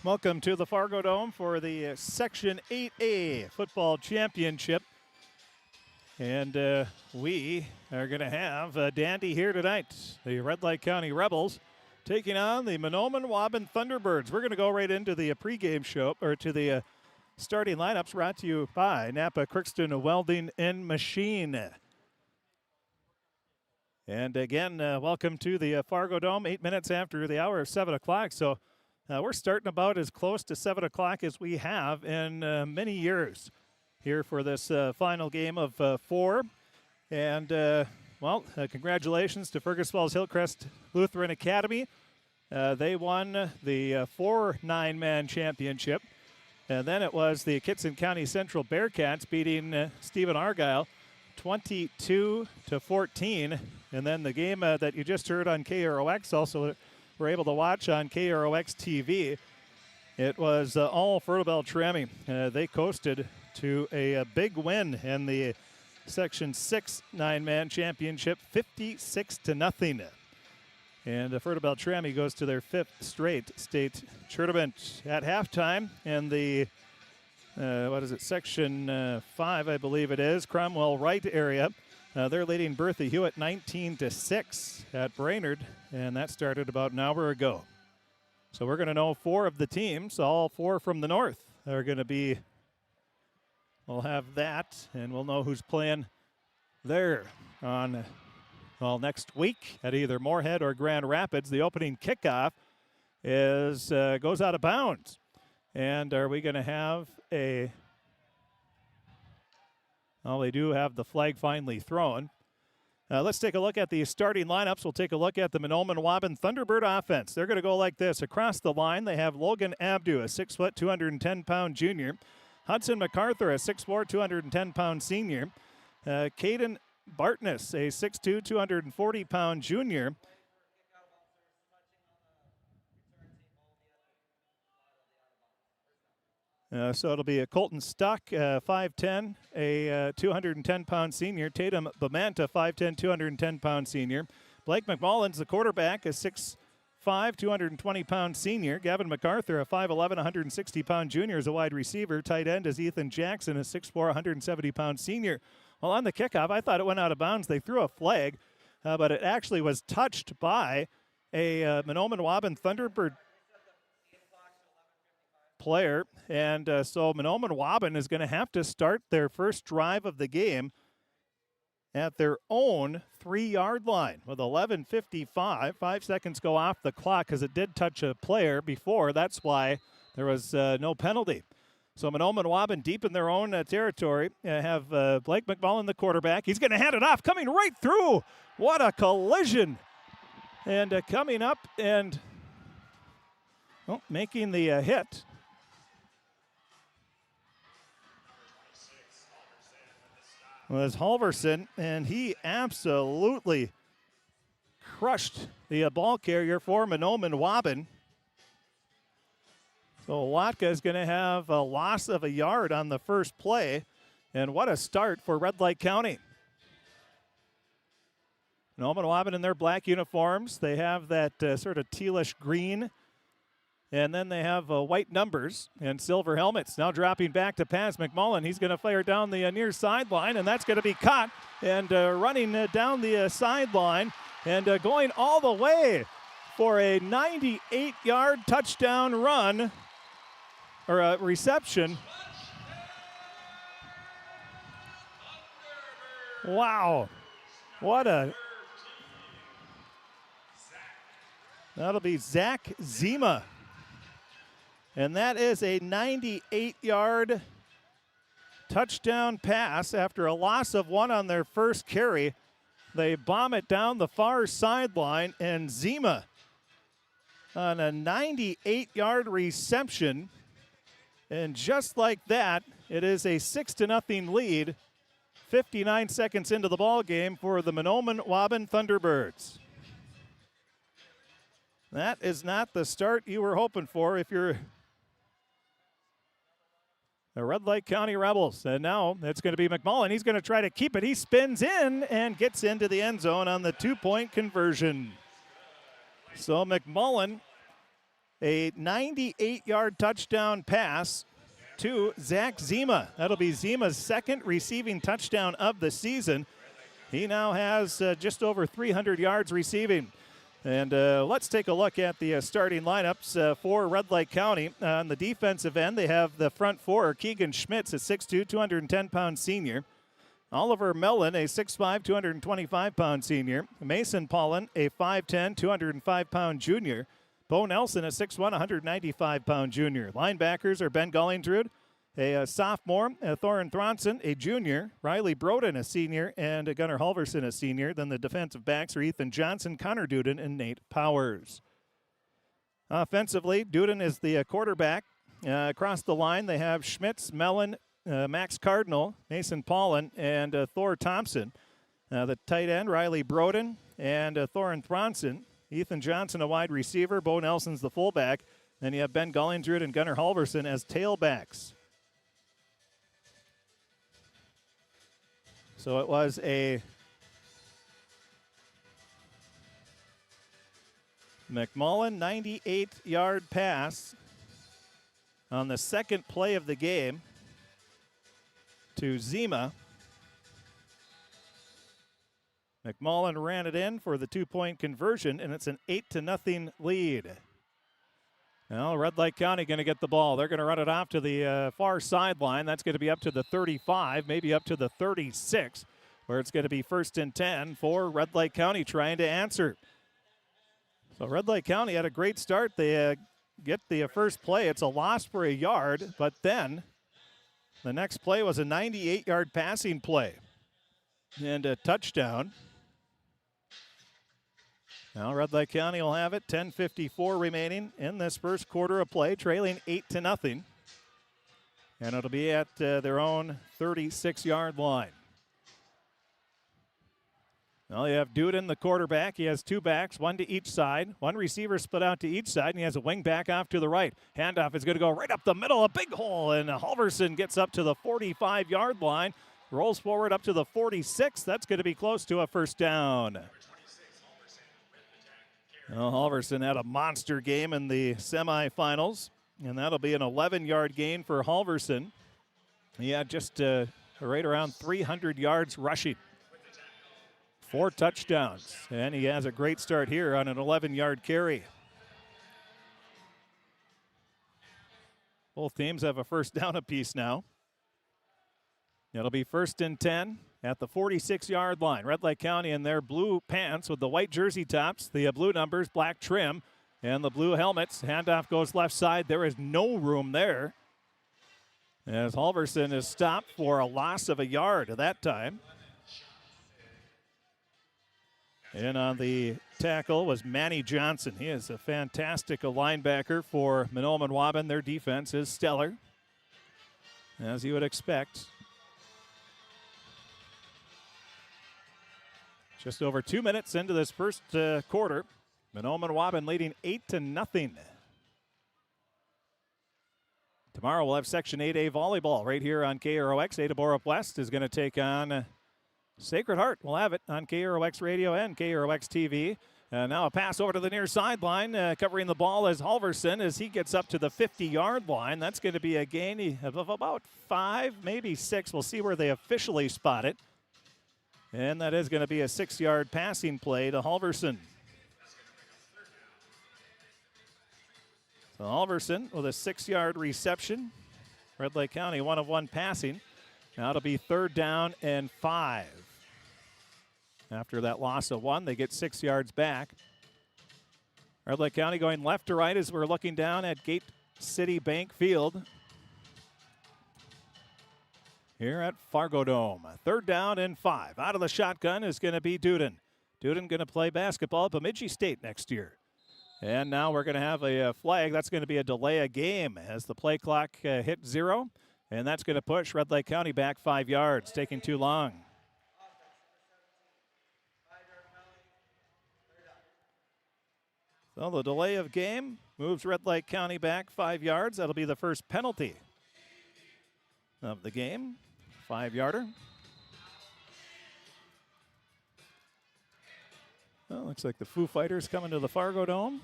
Welcome to the Fargodome for the Section 8A Football Championship. And we are going to have a dandy here tonight. The Red Lake County Rebels taking on the Mahnomen Waubun Thunderbirds. We're going to go right into the pregame show, or to the starting lineups brought to you by Napa Crookston Welding and Machine. And again, welcome to the Fargodome, 8 minutes after the hour of 7 o'clock. So we're starting about as close to 7 o'clock as we have in many years here for this final game of 4. And, congratulations to Fergus Falls Hillcrest Lutheran Academy. They won the 4 9-man championship. And then it was the Kitson County Central Bearcats beating Stephen Argyle 22-14. And then the game that you just heard on KROX also were able to watch on KROX TV. It was all Fargodome Tremmy. They coasted to a big win in the Section 6 9-man championship, 56-0. And Fargodome Tremmy goes to their 5th straight state tournament. At halftime in the Section 5, I believe it is, Cromwell Wright area. They're leading Bertha Hewitt 19-6 at Brainerd, and that started about an hour ago. So we're going to know 4 of the teams, all 4 from the north, are going to be. We'll have that, and we'll know who's playing there on, next week at either Moorhead or Grand Rapids. The opening kickoff goes out of bounds. And are we going to have a... Well, they do have the flag finally thrown. Let's take a look at the starting lineups. We'll take a look at the Mahnomen Waubun Thunderbird offense. They're going to go like this. Across the line, they have Logan Abdu, a 6', 210-pound junior. Hudson MacArthur, a 6'4", 210-pound senior. Caden Bartness, a 6'2", 240-pound junior. So it'll be a Colton Stuck, 5'10", a 210-pound senior. Tatum Bamanta, 5'10", 210-pound senior. Blake McMullen's the quarterback, a 6'5", 220-pound senior. Gavin MacArthur, a 5'11", 160-pound junior, is a wide receiver. Tight end is Ethan Jackson, a 6'4", 170-pound senior. Well, on the kickoff, I thought it went out of bounds. They threw a flag, but it actually was touched by a Mahnomen Waubun Thunderbird player, and so Mahnomen Waubun is going to have to start their first drive of the game at their own 3-yard line with 11:55. 5 seconds go off the clock because it did touch a player before. That's why there was no penalty. So Mahnomen Waubun deep in their own territory. Have Blake McMullen, the quarterback. He's going to hand it off, coming right through. What a collision. And coming up and making the hit was Halverson, and he absolutely crushed the ball carrier for Mahnomen Waubun. So Watka is going to have a loss of a yard on the first play, and what a start for Red Lake County. Mahnomen Waubun in their black uniforms. They have that sort of tealish green, and then they have white numbers and silver helmets. Now dropping back to pass McMullen. He's going to fire down the near sideline, and that's going to be caught. And running down the sideline and going all the way for a 98-yard touchdown run, or reception. Wow. That'll be Zach Zima. And that is a 98-yard touchdown pass after a loss of 1 on their first carry. They bomb it down the far sideline, and Zima on a 98-yard reception. And just like that, it is a 6-0 lead, 59 seconds into the ball game for the Mahnomen Waubun Thunderbirds. That is not the start you were hoping for if you're the Red Lake County Rebels. And now it's going to be McMullen. He's going to try to keep it. He spins in and gets into the end zone on the 2-point conversion. So McMullen A 98-yard touchdown pass to Zach Zima. That'll be Zima's second receiving touchdown of the season. He now has just over 300 yards receiving. And let's take a look at the starting lineups for Red Lake County. On the defensive end, they have the front four, Keegan Schmitz, a 6'2", 210-pound senior. Oliver Mellon, a 6'5", 225-pound senior. Mason Pollen, a 5'10", 205-pound junior. Bo Nelson, a 6'1", 195-pound junior. Linebackers are Ben Gullingtrud, a sophomore, Thorin Thronson, a junior, Riley Broden, a senior, and Gunnar Halverson, a senior. Then the defensive backs are Ethan Johnson, Connor Duden, and Nate Powers. Offensively, Duden is the quarterback. Across the line, they have Schmitz, Mellon, Max Cardinal, Mason Pollen, and Thor Thompson. The tight end, Riley Broden, and Thorin Thronson. Ethan Johnson, a wide receiver. Bo Nelson's the fullback. Then you have Ben Gullingtrud and Gunnar Halverson as tailbacks. So it was a McMullen 98-yard pass on the second play of the game to Zima. McMullen ran it in for the 2-point conversion, and it's an 8-0 lead. Now, Red Lake County going to get the ball. They're going to run it off to the far sideline. That's going to be up to the 35, maybe up to the 36, where it's going to be 1st and 10 for Red Lake County trying to answer. So Red Lake County had a great start. They get the first play. It's a loss for a yard, but then the next play was a 98-yard passing play and a touchdown. Now Red Lake County will have it. 10:54 remaining in this first quarter of play, trailing 8-0. And it'll be at their own 36-yard line. Well, you have Duden, the quarterback. He has two backs, one to each side. One receiver split out to each side, and he has a wing back off to the right. Handoff is going to go right up the middle, a big hole, and Halverson gets up to the 45-yard line, rolls forward up to the 46. That's going to be close to a first down. Well, Halverson had a monster game in the semifinals, and that'll be an 11-yard gain for Halverson. He had just right around 300 yards rushing. 4 touchdowns, and he has a great start here on an 11-yard carry. Both teams have a first down apiece now. It'll be 1st and 10 at the 46-yard line. Red Lake County in their blue pants with the white jersey tops, the blue numbers, black trim, and the blue helmets. Handoff goes left side. There is no room there, as Halverson is stopped for a loss of a yard at that time. And on the tackle was Manny Johnson. He is a fantastic linebacker for Mahnomen Waubun. Their defense is stellar, as you would expect. Just over 2 minutes into this first quarter. Mahnomen Waubun leading 8-0. Tomorrow we'll have Section 8A volleyball right here on KROX. Ada Borup West is going to take on Sacred Heart. We'll have it on KROX Radio and KROX TV. Now a pass over to the near sideline. Covering the ball is Halverson as he gets up to the 50-yard line. That's going to be a gain of about 5, maybe 6. We'll see where they officially spot it. And that is going to be a 6-yard passing play to Halverson. So Halverson with a 6-yard reception. Red Lake County 1 of 1 passing. Now it'll be 3rd down and 5. After that loss of 1, they get 6 yards back. Red Lake County going left to right as we're looking down at Gate City Bank Field here at Fargodome. 3rd down and 5. Out of the shotgun is going to be Duden. Duden going to play basketball at Bemidji State next year. And now we're going to have a flag. That's going to be a delay of game as the play clock hit 0. And that's going to push Red Lake County back 5 yards, taking too long. So the delay of game moves Red Lake County back 5 yards. That'll be the first penalty of the game. 5-yarder. Well, looks like the Foo Fighters coming to the Fargodome.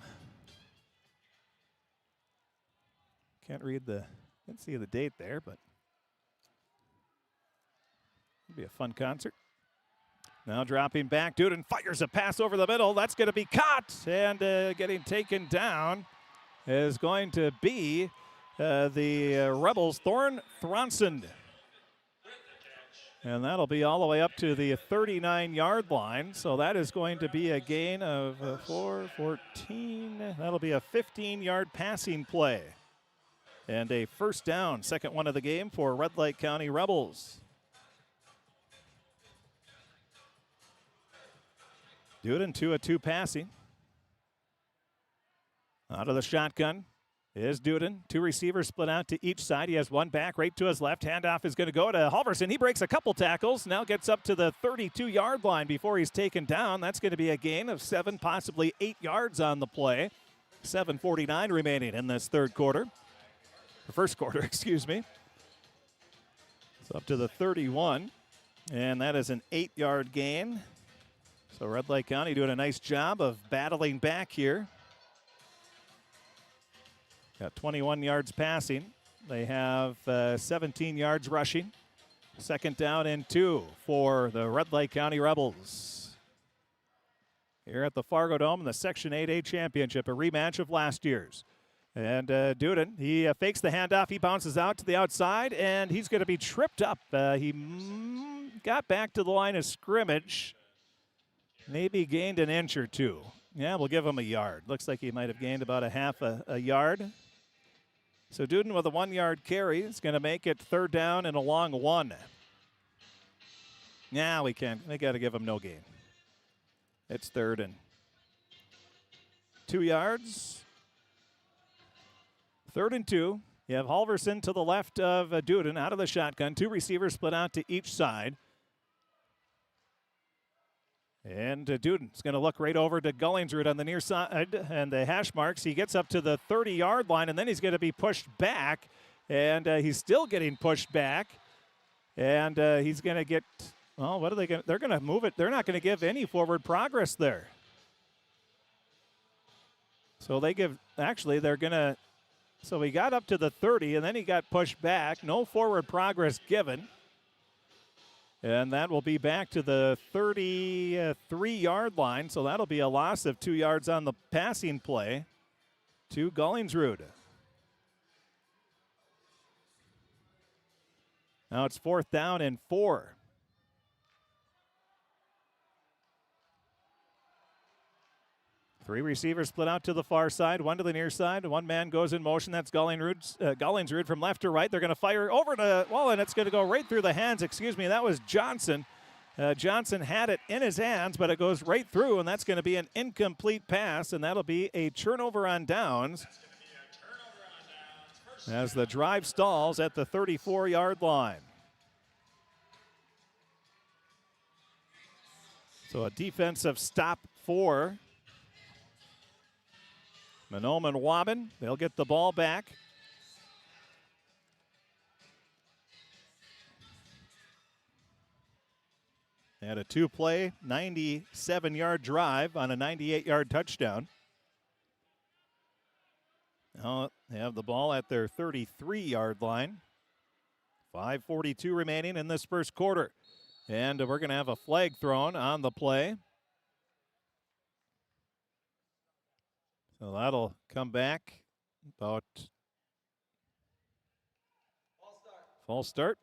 Can't see the date there, but it'll be a fun concert. Now dropping back, Duden fires a pass over the middle. That's going to be caught, and getting taken down is going to be the Rebels' Thorn Thronson. And that'll be all the way up to the 39-yard line. So that is going to be a gain of 14. That'll be a 15-yard passing play. And a first down, second one of the game for Red Lake County Rebels. Duden 2-2 passing. Out of the shotgun is Duden. Two receivers split out to each side. He has one back right to his left. Handoff is going to go to Halverson. He breaks a couple tackles. Now gets up to the 32-yard line before he's taken down. That's going to be a gain of 7, possibly 8 yards on the play. 7:49 remaining in this third quarter. The first quarter, excuse me. It's up to the 31. And that is an 8-yard gain. So Red Lake County doing a nice job of battling back here. Got 21 yards passing. They have 17 yards rushing. Second down and 2 for the Red Lake County Rebels. Here at the Fargodome in the Section 8A Championship, a rematch of last year's. And Duden, he fakes the handoff. He bounces out to the outside, and he's going to be tripped up. He got back to the line of scrimmage. Maybe gained an inch or two. Yeah, we'll give him a yard. Looks like he might have gained about a half a yard. So Duden with a 1-yard carry is going to make it third down and a long 1. Nah, we can't. We got to give him no gain. It's third and 2 yards. Third and 2. You have Halverson to the left of Duden out of the shotgun. Two receivers split out to each side. And Duden's going to look right over to Gullingsrud on the near side and the hash marks. He gets up to the 30-yard line, and then he's going to be pushed back. And he's still getting pushed back. And he's going to get, well, what are they going to, they're going to move it. They're not going to give any forward progress there. So they give, actually, they're going to, so he got up to the 30, and then he got pushed back. No forward progress given. And that will be back to the 33-yard line. So that'll be a loss of 2 yards on the passing play to Gullingsrud. Now it's fourth down and 4. Three receivers split out to the far side, one to the near side. One man goes in motion. That's Gullingsrud from left to right. They're going to fire over to, well, and it's going to go right through the hands. Excuse me, that was Johnson. Johnson had it in his hands, but it goes right through, and that's going to be an incomplete pass, and that'll be a turnover on downs. As the drive stalls at the 34-yard line. So a defensive stop for Mahnomen Waubun. They'll get the ball back. They had a 2-play, 97-yard drive on a 98-yard touchdown. Now they have the ball at their 33-yard line. 5:42 remaining in this first quarter. And we're going to have a flag thrown on the play. So that'll come back about false start.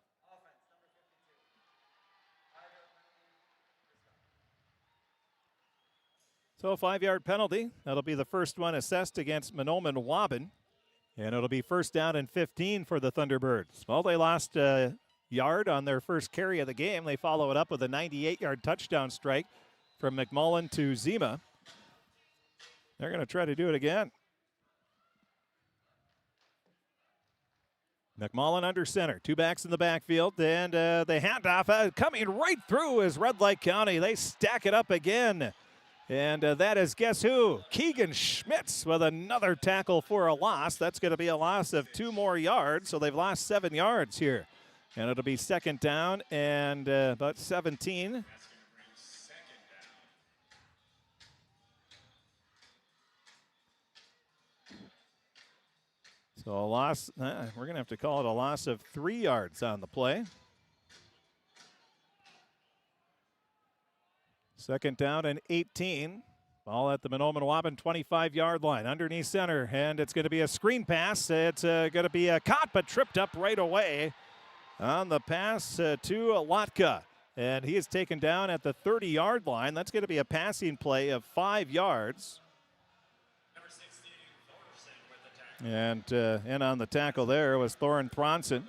So a 5-yard penalty. That'll be the first one assessed against Mahnomen Waubun. And it'll be first down and 15 for the Thunderbirds. Well, they lost a yard on their first carry of the game. They follow it up with a 98-yard touchdown strike from McMullen to Zima. They're going to try to do it again. McMullen under center. Two backs in the backfield. And the handoff coming right through is Red Lake County. They stack it up again. And that is, guess who? Keegan Schmitz with another tackle for a loss. That's going to be a loss of 2 more yards. So they've lost 7 yards here. And it'll be second down and about 17. So a loss, we're going to have to call it a loss of 3 yards on the play. Second down and 18. Ball at the Mahnomen Waubun 25-yard line, underneath center, and it's going to be a screen pass. It's going to be caught but tripped up right away on the pass to Lotka. And he is taken down at the 30-yard line. That's going to be a passing play of 5 yards. And in on the tackle there was Thorin Thronson.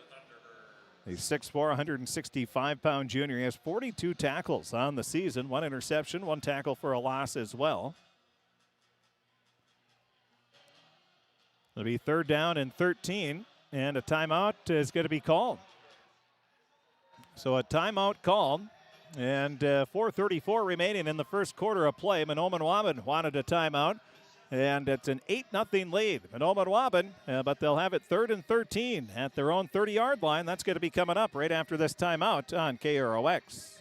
He's 6'4", 165-pound junior. He has 42 tackles on the season, 1 interception, 1 tackle for a loss as well. It'll be third down and 13, and a timeout is going to be called. So a timeout called, and 4:34 remaining in the first quarter of play. Mahnomen Waubun wanted a timeout. And it's an 8-0 lead. Mahnomen Waubun, but they'll have it 3rd and 13 at their own 30-yard line. That's going to be coming up right after this timeout on KROX.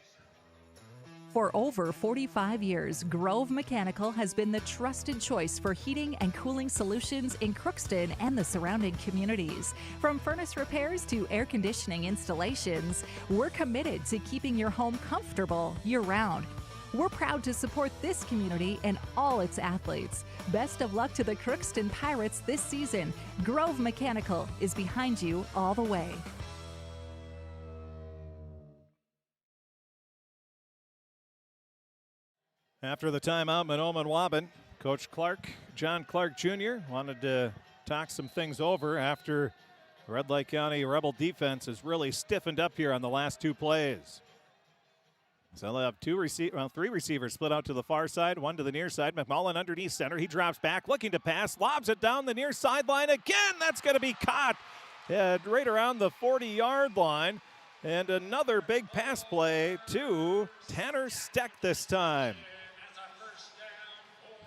For over 45 years, Grove Mechanical has been the trusted choice for heating and cooling solutions in Crookston and the surrounding communities. From furnace repairs to air conditioning installations, we're committed to keeping your home comfortable year-round. We're proud to support this community and all its athletes. Best of luck to the Crookston Pirates this season. Grove Mechanical is behind you all the way. After the timeout, Mahnomen Waubun, Coach Clark, John Clark Jr., wanted to talk some things over after Red Lake County Rebel defense has really stiffened up here on the last 2 plays. So they'll have 3 receivers split out to the far side, 1 to the near side. McMullen underneath center. He drops back, looking to pass, lobs it down the near sideline again. That's going to be caught right around the 40-yard line. And another big pass play to Tanner Steck this time.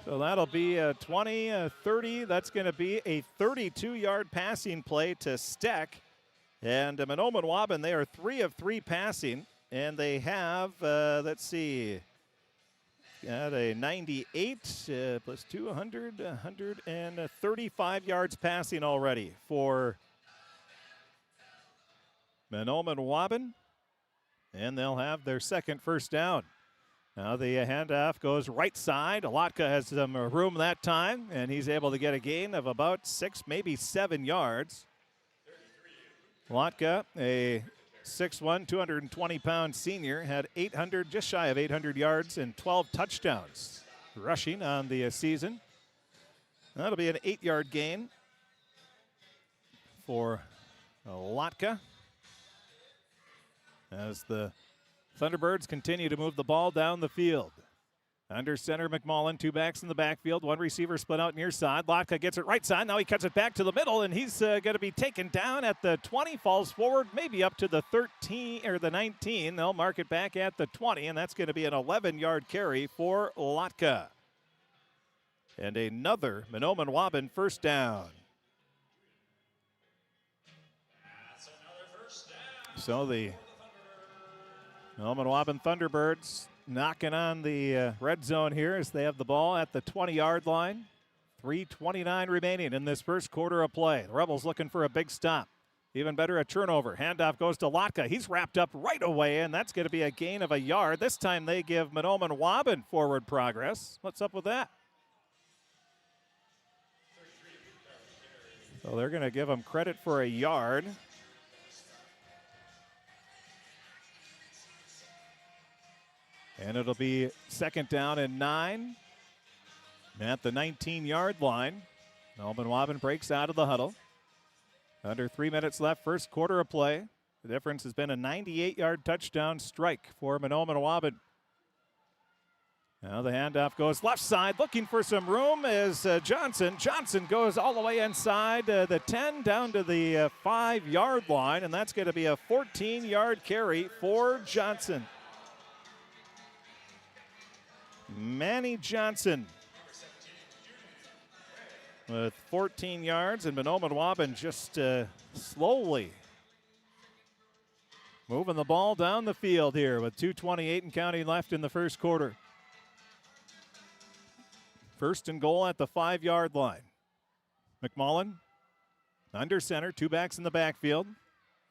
So that'll be a 20, 30. That's going to be a 32-yard passing play to Steck. And Mahnomen Waubun, they are 3 of 3 passing. And they have, let's see, got a 98 plus 200, 135 yards passing already for Mahnomen Waubun. And they'll have their second first down. Now the handoff goes right side. Lotka has some room that time, and he's able to get a gain of about 6, maybe 7 yards. Lotka, a 6'1", 220-pound senior, had just shy of 800 yards and 12 touchdowns rushing on the season. That'll be an 8-yard gain for Lotka as the Thunderbirds continue to move the ball down the field. Under center, McMullen, 2 backs in the backfield, 1 receiver split out near side. Lotka gets it right side. Now he cuts it back to the middle, and he's going to be taken down at the 20, falls forward, maybe up to the 13 or the 19. They'll mark it back at the 20, and that's going to be an 11-yard carry for Lotka. And another Mahnomen Waubun first down. So the Mahnomen Waubun Thunderbirds knocking on the red zone here as they have the ball at the 20-yard line. 3:29 remaining in this first quarter of play. The Rebels looking for a big stop. Even better, a turnover. Handoff goes to Lotka. He's wrapped up right away, and that's going to be a gain of a yard. This time they give Mahnomen Waubun forward progress. What's up with that? So they're going to give him credit for a yard. And it'll be second down and 9 at the 19-yard line. Mahnomen Waubun breaks out of the huddle. Under 3 minutes left, first quarter of play. The difference has been a 98-yard touchdown strike for Mahnomen Waubun. Now the handoff goes left side, looking for some room is Johnson. Johnson goes all the way inside the 10 down to the 5-yard line, and that's going to be a 14-yard carry for Johnson. Manny Johnson with 14 yards, and Mahnomen Waubun just slowly moving the ball down the field here with 2:28 and counting left in the first quarter. First and goal at the 5-yard line. McMullen Under center, two backs in the backfield.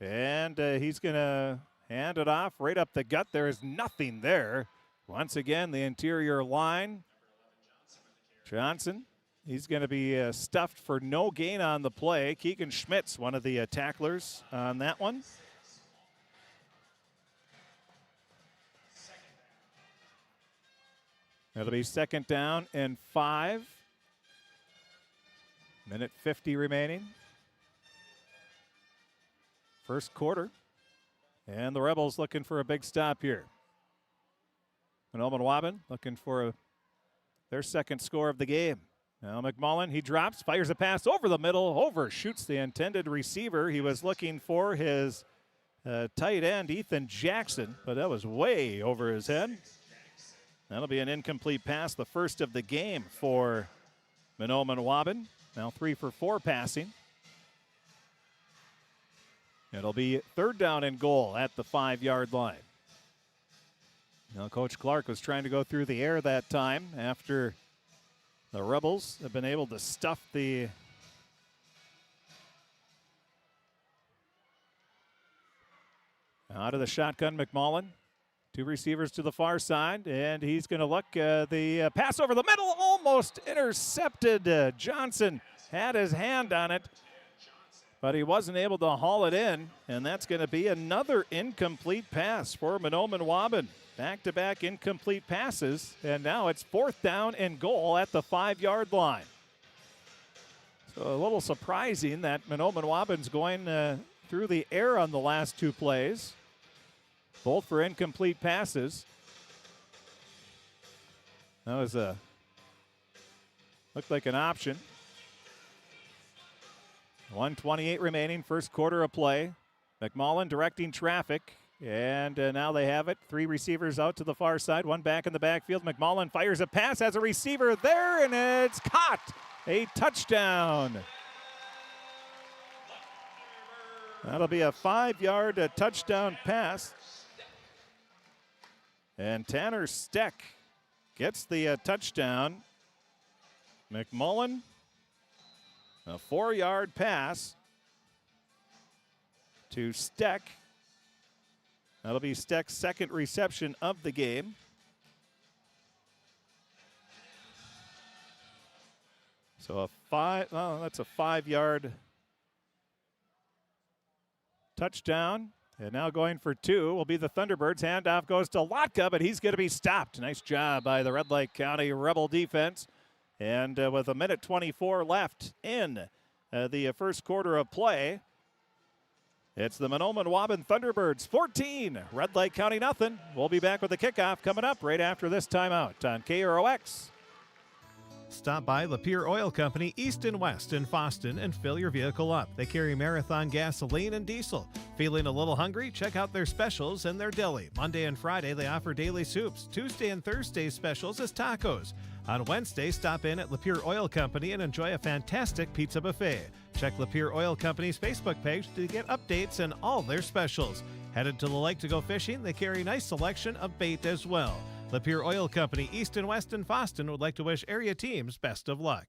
And he's going to hand it off right up the gut. There is nothing there. Once again, the interior line. Johnson, he's going to be stuffed for no gain on the play. Keegan Schmitz, one of the tacklers on that one. It'll be 2nd down and 5. Minute 50 remaining. First quarter. And the Rebels looking for a big stop here. Mahnomen Waubun looking for their second score of the game. Now McMullen, he drops, fires a pass over the middle, overshoots the intended receiver. He was looking for his tight end, Ethan Jackson, but that was way over his head. That'll be an incomplete pass, the first of the game for Mahnomen Waubun. Now 3 for 4 passing. It'll be 3rd down and goal at the 5-yard line. Now Coach Clark was trying to go through the air that time after the Rebels have been able to stuff the out of the shotgun. McMullen, 2 receivers to the far side, and he's going to look. The pass over the middle, almost intercepted. Johnson had his hand on it, but he wasn't able to haul it in, and that's going to be another incomplete pass for Mahnomen Waubun. Back-to-back incomplete passes, and now it's 4th down and goal at the 5-yard line. So a little surprising that Mahnomen Waubun's going through the air on the last 2 plays, both for incomplete passes. That was looked like an option. 1:28 remaining, first quarter of play. McMullen directing traffic, and now they have it. 3 receivers out to the far side, 1 back in the backfield. McMullen fires a pass, has a receiver there, and it's caught. A touchdown. That'll be a 5-yard touchdown pass. And Tanner Steck gets the touchdown. McMullen, a 4-yard pass to Steck. That'll be Steck's second reception of the game. So that's a 5-yard touchdown. And now going for 2 will be the Thunderbirds. Handoff goes to Lotka, but he's going to be stopped. Nice job by the Red Lake County Rebel defense. And with 1:24 left in the first quarter of play, it's the Mahnomen Waubun Thunderbirds 14, Red Lake County nothing. We'll be back with the kickoff coming up right after this timeout on KROX. Stop by Lapeer Oil Company East and West in Fosston and fill your vehicle up. They carry Marathon gasoline and diesel. Feeling a little hungry? Check out their specials and their deli. Monday and Friday they offer daily soups. Tuesday and Thursday specials is tacos. On Wednesday, stop in at Lapeer Oil Company and enjoy a fantastic pizza buffet. Check Lapeer Oil Company's Facebook page to get updates and all their specials. Headed to the lake to go fishing? They carry a nice selection of bait as well. Lapeer Oil Company East and West in Fosston would like to wish area teams best of luck.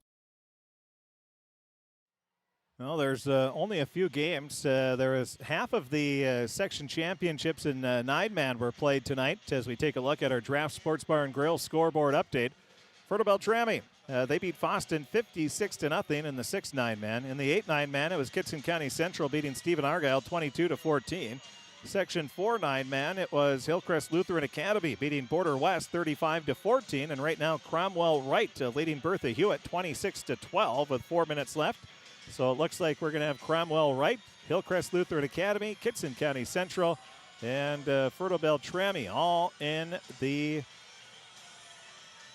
Well, there's only a few games. There is half of the section championships in 9-man were played tonight as we take a look at our Draft Sports Bar and Grill scoreboard update. Fertile Beltrami, they beat Fosston 56-0 in the 6 9-man. In the 8 9-man, it was Kitson County Central beating Stephen Argyle 22-14. Section 4 9-man, it was Hillcrest Lutheran Academy beating Border West 35-14. And right now, Cromwell Wright leading Bertha Hewitt 26-12 with 4 minutes left. So it looks like we're going to have Cromwell Wright, Hillcrest Lutheran Academy, Kitson County Central, and Fertile Beltrami all in the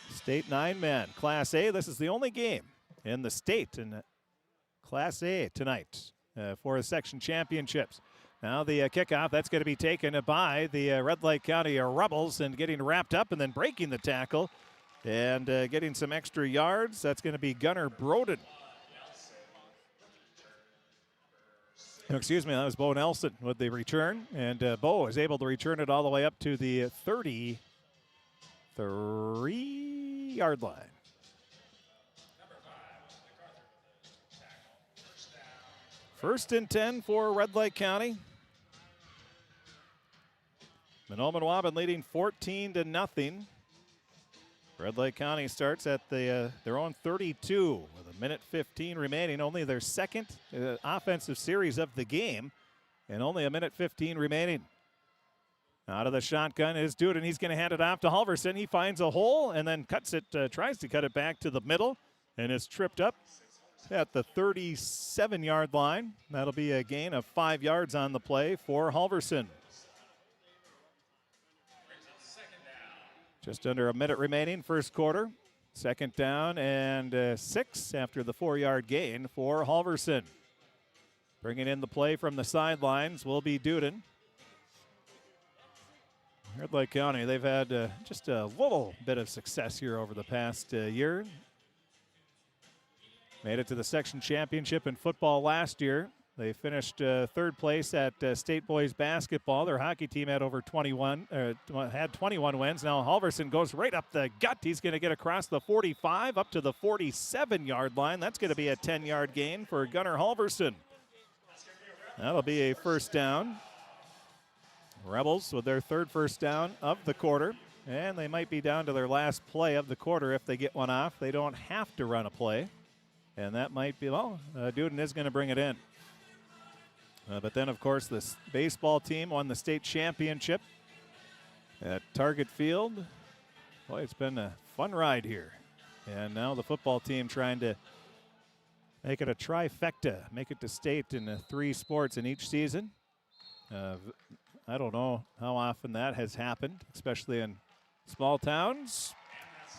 State 9-man. Class A, this is the only game in the state in Class A tonight for the section championships. Now the kickoff, that's going to be taken by the Red Lake County Rebels and getting wrapped up and then breaking the tackle and getting some extra yards. That's going to be Gunnar Broden. Excuse me, that was Bo Nelson with the return. And Bo is able to return it all the way up to the 33-yard line. First and 10 for Red Lake County. Mahnomen Waubun leading 14-0. Red Lake County starts at their own 32 with 1:15 remaining. Only their second offensive series of the game, and only 1:15 remaining. Out of the shotgun is Duden. He's going to hand it off to Halverson. He finds a hole and then cuts it, tries to cut it back to the middle, and is tripped up at the 37-yard line. That'll be a gain of 5 yards on the play for Halverson. Just under a minute remaining, first quarter. Second down and 6 after the 4-yard gain for Halverson. Bringing in the play from the sidelines will be Duden. Red Lake County, they've had just a little bit of success here over the past year. Made it to the section championship in football last year. They finished third place at state boys basketball. Their hockey team had over 21 wins. Now Halverson goes right up the gut. He's going to get across the 45 up to the 47-yard line. That's going to be a 10-yard gain for Gunnar Halverson. That'll be a first down. Rebels with their third first down of the quarter. And they might be down to their last play of the quarter if they get one off. They don't have to run a play. And that might be, Duden is going to bring it in. But then, of course, this baseball team won the state championship at Target Field. Boy, it's been a fun ride here. And now the football team trying to make it a trifecta, make it to state in 3 sports in each season. I don't know how often that has happened, especially in small towns,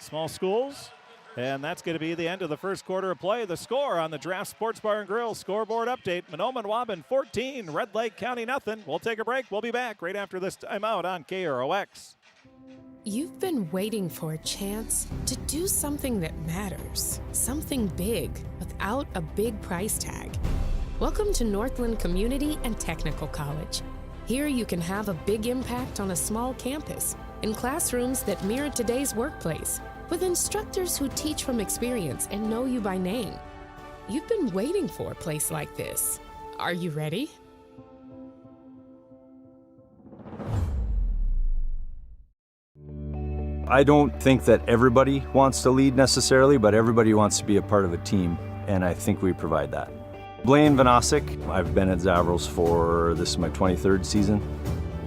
small schools. And that's going to be the end of the first quarter of play. The score on the Draft Sports Bar and Grill scoreboard update. Mahnomen Waubun 14, Red Lake County nothing. We'll take a break. We'll be back right after this timeout on KROX. You've been waiting for a chance to do something that matters, something big without a big price tag. Welcome to Northland Community and Technical College. Here you can have a big impact on a small campus, in classrooms that mirror today's workplace, with instructors who teach from experience and know you by name. You've been waiting for a place like this. Are you ready? I don't think that everybody wants to lead necessarily, but everybody wants to be a part of a team, and I think we provide that. Blaine Vanosic, I've been at Zavros this is my 23rd season.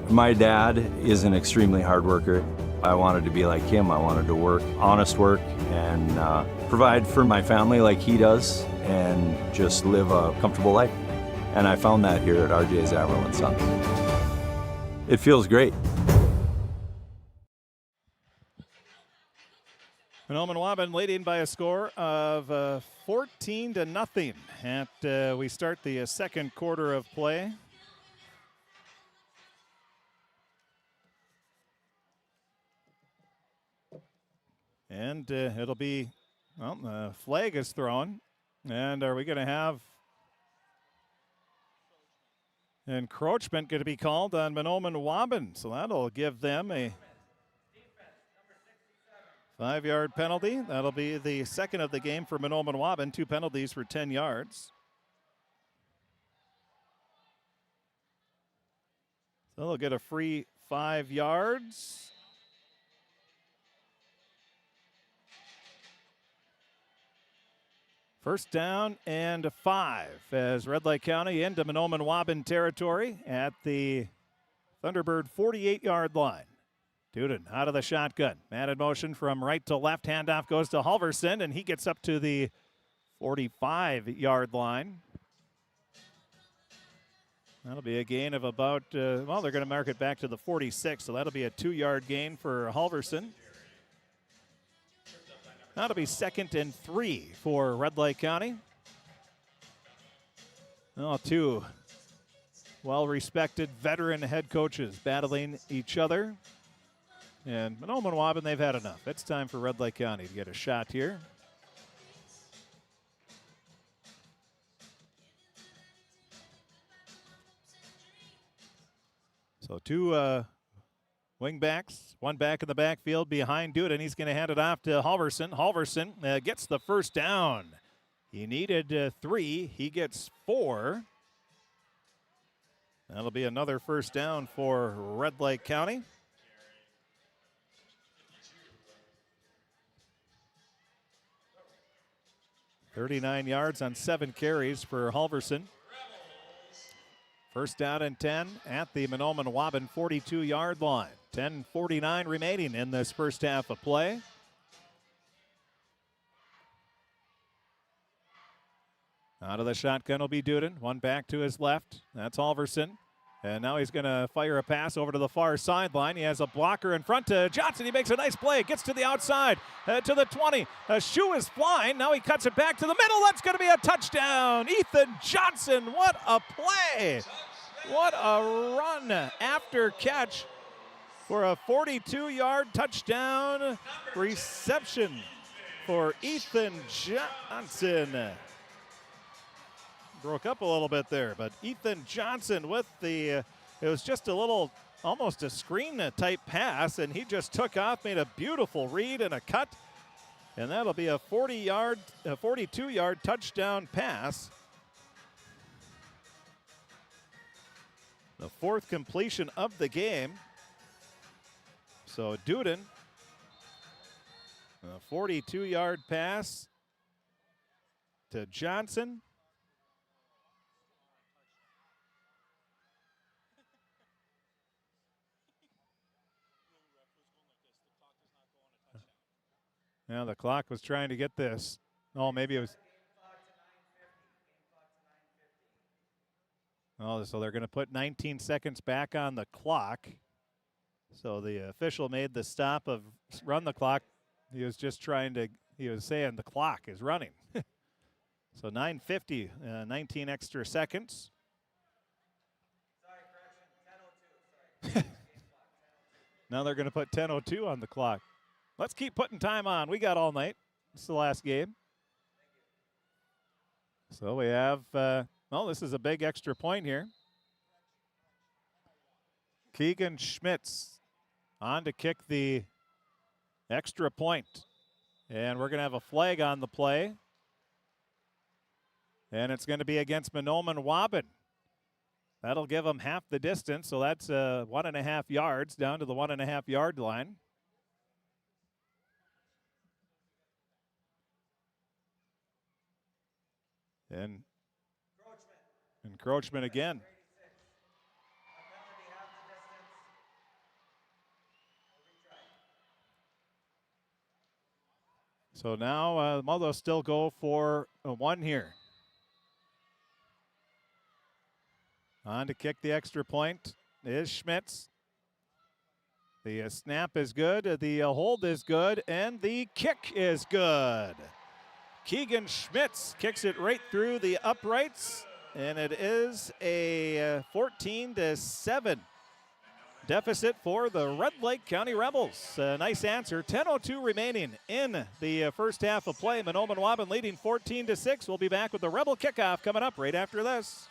My dad is an extremely hard worker. I wanted to be like him. I wanted to work, honest work, and provide for my family like he does, and just live a comfortable life. And I found that here at RJ Zavro & Sons. It feels great. Mahnomen Waubun leading by a score of 14-0 at we start the second quarter of play. And it'll be, the flag is thrown. And are we going to have encroachment going to be called on Mahnomen Waubun? So that'll give them a 5-yard penalty. That'll be the second of the game for Mahnomen Waubun. 2 penalties for 10 yards. So they'll get a free 5 yards. First down and 5 as Red Lake County into Mahnomen Waubun territory at the Thunderbird 48-yard line. Duden out of the shotgun. Man in motion from right to left. Handoff goes to Halverson, and he gets up to the 45-yard line. That'll be a gain of about, they're going to mark it back to the 46, so that'll be a 2-yard gain for Halverson. That'll be 2nd and 3 for Red Lake County. Oh, 2 well-respected veteran head coaches battling each other. And Mahnomen Waubun, they've had enough. It's time for Red Lake County to get a shot here. So 2 wing backs, 1 back in the backfield behind Duden. He's going to hand it off to Halverson. Halverson gets the first down. He needed 3. He gets 4. That'll be another first down for Red Lake County. "39 yards on 7 carries for Halverson. First down and 10 at the Mahnomen Waubun 42-yard line. 10:49 remaining in this first half of play. Out of the shotgun will be Duden. One back to his left. That's Halverson. And now he's going to fire a pass over to the far sideline. He has a blocker in front to Johnson. He makes a nice play. Gets to the outside, to the 20. A shoe is flying. Now he cuts it back to the middle. That's going to be a touchdown. Ethan Johnson, what a play. What a run after catch for a 42-yard touchdown reception for Ethan Johnson. Broke up a little bit there, but Ethan Johnson with the, it was just a little, almost a screen type pass, and he just took off, made a beautiful read and a cut, and that'll be a 42-yard touchdown pass. The 4th completion of the game. So Duden, a 42-yard pass to Johnson. Now the clock was trying to get this. Oh, maybe it was. Oh, so they're going to put 19 seconds back on the clock. So the official made the stop of run the clock. He was just trying to, he was saying the clock is running. So 9:50, 19 extra seconds. Sorry, correction, 10:02. Now they're going to put 10:02 on the clock. Let's keep putting time on. We got all night. It's the last game. So we have, this is a big extra point here. Keegan Schmitz on to kick the extra point. And we're going to have a flag on the play. And it's going to be against Mahnomen Waubun. That'll give them half the distance. So that's 1.5 yards down to the 1.5 yard line. And encroachment again. So now they'll still go for a 1 here. On to kick the extra point is Schmitz. The snap is good, the hold is good, and the kick is good. Keegan Schmitz kicks it right through the uprights, and it is a 14-7 deficit for the Red Lake County Rebels. Nice answer. 10:02 remaining in the first half of play. Mahnomen Waubun leading 14-6. We'll be back with the Rebel kickoff coming up right after this.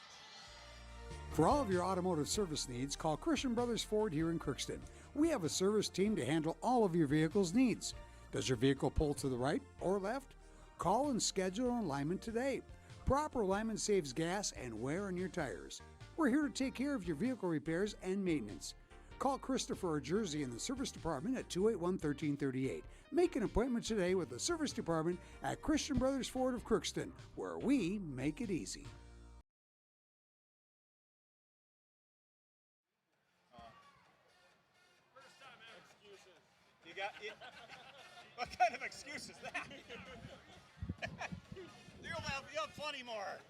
For all of your automotive service needs, call Christian Brothers Ford here in Crookston. We have a service team to handle all of your vehicle's needs. Does your vehicle pull to the right or left? Call and schedule an alignment today. Proper alignment saves gas and wear on your tires. We're here to take care of your vehicle repairs and maintenance. Call Christopher or Jersey in the service department at 281-1338. Make an appointment today with the service department at Christian Brothers Ford of Crookston, where we make it easy. First time excuses. What kind of excuse is that? You'll have plenty more.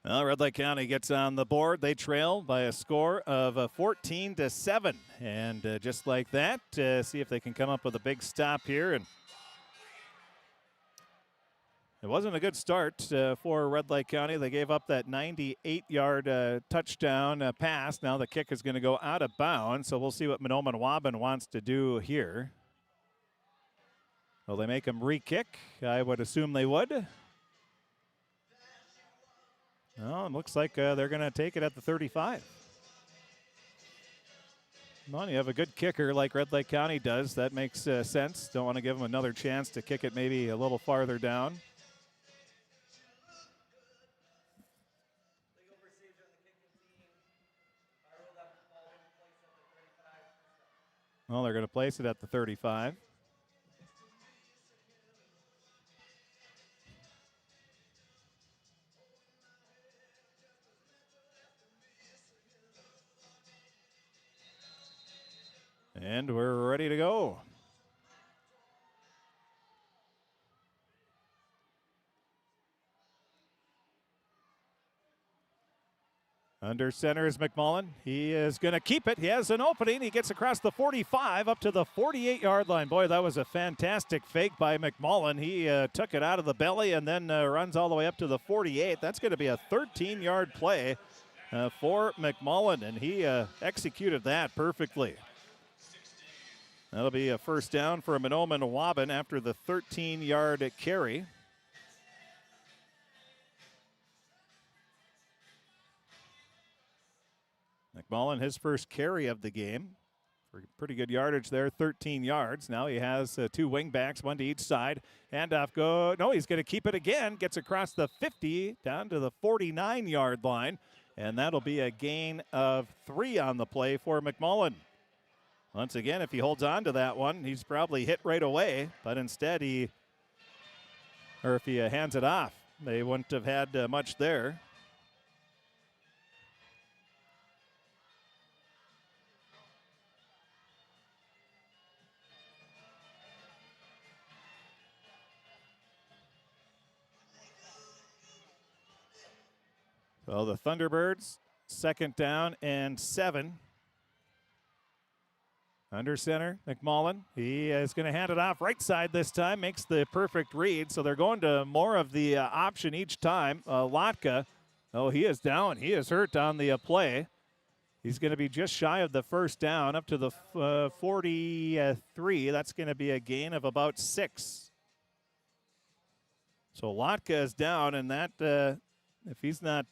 Well, Red Lake County gets on the board. They trail by a score of 14-7. And just like that, see if they can come up with a big stop here. And it wasn't a good start for Red Lake County. They gave up that 98-yard touchdown pass. Now the kick is going to go out of bounds. So we'll see what Mahnomen Waubun wants to do here. Will they make him re-kick? I would assume they would. Well, it looks like they're going to take it at the 35. Well, you have a good kicker like Red Lake County does. That makes sense. Don't want to give them another chance to kick it maybe a little farther down. Well, they're going to place it at the 35. And we're ready to go. Under center is McMullen. He is going to keep it. He has an opening. He gets across the 45 up to the 48-yard line. Boy, that was a fantastic fake by McMullen. He took it out of the belly and then runs all the way up to the 48. That's going to be a 13-yard play for McMullen, and he executed that perfectly. That'll be a first down for Mahnomen Waubun after the 13-yard carry. McMullen, his first carry of the game. For pretty good yardage there, 13 yards. Now he has two wingbacks, one to each side. Handoff go. No, he's going to keep it again. Gets across the 50 down to the 49-yard line. And that'll be a gain of 3 on the play for McMullen. Once again, if he holds on to that one, he's probably hit right away. But instead, if he hands it off, they wouldn't have had much there. So the Thunderbirds, second down and 7. Under center, McMullen. He is going to hand it off right side this time, makes the perfect read. So they're going to more of the option each time. Lotka, he is down. He is hurt on the play. He's going to be just shy of the first down, up to the 43. That's going to be a gain of about 6. So Lotka is down, and that, if he's not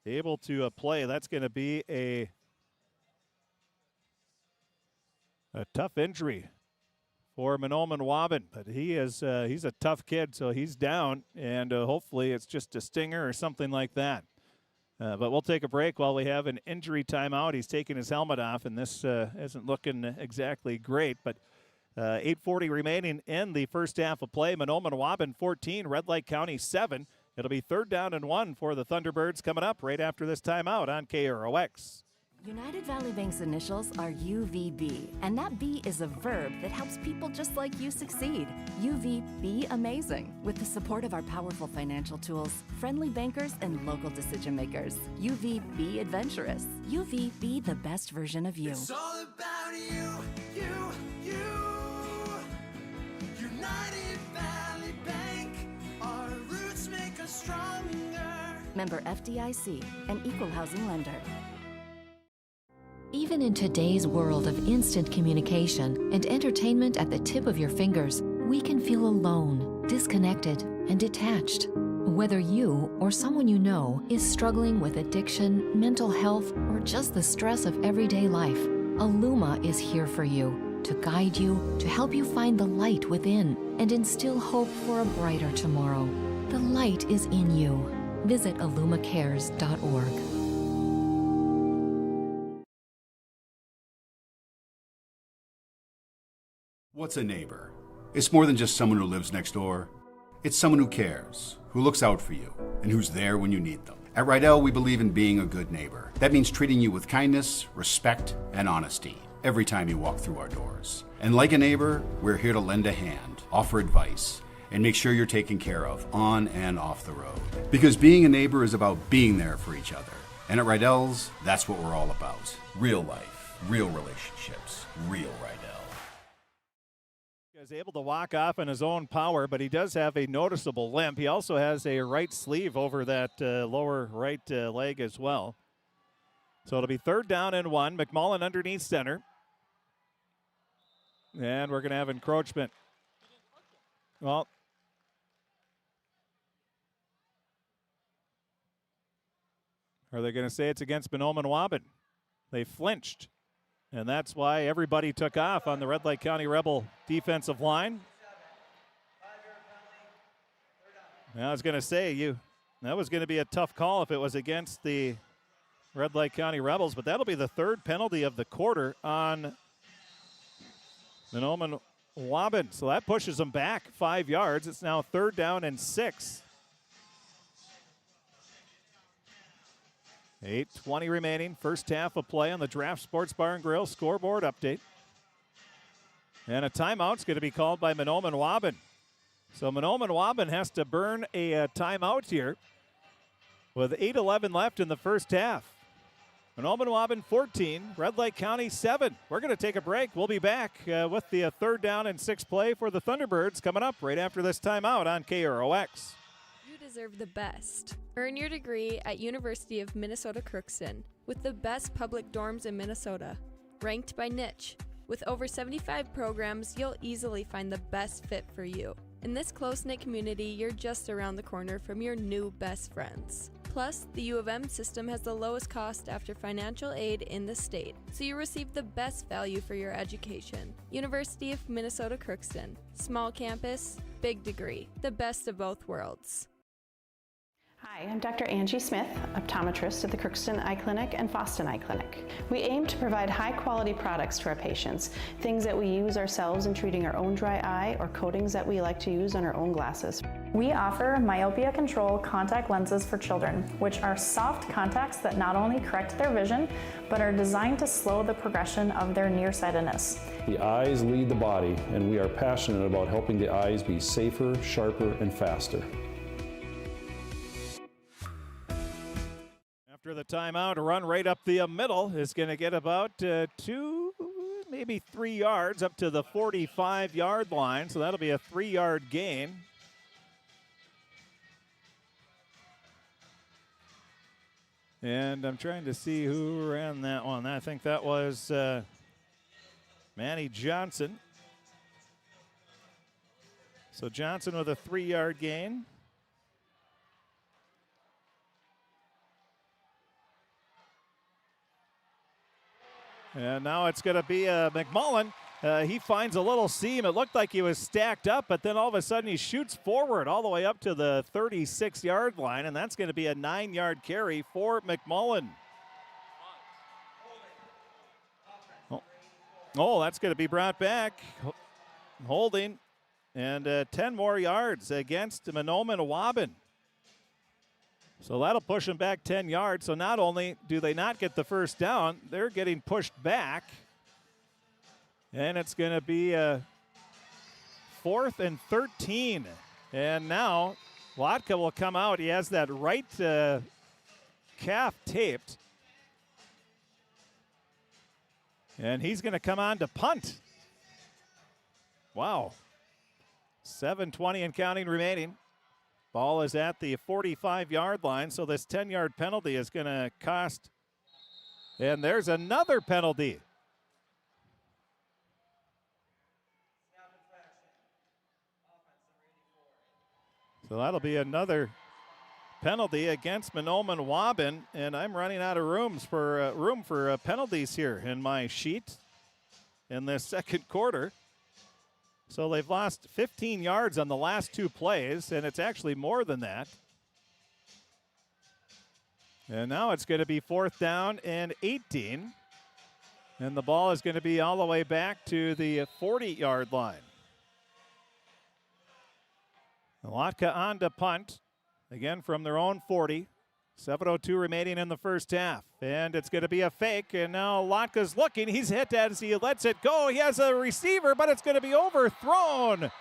able to play, that's going to be a tough injury for Mahnomen Waubun. But he's a tough kid, so he's down, and hopefully it's just a stinger or something like that. But we'll take a break while we have an injury timeout. He's taking his helmet off, and this isn't looking exactly great. But 8:40 remaining in the first half of play. Mahnomen Waubun 14, Red Lake County 7. It'll be 3rd down and 1 for the Thunderbirds coming up right after this timeout on KROX. United Valley Bank's initials are UVB, and that B is a verb that helps people just like you succeed. UVB amazing, with the support of our powerful financial tools, friendly bankers, and local decision makers. UVB adventurous. UVB the best version of you. It's all about you, you, you. United Valley Bank, our roots make us stronger. Member FDIC, an equal housing lender. Even in today's world of instant communication and entertainment at the tip of your fingers, we can feel alone, disconnected, and detached. Whether you or someone you know is struggling with addiction, mental health, or just the stress of everyday life, Illuma is here for you, to guide you, to help you find the light within, and instill hope for a brighter tomorrow. The light is in you. Visit illumacares.org. What's a neighbor? It's more than just someone who lives next door. It's someone who cares, who looks out for you, and who's there when you need them. At Rydell, we believe in being a good neighbor. That means treating you with kindness, respect, and honesty every time you walk through our doors. And like a neighbor, we're here to lend a hand, offer advice, and make sure you're taken care of on and off the road. Because being a neighbor is about being there for each other. And at Rydell's, that's what we're all about. Real life, real relationships, real Rydell. Is able to walk off in his own power, but he does have a noticeable limp. He also has a right sleeve over that lower right leg as well. So it'll be 3rd down and 1. McMullen underneath center. And we're going to have encroachment. Well, Or are they going to say it's against Mahnomen Waubun? They flinched. And that's why everybody took off on the Red Lake County Rebel defensive line. I was going to say, that was going to be a tough call if it was against the Red Lake County Rebels, but that'll be the third penalty of the quarter on Mahnomen Waubun. So that pushes them back 5 yards. It's now 3rd down and 6. 8:20 remaining. First half of play on the Draft Sports Bar and Grill scoreboard update. And a timeout's going to be called by Mahnomen Waubun. So Mahnomen Waubun has to burn a timeout here with 8:11 left in the first half. Mahnomen Waubun 14, Red Lake County 7. We're going to take a break. We'll be back with the 3rd down and 6 play for the Thunderbirds coming up right after this timeout on KROX. You deserve the best. Earn your degree at University of Minnesota Crookston with the best public dorms in Minnesota, ranked by niche. With over 75 programs, you'll easily find the best fit for you. In this close-knit community, you're just around the corner from your new best friends. Plus, the U of M system has the lowest cost after financial aid in the state, so you receive the best value for your education. University of Minnesota Crookston. Small campus, big degree. The best of both worlds. Hi, I'm Dr. Angie Smith, optometrist at the Crookston Eye Clinic and Foston Eye Clinic. We aim to provide high-quality products to our patients, things that we use ourselves in treating our own dry eye or coatings that we like to use on our own glasses. We offer myopia control contact lenses for children, which are soft contacts that not only correct their vision, but are designed to slow the progression of their nearsightedness. The eyes lead the body, and we are passionate about helping the eyes be safer, sharper, and faster. After the timeout, a run right up the middle is going to get about 2, maybe 3 yards up to the 45-yard line. So that'll be a 3-yard gain. And I'm trying to see who ran that one. I think that was Manny Johnson. So Johnson with a 3-yard gain. And now it's going to be McMullen. He finds a little seam. It looked like he was stacked up, but then all of a sudden he shoots forward all the way up to the 36-yard line, and that's going to be a 9-yard carry for McMullen. Oh, that's going to be brought back. Holding. And 10 more yards against Mahnomen Waubun. So that'll push them back 10 yards. So not only do they not get the first down, they're getting pushed back. And it's going to be 4th and 13. And now Lotka will come out. He has that right calf taped. And he's going to come on to punt. Wow. 7:20 and counting remaining. Ball is at the 45-yard line, so this 10-yard penalty is going to cost. And there's another penalty. So that'll be another penalty against Mahnomen Waubun, and I'm running out of room for penalties here in my sheet in this second quarter. So they've lost 15 yards on the last 2 plays, and it's actually more than that. And now it's going to be 4th down and 18. And the ball is going to be all the way back to the 40-yard line. Lotka on to punt, again from their own 40. 7:02 remaining in the first half. And it's going to be a fake, and now Lotka's looking. He's hit as he lets it go. He has a receiver, but it's going to be overthrown.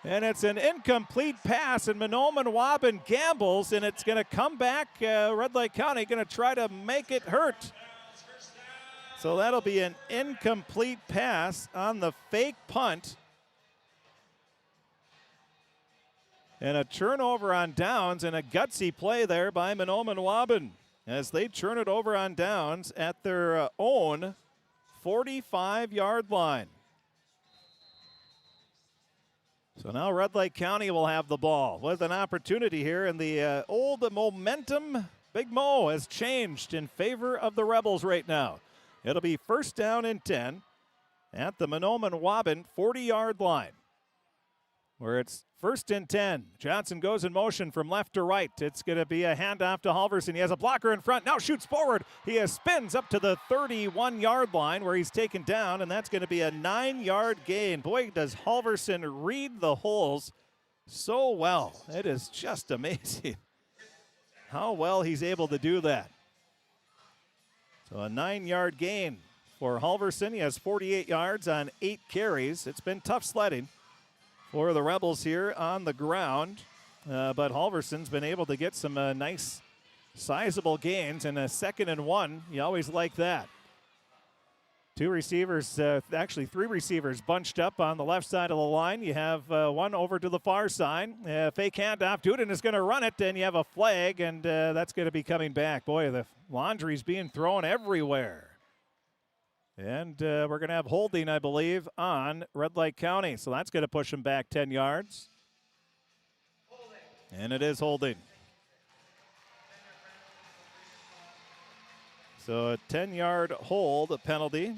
And it's an incomplete pass, and Mahnomen Waubun gambles, and it's going to come back. Red Lake County going to try to make it hurt. So that'll be an incomplete pass on the fake punt. And a turnover on downs, and a gutsy play there by Mahnomen Waubun as they turn it over on downs at their own 45-yard line. So now Red Lake County will have the ball with an opportunity here in the old momentum Big Mo has changed in favor of the Rebels right now. It'll be first down and 10 at the Mahnomen Waubun 40-yard line, where it's first and 10. Johnson goes in motion from left to right. It's going to be a handoff to Halverson. He has a blocker in front. Now shoots forward. He spins up to the 31-yard line where he's taken down, and that's going to be a 9-yard gain. Boy, does Halverson read the holes so well. It is just amazing how well he's able to do that. So a 9-yard gain for Halverson. He has 48 yards on 8 carries. It's been tough sledding for the Rebels here on the ground. But Halverson's been able to get some nice, sizable gains. And a 2nd and 1, you always like that. 2 receivers, actually 3 receivers bunched up on the left side of the line. You have one over to the far side. Fake handoff. Duden is going to run it, and you have a flag, and that's going to be coming back. Boy, the laundry's being thrown everywhere. And we're going to have holding, I believe, on Red Lake County. So that's going to push him back 10 yards. And it is holding. So a 10-yard hold penalty.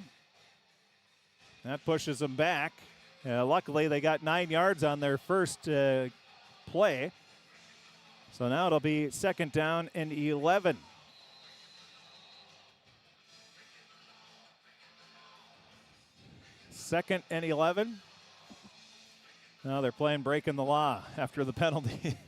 That pushes them back. Luckily, they got 9 yards on their first play. So now it'll be 2nd down and 11. Second and 11. Now they're playing breaking the law after the penalty.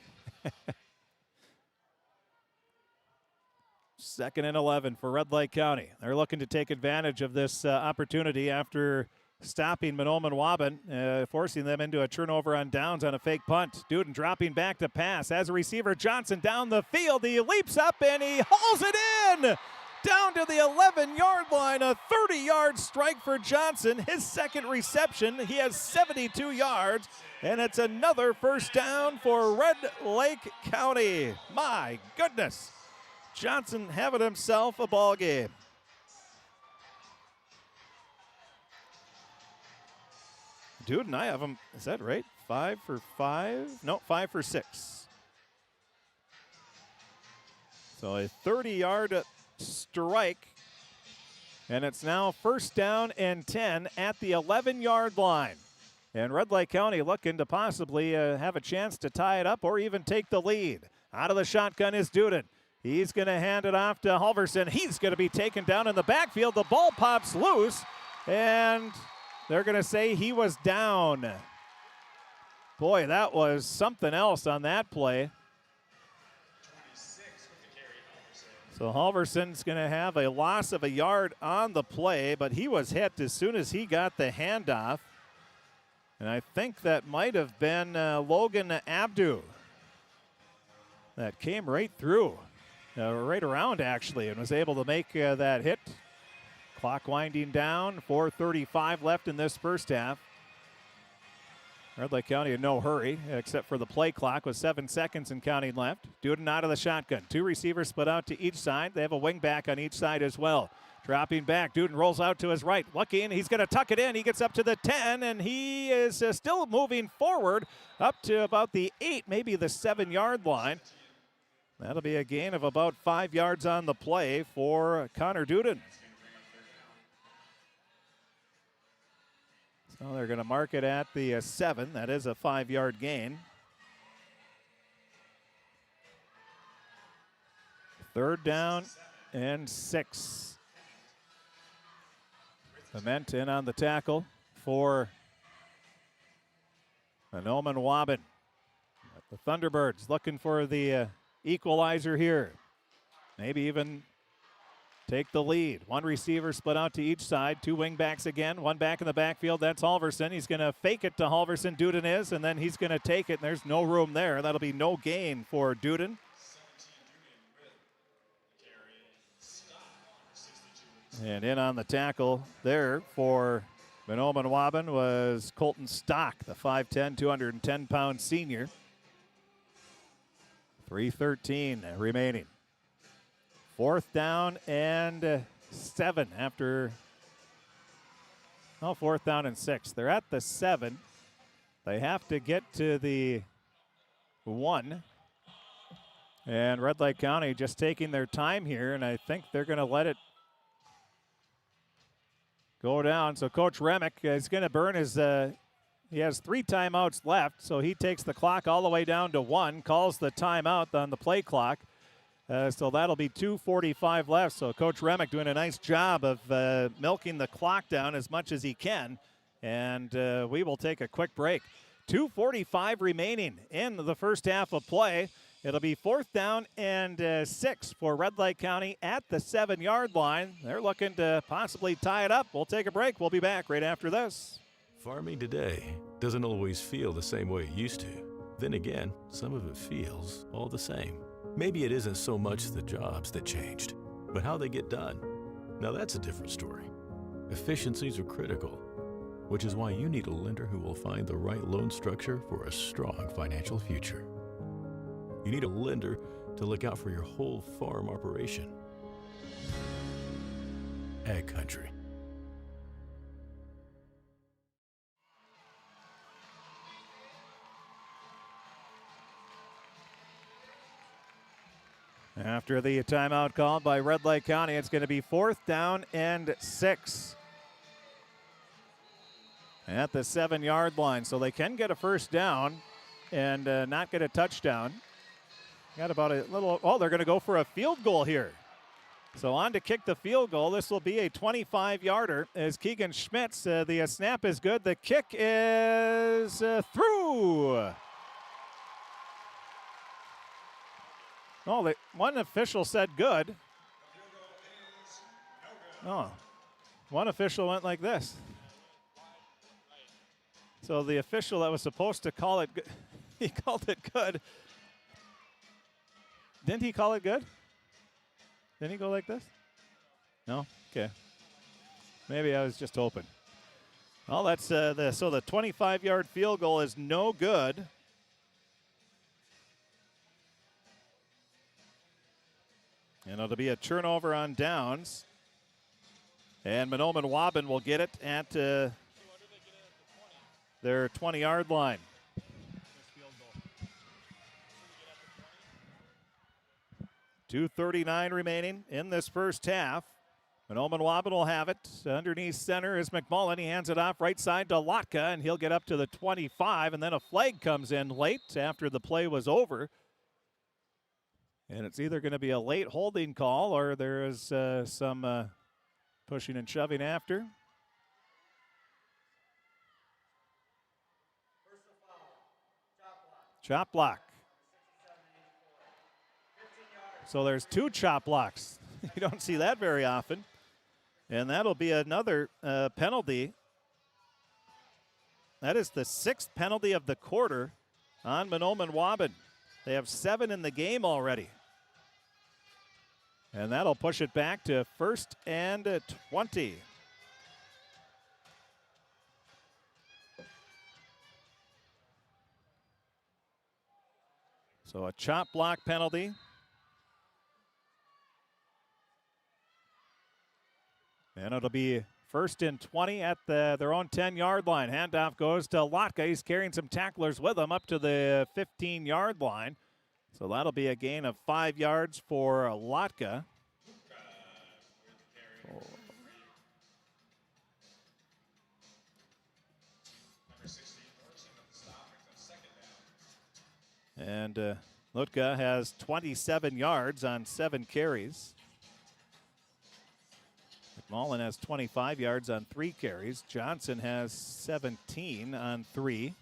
2nd and 11 for Red Lake County. They're looking to take advantage of this opportunity after stopping Mahnomen Waubun, forcing them into a turnover on downs on a fake punt. Duden dropping back to pass. As a receiver, Johnson down the field. He leaps up and he hauls it in. Down to the 11-yard line, a 30-yard strike for Johnson. His second reception, he has 72 yards, and it's another first down for Red Lake County. My goodness. Johnson having himself a ball game. Dude, I have him, is that right? 5 for 5? No, 5 for 6. So a 30-yard strike, and it's now first down and 10 at the 11-yard line. And Red Lake County looking to possibly have a chance to tie it up or even take the lead. Out of the shotgun is Duden. He's going to hand it off to Halverson. He's going to be taken down in the backfield. The ball pops loose, and they're going to say he was down. Boy, that was something else on that play. So Halverson's going to have a loss of a yard on the play, but he was hit as soon as he got the handoff. And I think that might have been Logan Abdu that came right through, right around actually, and was able to make that hit. Clock winding down, 4:35 left in this first half. Red Lake County in no hurry, except for the play clock with 7 seconds and counting left. Duden out of the shotgun. 2 receivers split out to each side. They have a wing back on each side as well. Dropping back, Duden rolls out to his right. Looking, he's going to tuck it in. He gets up to the 10, and he is still moving forward up to about the 8, maybe the 7-yard line. That'll be a gain of about 5 yards on the play for Connor Duden. So they're going to mark it at the 7. That is a 5-yard gain. 3rd down and 6. Clement in on the tackle for Mahnomen Waubun. The Thunderbirds looking for the equalizer here. Maybe even take the lead. 1 receiver split out to each side. 2 wing backs again. 1 back in the backfield. That's Halverson. He's going to fake it to Halverson. Duden is, and then he's going to take it, and there's no room there. That'll be no gain for Duden. And in on the tackle there for Mahnomen Waubun was Colton Stock, the 5'10", 210-pound senior. 3:13 remaining. 4th down and 7 after, 4th down and 6. They're at the 7. They have to get to the 1. And Red Lake County just taking their time here, and I think they're going to let it go down. So Coach Remick is going to burn his, he has 3 timeouts left, so he takes the clock all the way down to 1, calls the timeout on the play clock. So that'll be 2:45 left. So Coach Remick doing a nice job of milking the clock down as much as he can. And we will take a quick break. 2:45 remaining in the first half of play. It'll be 4th down and 6 for Red Lake County at the 7-yard line. They're looking to possibly tie it up. We'll take a break. We'll be back right after this. Farming today doesn't always feel the same way it used to. Then again, some of it feels all the same. Maybe it isn't so much the jobs that changed, but how they get done. Now that's a different story. Efficiencies are critical, which is why you need a lender who will find the right loan structure for a strong financial future. You need a lender to look out for your whole farm operation. Ag Country. After the timeout called by Red Lake County, it's going to be 4th down and 6 at the 7-yard line. So they can get a first down and not get a touchdown. Got about a little, oh, they're going to go for a field goal here. So on to kick the field goal. This will be a 25-yarder as Keegan Schmitz. The snap is good. The kick is through. Oh, one official said good. Oh, one official went like this. So the official that was supposed to call it, he called it good. Didn't he call it good? Didn't he go like this? No? Okay. Maybe I was just hoping. Well, that's so the 25-yard field goal is no good. And it'll be a turnover on downs. And Mahnomen Waubun will get it at their 20-yard line. 2:39 remaining in this first half. Mahnomen Waubun will have it. Underneath center is McMullen. He hands it off right side to Lotka, and he'll get up to the 25. And then a flag comes in late after the play was over. And it's either going to be a late holding call or there is some pushing and shoving after. Chop block. So there's 2 chop blocks. You don't see that very often. And that'll be another penalty. That is the 6th penalty of the quarter on Mahnomen Waubun. They have 7 in the game already. And that'll push it back to 1st and 20. So a chop block penalty. And it'll be 1st and 20 at their own 10-yard line. Handoff goes to Lotka. He's carrying some tacklers with him up to the 15-yard line. So that'll be a gain of 5 yards for Lotka. And Lotka has 27 yards on 7 carries. McMullen has 25 yards on 3 carries. Johnson has 17 on 3.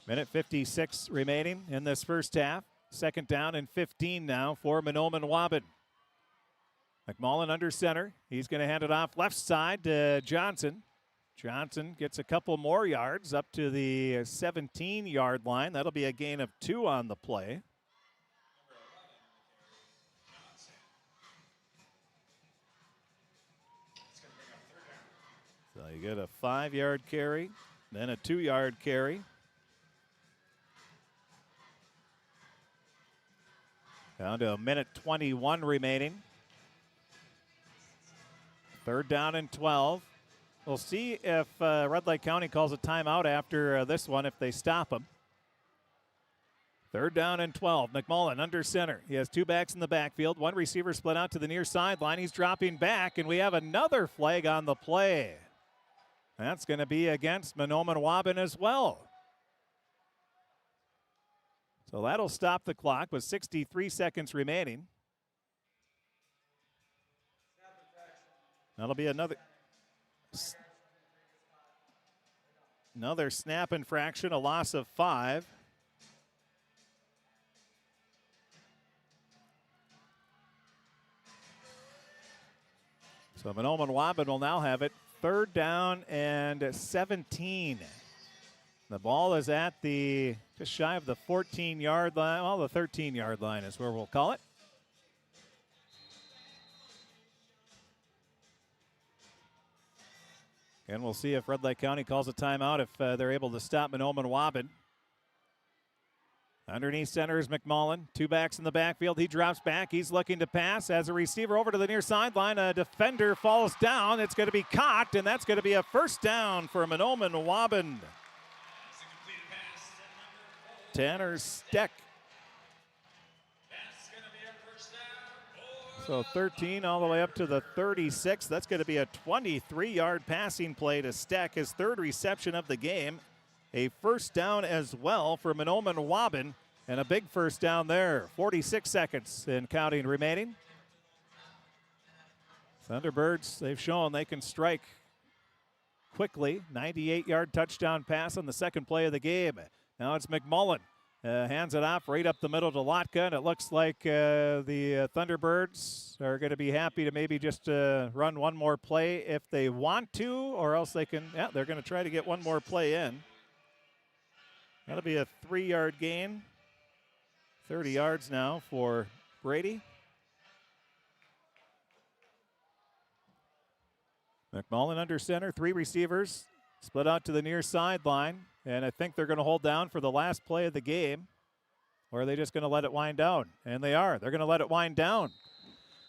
Minute 56 remaining in this first half. 2nd down and 15 now for Mahnomen Waubun. McMullen under center. He's going to hand it off left side to Johnson. Johnson gets a couple more yards up to the 17-yard line. That'll be a gain of 2 on the play. So you get a 5-yard carry, then a 2-yard carry. Down to a minute 21 remaining. 3rd down and 12. We'll see if Red Lake County calls a timeout after this one, if they stop them. Third down and 12. McMullen under center. He has two backs in the backfield. One receiver split out to the near sideline. He's dropping back, and we have another flag on the play. That's going to be against Mahnomen Waubun as well. So that'll stop the clock with 63 seconds remaining. That'll be another snap infraction, a loss of 5. So Mahnomen Waubun will now have it. Third down and 17. The ball is at just shy of the 14-yard line. Well, the 13-yard line is where we'll call it. And we'll see if Red Lake County calls a timeout if they're able to stop Mahnomen Waubun. Underneath center is McMullen. Two backs in the backfield. He drops back. He's looking to pass. As a receiver over to the near sideline, a defender falls down. It's going to be caught, and that's going to be a first down for Mahnomen Waubun. Tanner Steck. So 13 all the way up to the 36. That's going to be a 23-yard passing play to Steck, his third reception of the game. A first down as well for Mahnomen Waubun, and a big first down there. 46 seconds and counting remaining. Thunderbirds, they've shown they can strike quickly. 98-yard touchdown pass on the second play of the game. Now it's McMullen. Hands it off right up the middle to Lotka, and it looks like the Thunderbirds are going to be happy to maybe just run one more play if they want to, or else they can, they're going to try to get one more play in. That'll be a 3-yard gain. 30 yards now for Brady. McMullen under center, 3 receivers, split out to the near sideline, and I think they're going to hold down for the last play of the game, or are they just going to let it wind down? And they are. They're going to let it wind down.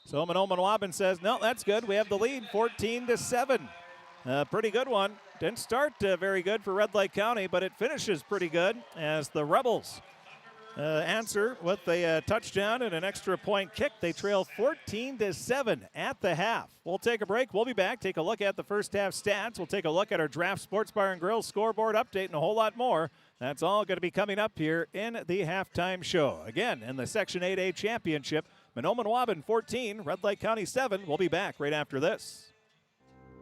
So Mahnomen Waubun says, no, that's good. We have the lead, 14-7. Pretty good one. Didn't start very good for Red Lake County, but it finishes pretty good as the Rebels answer with a touchdown and an extra point kick. They trail 14-7 at the half. We'll take a break. We'll be back. Take a look at the first half stats. We'll take a look at our Draft Sports Bar and Grill scoreboard update and a whole lot more. That's all going to be coming up here in the halftime show. Again, in the Section 8A Championship, Mahnomen Waubun 14, Red Lake County 7. We'll be back right after this.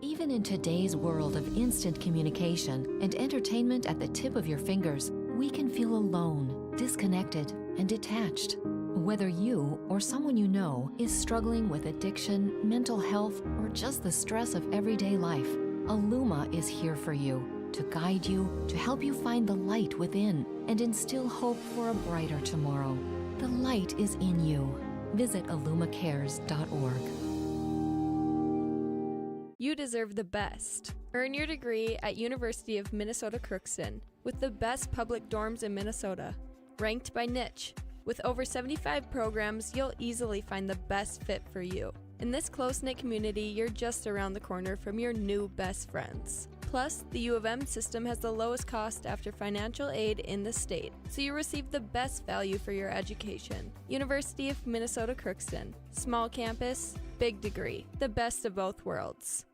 Even in today's world of instant communication and entertainment at the tip of your fingers, we can feel alone, disconnected, and detached. Whether you or someone you know is struggling with addiction, mental health, or just the stress of everyday life, Illuma is here for you, to guide you, to help you find the light within, and instill hope for a brighter tomorrow. The light is in you. Visit illumacares.org. You deserve the best. Earn your degree at University of Minnesota Crookston with the best public dorms in Minnesota. Ranked by niche. With over 75 programs, you'll easily find the best fit for you. In this close-knit community, you're just around the corner from your new best friends. Plus, the U of M system has the lowest cost after financial aid in the state, so you receive the best value for your education. University of Minnesota Crookston. Small campus, big degree. The best of both worlds.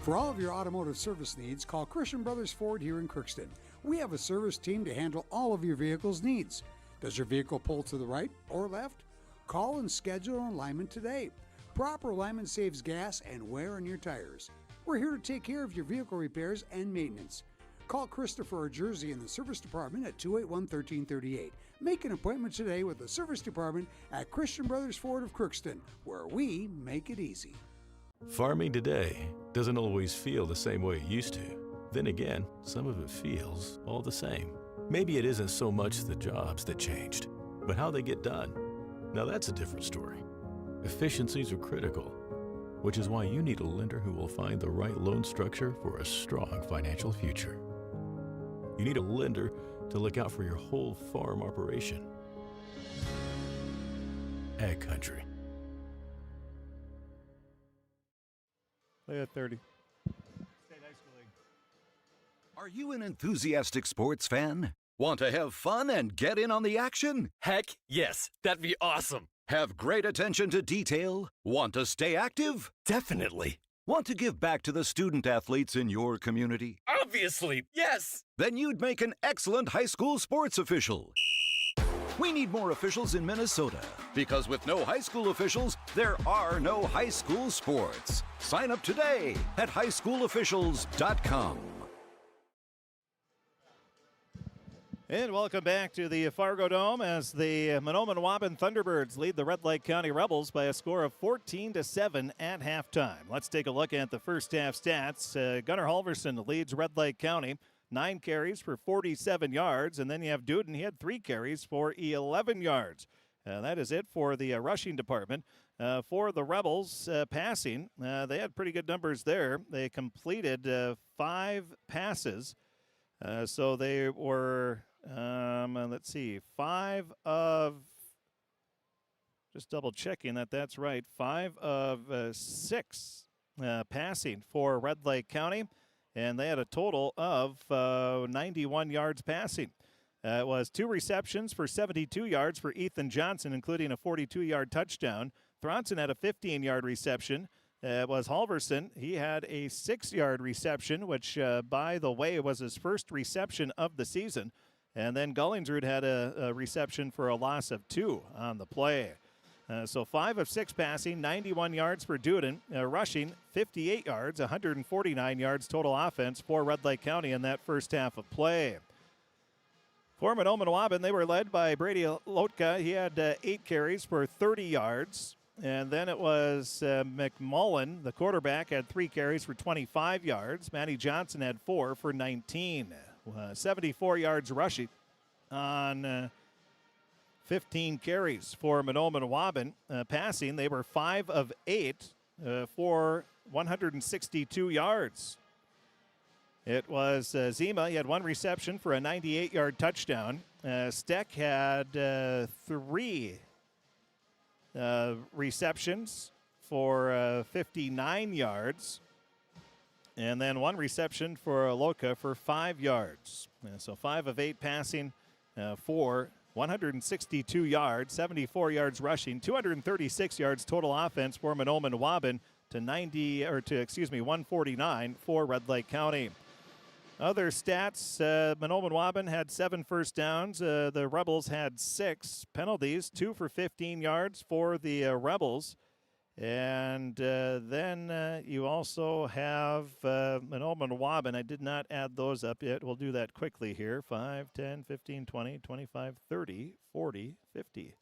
For all of your automotive service needs, call Christian Brothers Ford here in Crookston. We have a service team to handle all of your vehicle's needs. Does your vehicle pull to the right or left? Call and schedule an alignment today. Proper alignment saves gas and wear on your tires. We're here to take care of your vehicle repairs and maintenance. Call Christopher or Jersey in the service department at 281-1338. Make an appointment today with the service department at Christian Brothers Ford of Crookston, where we make it easy. Farming today doesn't always feel the same way it used to. Then again, some of it feels all the same. Maybe it isn't so much the jobs that changed, but how they get done. Now that's a different story. Efficiencies are critical, which is why you need a lender who will find the right loan structure for a strong financial future. You need a lender to look out for your whole farm operation. Ag Country. Play at 30. Are you an enthusiastic sports fan? Want to have fun and get in on the action? Heck, yes. That'd be awesome. Have great attention to detail? Want to stay active? Definitely. Want to give back to the student athletes in your community? Obviously, yes. Then you'd make an excellent high school sports official. We need more officials in Minnesota, because with no high school officials, there are no high school sports. Sign up today at highschoolofficials.com. And welcome back to the Fargodome as the Mahnomen Waubun Thunderbirds lead the Red Lake County Rebels by a score of 14-7 at halftime. Let's take a look at the first half stats. Gunnar Halverson leads Red Lake County, 9 carries for 47 yards, and then you have Duden. He had 3 carries for 11 yards. That is it for the rushing department. For the Rebels passing, they had pretty good numbers there. They completed 5 passes. So they were, let's see, 5 of, just double checking that that's right, 5 of 6 passing for Red Lake County, and they had a total of 91 yards passing. It was 2 receptions for 72 yards for Ethan Johnson, including a 42-yard touchdown. Thronson had a 15-yard reception. It was Halverson. He had a 6-yard reception, which, by the way, was his first reception of the season. And then Gullingsrud had a reception for a loss of 2 on the play. So 5 of 6 passing, 91 yards for Duden. Rushing, 58 yards, 149 yards total offense for Red Lake County in that first half of play. For Mahnomen Waubun, they were led by Brady Lotka. He had 8 carries for 30 yards. And then it was McMullen, the quarterback, had 3 carries for 25 yards. Manny Johnson had 4 for 19. 74 yards rushing on 15 carries for Mahnomen Waubun. Passing, they were 5 of 8 for 162 yards. It was Zima. He had 1 reception for a 98-yard touchdown. Steck had 3 receptions for 59 yards. And then 1 reception for Loka for 5 yards. So 5 of 8 passing for 162 yards, 74 yards rushing, 236 yards total offense for Mahnomen Waubun to 149 for Red Lake County. Other stats, Mahnomen Waubun had 7 first downs. The Rebels had 6 penalties, 2 for 15 yards for the Rebels. And then you also have Mahnomen Waubun. I did not add those up yet. We'll do that quickly here. 5, 10, 15, 20, 25, 30, 40, 50.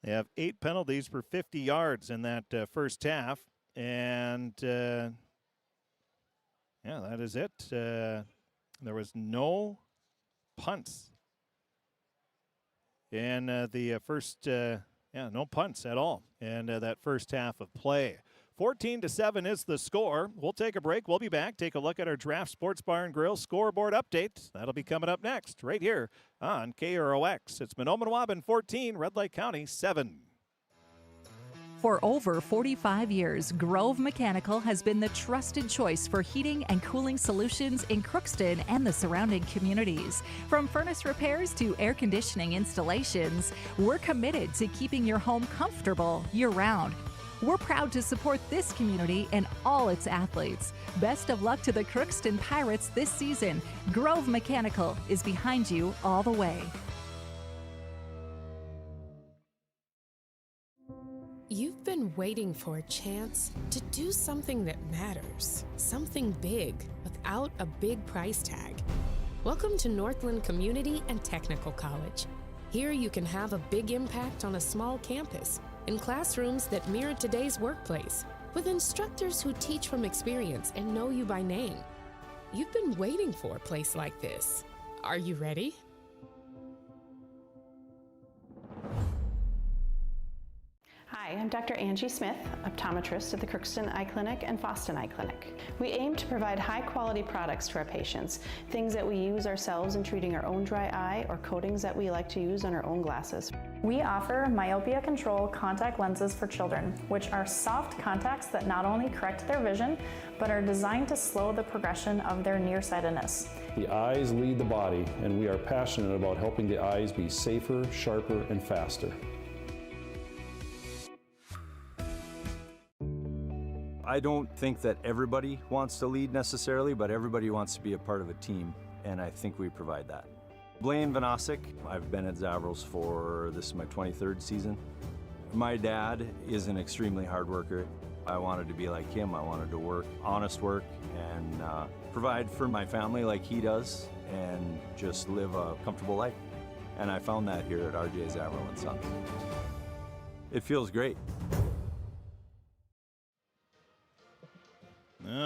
They have 8 penalties for 50 yards in that first half. And yeah, that is it. There was no punts in the first, no punts at all in that first half of play. 14-7 is the score. We'll take a break. We'll be back. Take a look at our Draft Sports Bar and Grill scoreboard update. That'll be coming up next, right here on KROX. It's Mahnomen Waubun 14, Red Lake County 7. For over 45 years, Grove Mechanical has been the trusted choice for heating and cooling solutions in Crookston and the surrounding communities. From furnace repairs to air conditioning installations, we're committed to keeping your home comfortable year-round. We're proud to support this community and all its athletes. Best of luck to the Crookston Pirates this season. Grove Mechanical is behind you all the way. You've been waiting for a chance to do something that matters, something big without a big price tag. Welcome to Northland Community and Technical College. Here you can have a big impact on a small campus, in classrooms that mirror today's workplace, with instructors who teach from experience and know you by name. You've been waiting for a place like this. Are you ready? Hi, Hi, I'm Dr. Angie Smith, optometrist at the Crookston Eye Clinic and Foston Eye Clinic. We aim to provide high-quality products to our patients, things that we use ourselves in treating our own dry eye or coatings that we like to use on our own glasses. We offer myopia control contact lenses for children, which are soft contacts that not only correct their vision, but are designed to slow the progression of their nearsightedness. The eyes lead the body, and we are passionate about helping the eyes be safer, sharper, and faster. I don't think that everybody wants to lead necessarily, but everybody wants to be a part of a team, and I think we provide that. Blaine Vanosic, I've been at Zavrals for, this is my 23rd season. My dad is an extremely hard worker. I wanted to be like him. I wanted to work, honest work, and provide for my family like he does, and just live a comfortable life. And I found that here at RJ Zavril & Sons. It feels great.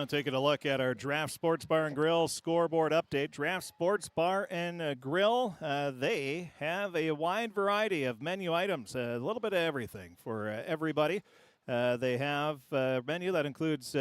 Taking a look at our Draft Sports Bar and Grill scoreboard update. Draft Sports Bar and Grill, they have a wide variety of menu items, a little bit of everything for everybody. They have a menu that includes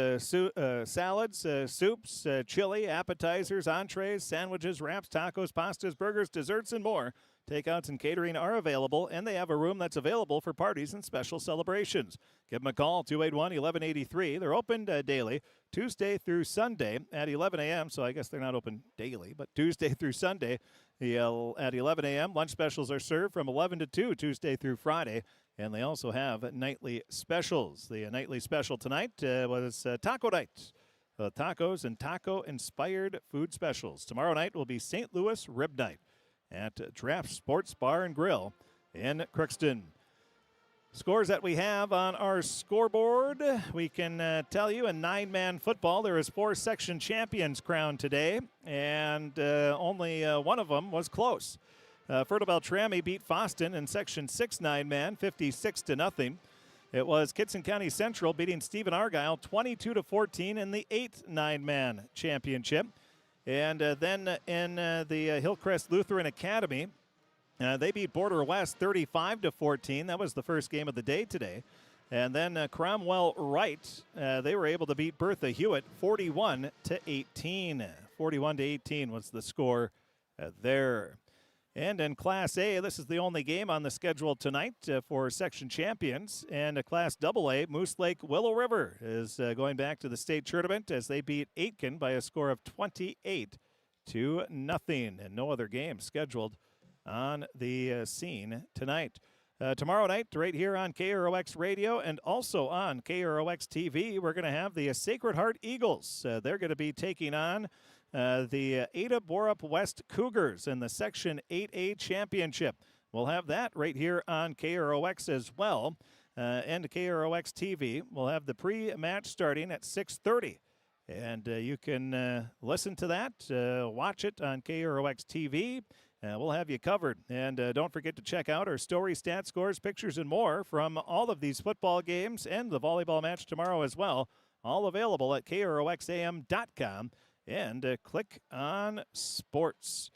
salads, soups, chili, appetizers, entrees, sandwiches, wraps, tacos, pastas, burgers, desserts, and more. Takeouts and catering are available, and they have a room that's available for parties and special celebrations. Give them a call, 281-1183. They're open daily, Tuesday through Sunday at 11 a.m., so I guess they're not open daily, but Tuesday through Sunday at 11 a.m. Lunch specials are served from 11 to 2, Tuesday through Friday, and they also have nightly specials. The nightly special tonight was Taco Night. Tacos and taco-inspired food specials. Tomorrow night will be St. Louis Rib Night at Draft Sports Bar and Grill in Crookston. Scores that we have on our scoreboard, we can tell you in 9-man football there is 4 section champions crowned today, and only one of them was close. Fertile Beltrami beat Foston in section 6 9-man 56-0. It was Kitson County Central beating Stephen Argyle 22-14 in the 8 9-man championship. And then in the Hillcrest Lutheran Academy, they beat Border West 35-14. That was the first game of the day today. And then Cromwell Wright, they were able to beat Bertha Hewitt 41-18. 41-18 was the score there. And in Class A, this is the only game on the schedule tonight for section champions. And Class AA, Moose Lake Willow River is going back to the state tournament as they beat Aitken by a score of 28-0. And no other game scheduled on the scene tonight. Tomorrow night, right here on KROX Radio and also on KROX TV, we're going to have the Sacred Heart Eagles. They're going to be taking on the Ada Borup West Cougars in the Section 8A Championship. We'll have that right here on KROX as well. And KROX TV. We'll have the pre-match starting at 6:30. And you can listen to that, watch it on KROX TV. We'll have you covered. And don't forget to check out our story, stats, scores, pictures, and more from all of these football games and the volleyball match tomorrow as well. All available at KROXAM.com. And click on sports.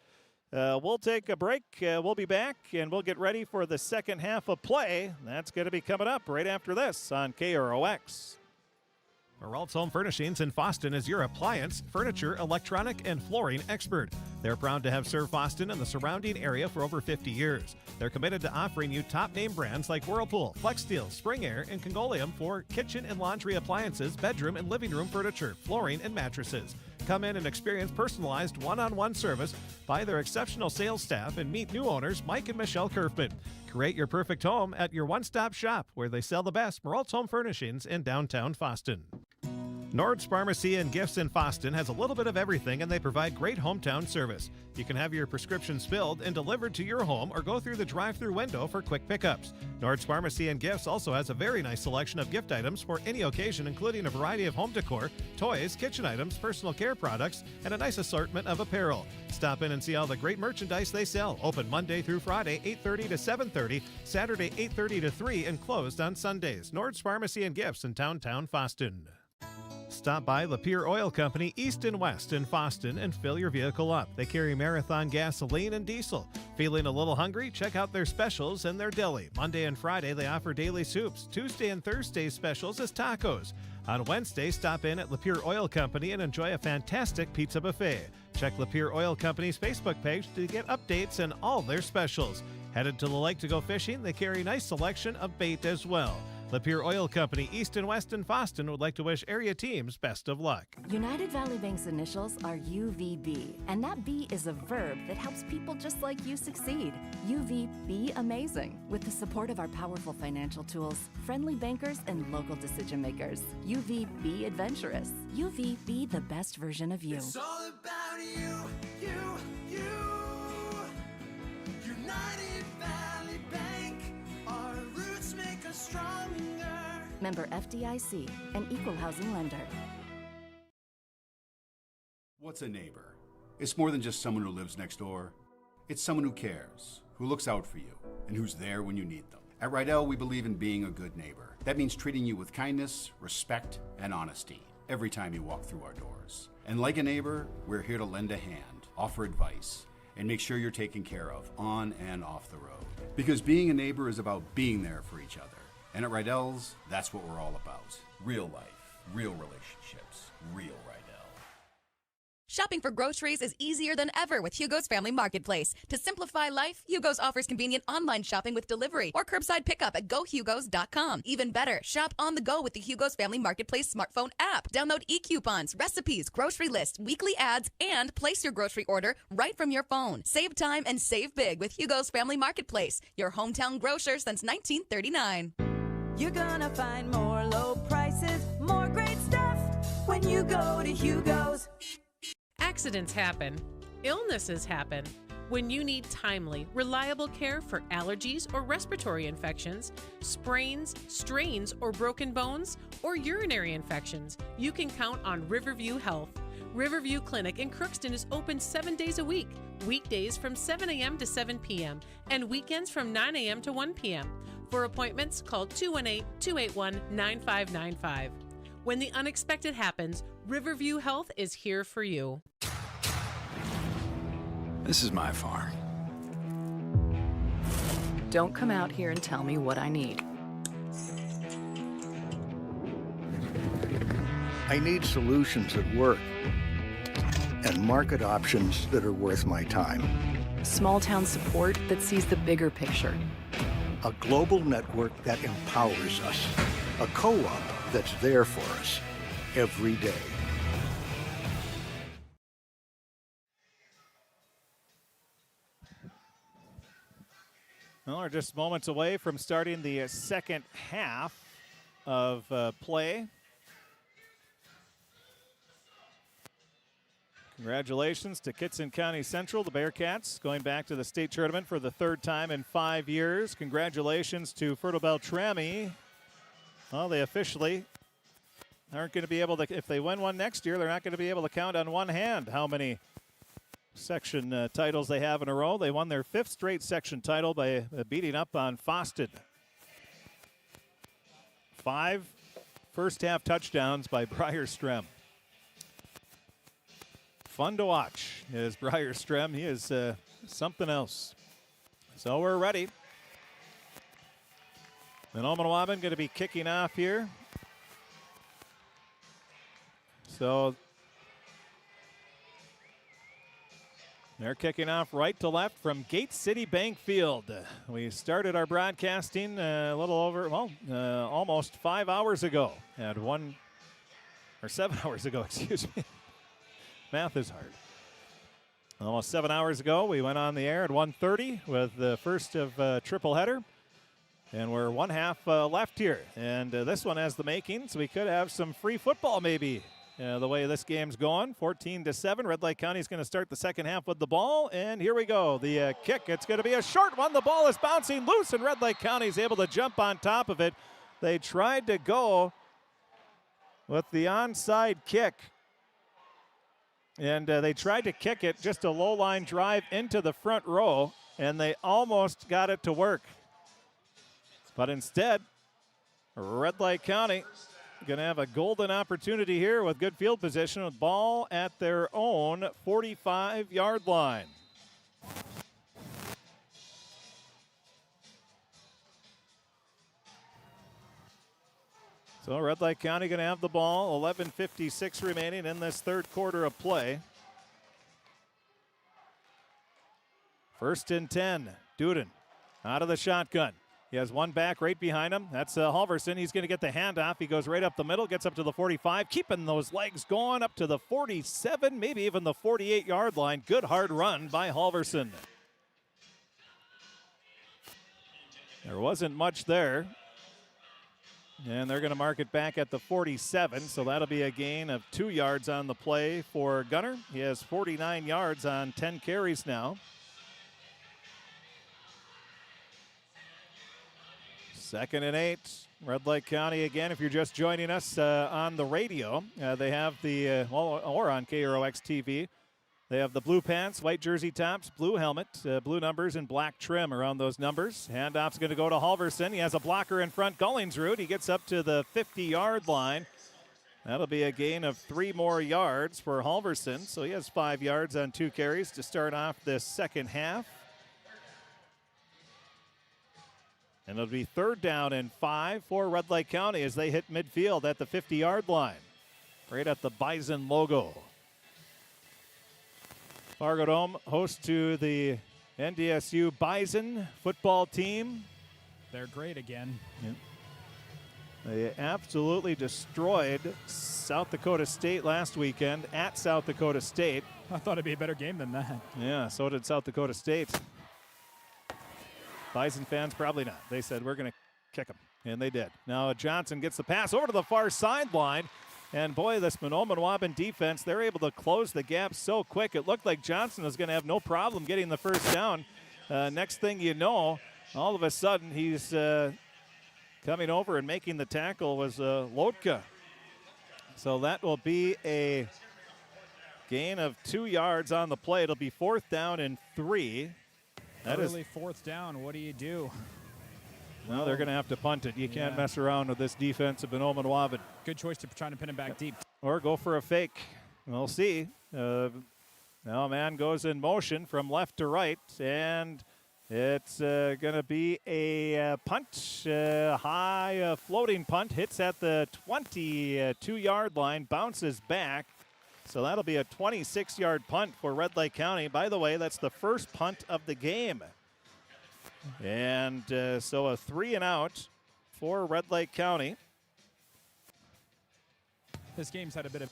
We'll take a break. We'll be back, and we'll get ready for the second half of play. That's going to be coming up right after this on KROX. Maralt's Home Furnishings in Foston is your appliance, furniture, electronic, and flooring expert. They're proud to have served Foston and the surrounding area for over 50 years. They're committed to offering you top-name brands like Whirlpool, FlexSteel, Spring Air, and Congolium for kitchen and laundry appliances, bedroom and living room furniture, flooring, and mattresses. Come in and experience personalized one-on-one service by their exceptional sales staff and meet new owners Mike and Michelle Kerfman. Create your perfect home at your one-stop shop where they sell the best Maralt's Home Furnishings in downtown Foston. Nord's Pharmacy and Gifts in Foston has a little bit of everything, and they provide great hometown service. You can have your prescriptions filled and delivered to your home or go through the drive-through window for quick pickups. Nord's Pharmacy and Gifts also has a very nice selection of gift items for any occasion, including a variety of home decor, toys, kitchen items, personal care products, and a nice assortment of apparel. Stop in and see all the great merchandise they sell. Open Monday through Friday, 8:30 to 7:30, Saturday, 8:30 to 3, and closed on Sundays. Nord's Pharmacy and Gifts in downtown Foston. Stop by Lapeer Oil Company East and West in Foston and fill your vehicle up. They carry Marathon gasoline and diesel. Feeling a little hungry? Check out their specials and their deli. Monday and Friday, they offer daily soups. Tuesday and Thursday specials is tacos. On Wednesday, stop in at Lapeer Oil Company and enjoy a fantastic pizza buffet. Check Lapeer Oil Company's Facebook page to get updates on all their specials. Headed to the lake to go fishing? They carry a nice selection of bait as well. Lapeer Oil Company East and West in Foston would like to wish area teams best of luck. United Valley Bank's initials are UVB, and that B is a verb that helps people just like you succeed. Be amazing, with the support of our powerful financial tools, friendly bankers, and local decision makers. Be adventurous. Be the best version of you. It's all about you. United Valley Bank, our roots make us stronger. Member FDIC, an equal housing lender. What's a neighbor? It's more than just someone who lives next door. It's someone who cares, who looks out for you, and who's there when you need them. At Rydell, we believe in being a good neighbor. That means treating you with kindness, respect, and honesty every time you walk through our doors. And like a neighbor, we're here to lend a hand, offer advice, and make sure you're taken care of on and off the road. Because being a neighbor is about being there for each other. And at Rydell's, that's what we're all about. Real life, real relationships, real Rydell. Shopping for groceries is easier than ever with Hugo's Family Marketplace. To simplify life, Hugo's offers convenient online shopping with delivery or curbside pickup at GoHugos.com. Even better, shop on the go with the Hugo's Family Marketplace smartphone app. Download e-coupons, recipes, grocery lists, weekly ads, and place your grocery order right from your phone. Save time and save big with Hugo's Family Marketplace, your hometown grocer since 1939. You're gonna find more low prices, more great stuff when you go to Hugo's. Accidents happen. Illnesses happen. When you need timely, reliable care for allergies or respiratory infections, sprains, strains, or broken bones, or urinary infections, you can count on Riverview Health. Riverview Clinic in Crookston is open 7 days a week, weekdays from 7 a.m. to 7 p.m., and weekends from 9 a.m. to 1 p.m. For appointments, call 218-281-9595. When the unexpected happens, Riverview Health is here for you. This is my farm. Don't come out here and tell me what I need. I need solutions that work and market options that are worth my time. Small town support that sees the bigger picture. A global network that empowers us. A co-op that's there for us every day. Well, we're just moments away from starting the second half of play. Congratulations to Kitson County Central, the Bearcats, going back to the state tournament for the third time in 5 years. Congratulations to Fertile Beltrami. Well, they officially aren't going to be able to, if they win one next year, they're not going to be able to count on one hand how many section titles they have in a row. They won their fifth straight section title by beating up on Foston. 5 first-half touchdowns by Briar Strem. Fun to watch is Briar Strem. He is something else. So we're ready. Mahnomen Waubun going to be kicking off here. So they're kicking off right to left from Gate City Bank Field. We started our broadcasting a little over, almost 5 hours ago. At 7 hours ago, excuse me. Math is hard. Almost 7 hours ago, we went on the air at 1:30 with the first of triple header. And we're one half left here. And this one has the makings. We could have some free football maybe. The way this game's going, 14-7. Red Lake County is going to start the second half with the ball. And here we go. The kick, it's going to be a short one. The ball is bouncing loose, and Red Lake County is able to jump on top of it. They tried to go with the onside kick. And they tried to kick it, just a low-line drive into the front row, and they almost got it to work. But instead, Red Lake County going to have a golden opportunity here with good field position with ball at their own 45-yard line. So Red Lake County going to have the ball. 11:56 remaining in this third quarter of play. 1st and 10. Duden out of the shotgun. He has one back right behind him. That's Halverson. He's going to get the handoff. He goes right up the middle, gets up to the 45, keeping those legs going up to the 47, maybe even the 48-yard line. Good hard run by Halverson. There wasn't much there. And they're going to mark it back at the 47, so that'll be a gain of 2 yards on the play for Gunner. He has 49 yards on 10 carries now. 2nd and 8. Red Lake County again, if you're just joining us on the radio, they have the, or on KROX TV, they have the blue pants, white jersey tops, blue helmet, blue numbers, and black trim around those numbers. Handoff's going to go to Halverson. He has a blocker in front, Gullingsrud. He gets up to the 50-yard line. That'll be a gain of 3 more yards for Halverson. So he has 5 yards on 2 carries to start off this second half. And it'll be 3rd down and 5 for Red Lake County as they hit midfield at the 50-yard line, right at the Bison logo. Fargodome host to the NDSU Bison football team. They're great again. Yeah. They absolutely destroyed South Dakota State last weekend at South Dakota State. I thought it'd be a better game than that. Yeah, so did South Dakota State. Bison fans, probably not. They said, we're going to kick them, and they did. Now Johnson gets the pass over to the far sideline, and boy, this Mahnomen Waubun defense, they're able to close the gap so quick. It looked like Johnson was going to have no problem getting the first down. Next thing you know, all of a sudden, he's coming over and making the tackle was Lotka. So that will be a gain of 2 yards on the play. It'll be 4th down and 3. That Early is 4th down. What do you do? No, they're going to have to punt it. You can't mess around with this defense of Mahnomen Waubun. Good choice to try to pin him back deep. Or go for a fake. We'll see. Now a man goes in motion from left to right, and it's going to be a punt, high floating punt, hits at the 22-yard line, bounces back. So that'll be a 26-yard punt for Red Lake County. By the way, that's the first punt of the game. And so a 3 and out for Red Lake County. This game's had a bit of...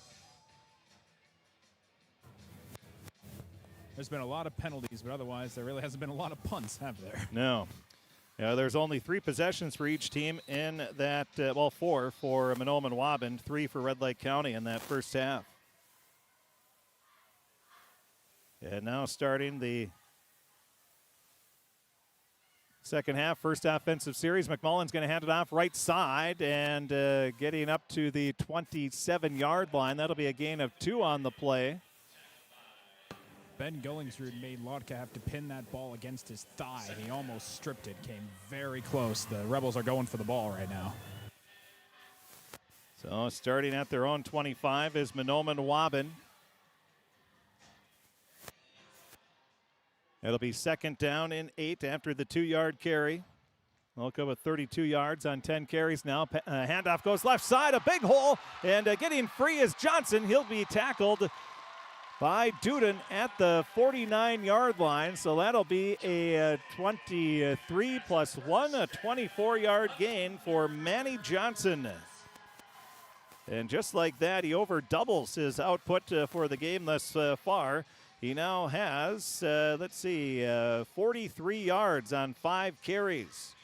There's been a lot of penalties, but otherwise there really hasn't been a lot of punts, have there? No. There's only 3 possessions for each team in that, 4 for Mahnomen Waubun, 3 for Red Lake County in that first half. And now starting the second half, first offensive series. McMullen's going to hand it off right side and getting up to the 27-yard line. That'll be a gain of 2 on the play. Ben Gullingsrud made Lotka have to pin that ball against his thigh. He almost stripped it, came very close. The Rebels are going for the ball right now. So starting at their own 25 is Mahnomen Waubun. It'll be 2nd down and 8 after the 2-yard carry. Loka with 32 yards on 10 carries now. Handoff goes left side, a big hole, and getting free is Johnson. He'll be tackled by Duden at the 49-yard line. So that'll be a 23 plus 1, a 24-yard gain for Manny Johnson. And just like that, he over doubles his output for the game thus far. He now has, 43 yards on 5 carries.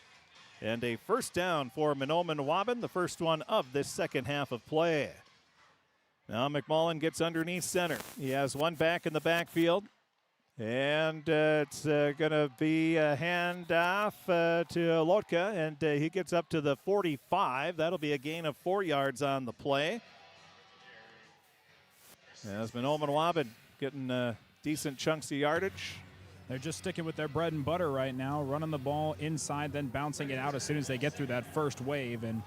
And a first down for Mahnomen Waubun, the first one of this second half of play. Now McMullen gets underneath center. He has one back in the backfield. And it's going to be a handoff to Lotka, and he gets up to the 45. That'll be a gain of 4 yards on the play. As Mahnomen Waubun getting decent chunks of yardage. They're just sticking with their bread and butter right now, running the ball inside, then bouncing it out as soon as they get through that first wave. And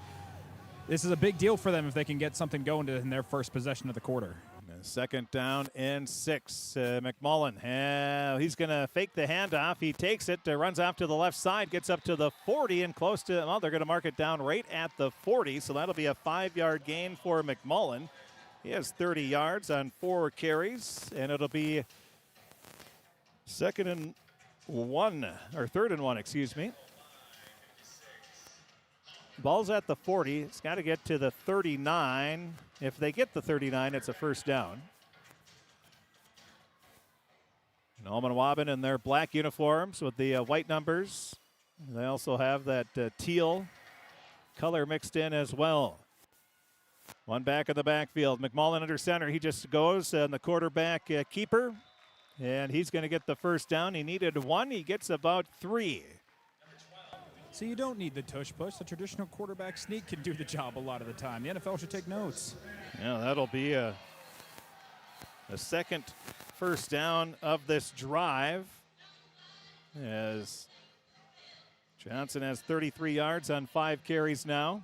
This is a big deal for them if they can get something going in their first possession of the quarter. Second down and 6. McMullen, he's going to fake the handoff. He takes it, runs off to the left side, gets up to the 40 and close to, well, they're going to mark it down right at the 40, so that'll be a 5-yard gain for McMullen. He has 30 yards on 4 carries, and it'll be third and one, excuse me. Ball's at the 40. It's got to get to the 39. If they get the 39, it's a first down. Mahnomen Waubun in their black uniforms with the white numbers. They also have that teal color mixed in as well. One back in the backfield. McMullen under center. He just goes, and the quarterback keeper. And he's going to get the first down. He needed 1. He gets about 3. So you don't need the tush push. The traditional quarterback sneak can do the job a lot of the time. The NFL should take notes. Yeah, that'll be a second first down of this drive, as Johnson has 33 yards on 5 carries now.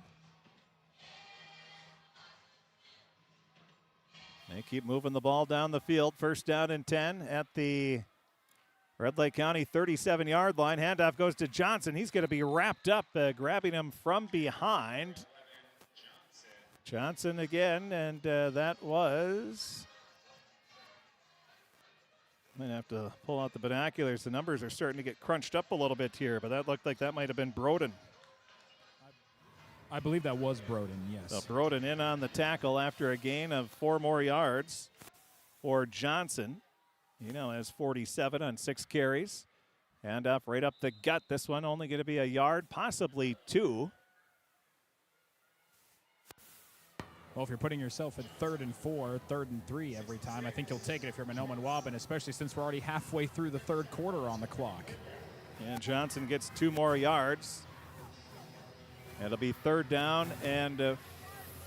They keep moving the ball down the field. First down and 10 at the Red Lake County 37-yard line. Handoff goes to Johnson. He's going to be wrapped up, grabbing him from behind. Johnson again, and that was... I'm going to have to pull out the binoculars. The numbers are starting to get crunched up a little bit here, but that looked like that might have been Broden. I believe that was Broden, yes. So Broden in on the tackle after a gain of 4 more yards for Johnson. He now has 47 on 6 carries. Handoff right up the gut. This one only going to be a yard, possibly 2. Well, if you're putting yourself at 3rd and 4, 3rd and 3 every time, I think you'll take it if you're Mahnomen Waubun, especially since we're already halfway through the 3rd quarter on the clock. And Johnson gets 2 more yards. It'll be 3rd down and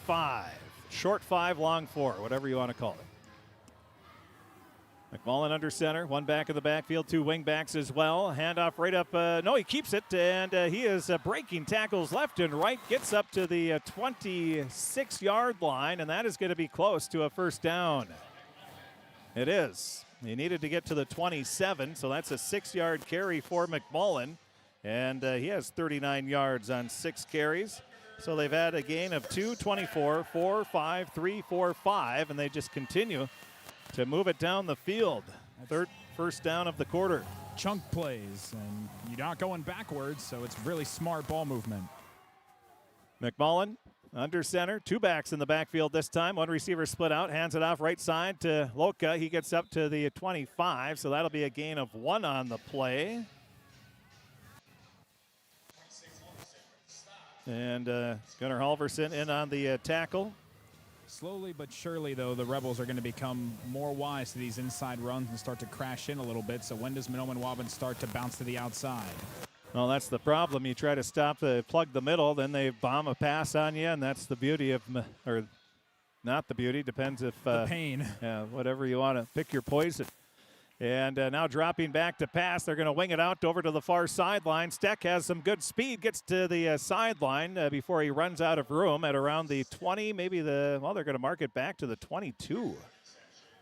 5. Short 5, long 4, whatever you want to call it. McMullen under center, 1 back in the backfield, 2 wing backs as well. Handoff right up, no, he keeps it, and he is breaking tackles left and right, gets up to the 26-yard line, and that is going to be close to a first down. It is. He needed to get to the 27, so that's a 6-yard carry for McMullen, and he has 39 yards on 6 carries. So they've had a gain of 2, 24, 4, 5, 3, 4, 5, and they just continue to move it down the field. First down of the quarter. Chunk plays, and you're not going backwards, so it's really smart ball movement. McMullen under center, 2 backs in the backfield this time. 1 receiver split out, hands it off right side to Loka. He gets up to the 25, so that'll be a gain of 1 on the play. And Gunnar Halverson in on the tackle. Slowly but surely, though, the Rebels are going to become more wise to these inside runs and start to crash in a little bit. So when does Mahnomen Waubun start to bounce to the outside? Well, that's the problem. You try to plug the middle, then they bomb a pass on you, and that's the beauty of, or not the beauty, depends if... the pain. Yeah, whatever you want to pick your poison. And now dropping back to pass. They're going to wing it out over to the far sideline. Steck has some good speed, gets to the sideline before he runs out of room at around the 20, maybe they're going to mark it back to the 22.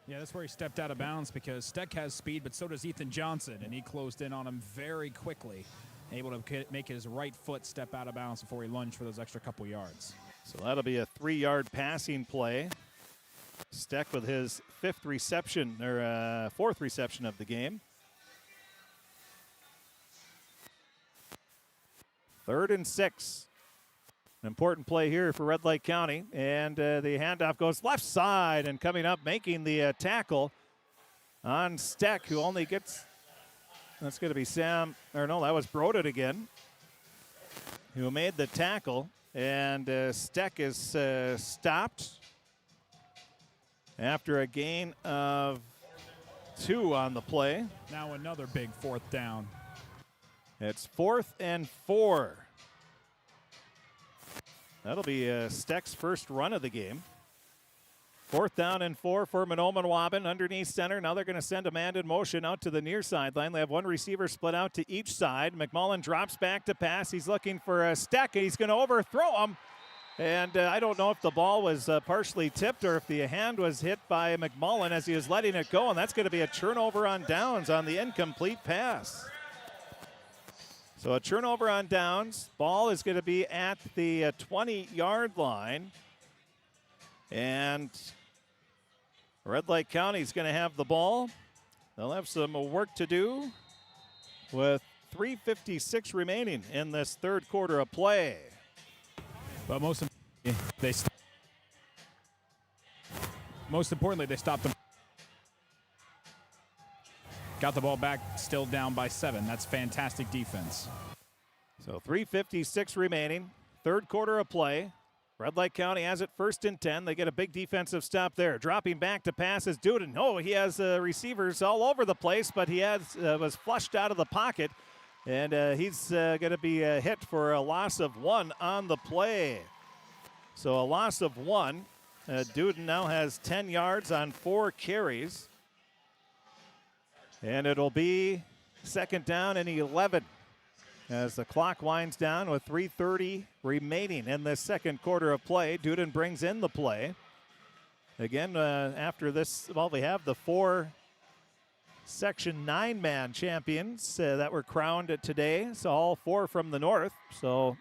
Yeah, that's where he stepped out of bounds because Steck has speed, but so does Ethan Johnson, and he closed in on him very quickly, able to make his right foot step out of bounds before he lunged for those extra couple yards. So that'll be a 3-yard passing play. Steck with his 4th reception of the game. 3rd and 6. An important play here for Red Lake County. And the handoff goes left side, and coming up making the tackle on Steck, who only gets, that's going to be that was Broden again, who made the tackle. And Steck is stopped after a gain of 2 on the play. Now another big 4th down. It's 4th and 4. That'll be Steck's first run of the game. 4th down and 4 for Mahnomen Waubun underneath center. Now they're going to send a man in motion out to the near sideline. They have 1 receiver split out to each side. McMullen drops back to pass. He's looking for a Steck, and he's going to overthrow him. And I don't know if the ball was partially tipped or if the hand was hit by McMullen as he was letting it go, and that's going to be a turnover on downs on the incomplete pass. So a turnover on downs. Ball is going to be at the 20-yard line. And Red Lake County is going to have the ball. They'll have some work to do with 3:56 remaining in this third quarter of play. But most importantly, they stopped them. Got the ball back, still down by 7. That's fantastic defense. So 3:56 remaining, third quarter of play. Red Lake County has it 1st and 10. They get a big defensive stop there. Dropping back to pass is Duden. Oh, he has receivers all over the place, but he was flushed out of the pocket. And he's going to be hit for a loss of 1 on the play. So a loss of 1. Duden now has 10 yards on 4 carries. And it'll be 2nd down and 11 as the clock winds down with 3:30 remaining in the second quarter of play. Duden brings in the play. Again, after this, well, we have the 4 Section 9-man champions that were crowned today. So all 4 from the north. So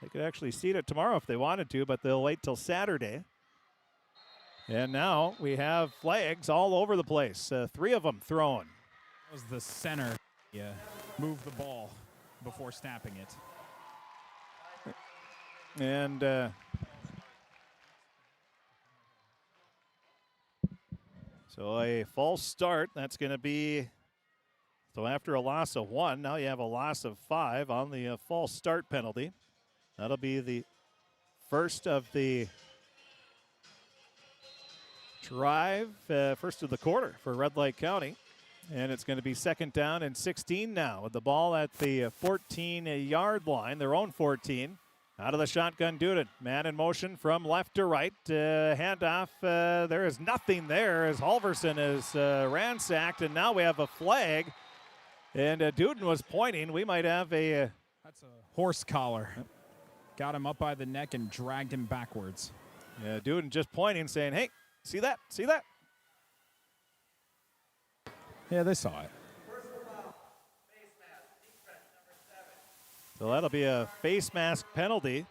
they could actually seat it tomorrow if they wanted to, but they'll wait till Saturday. And now we have flags all over the place. 3 of them thrown. That was the center. Yeah, move the ball before snapping it. And so a false start. That's going to be, so after a loss of 1, now you have a loss of 5 on the false start penalty. That'll be the first of the drive, first of the quarter for Red Lake County. And it's going to be 2nd down and 16 now with the ball at the 14-yard line, their own 14. Out of the shotgun, Duden. Man in motion from left to right. Handoff. There is nothing there as Halverson is ransacked. And now we have a flag. And Duden was pointing. We might have a... That's a horse collar. Got him up by the neck and dragged him backwards. Yeah, Duden just pointing, saying, hey, see that? See that? Yeah, they saw it. So that'll be a face mask penalty.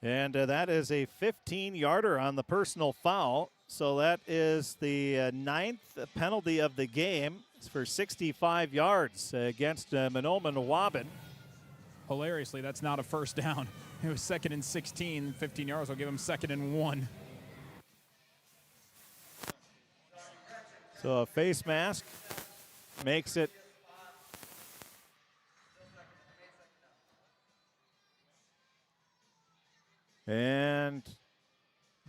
And that is a 15-yarder on the personal foul. So that is the 9th penalty of the game. It's for 65 yards against Mahnomen Waubun. Hilariously, that's not a first down. It was 2nd and 16. 15 yards will give him 2nd and 1. So a face mask makes it and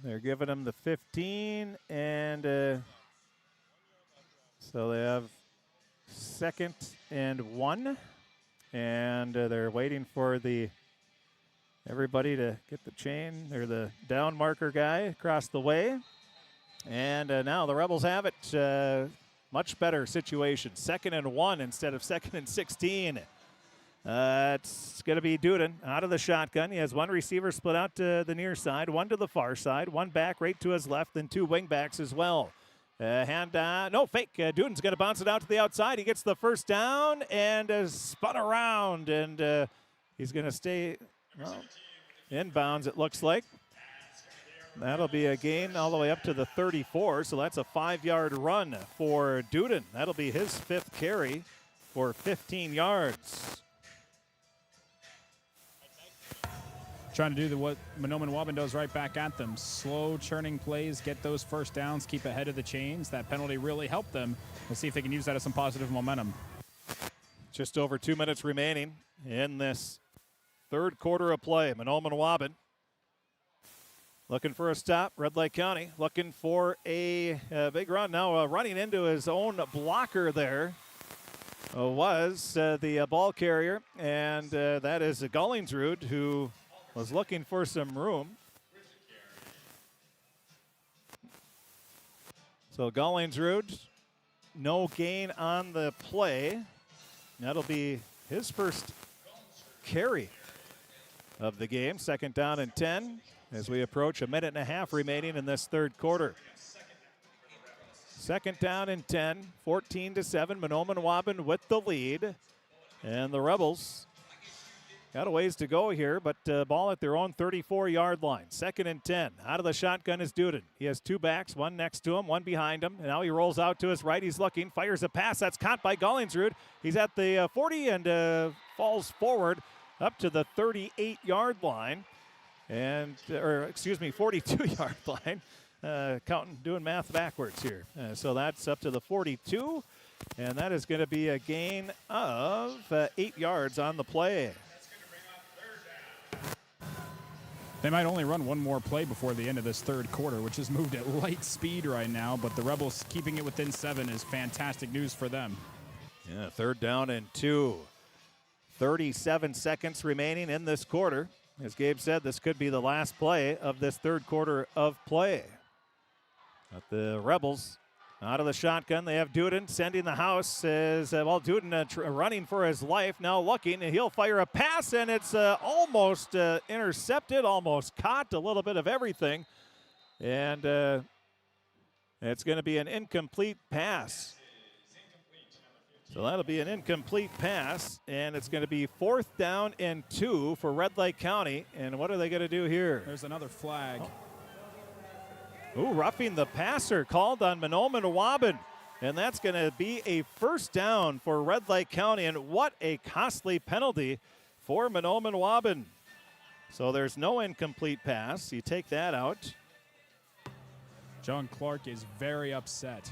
they're giving him the 15 and so they have 2nd and 1 and they're waiting for everybody to get the chain or the down marker guy across the way. And now the Rebels have it. Much better situation. 2nd and 1 instead of 2nd and 16. It's going to be Duden out of the shotgun. He has 1 receiver split out to the near side, 1 to the far side, 1 back right to his left, and 2 wing backs as well. No fake. Duden's going to bounce it out to the outside. He gets the first down and spun around. And he's going to stay inbounds, it looks like. That'll be a gain all the way up to the 34, so that's a 5-yard run for Duden. That'll be his 5th carry for 15 yards. Trying to do what Mahnomen Waubun does right back at them. Slow churning plays, get those first downs, keep ahead of the chains. That penalty really helped them. Let's see if they can use that as some positive momentum. Just over 2 minutes remaining in this third quarter of play. Mahnomen Waubun looking for a stop. Red Lake County looking for a big run. Now running into his own blocker there was the ball carrier, and that is Gullingsrud, who was looking for some room. So Gullingsrud, no gain on the play. That'll be his first carry of the game. 2nd down and 10 as we approach a minute and a half remaining in this third quarter. 2nd down and 10, 14-7. Mahnomen Waubun with the lead. And the Rebels got a ways to go here, but ball at their own 34-yard line. 2nd and 10. Out of the shotgun is Duden. He has two backs, one next to him, one behind him. And now he rolls out to his right. He's looking, fires a pass. That's caught by Gollingsrud. He's at the 40 and falls forward up to the 38-yard line. And, 42-yard line. Doing math backwards here. So that's up to the 42. And that is going to be a gain of 8 yards on the play. They might only run one more play before the end of this third quarter, which is moved at light speed right now, but the Rebels keeping it within 7 is fantastic news for them. Yeah, 3rd down and 2. 37 seconds remaining in this quarter. As Gabe said, this could be the last play of this third quarter of play. But the Rebels out of the shotgun. They have Duden sending the house. Duden running for his life. Now looking, and he'll fire a pass, and it's almost intercepted, almost caught, a little bit of everything. And it's going to be an incomplete pass. So that'll be an incomplete pass, and it's going to be 4th down and 2 for Red Lake County. And what are they going to do here? There's another flag. Ooh, roughing the passer called on Mahnomen Waubun. And that's going to be a 1st down for Red Lake County. And what a costly penalty for Mahnomen Waubun. So there's no incomplete pass. You take that out. John Clark is very upset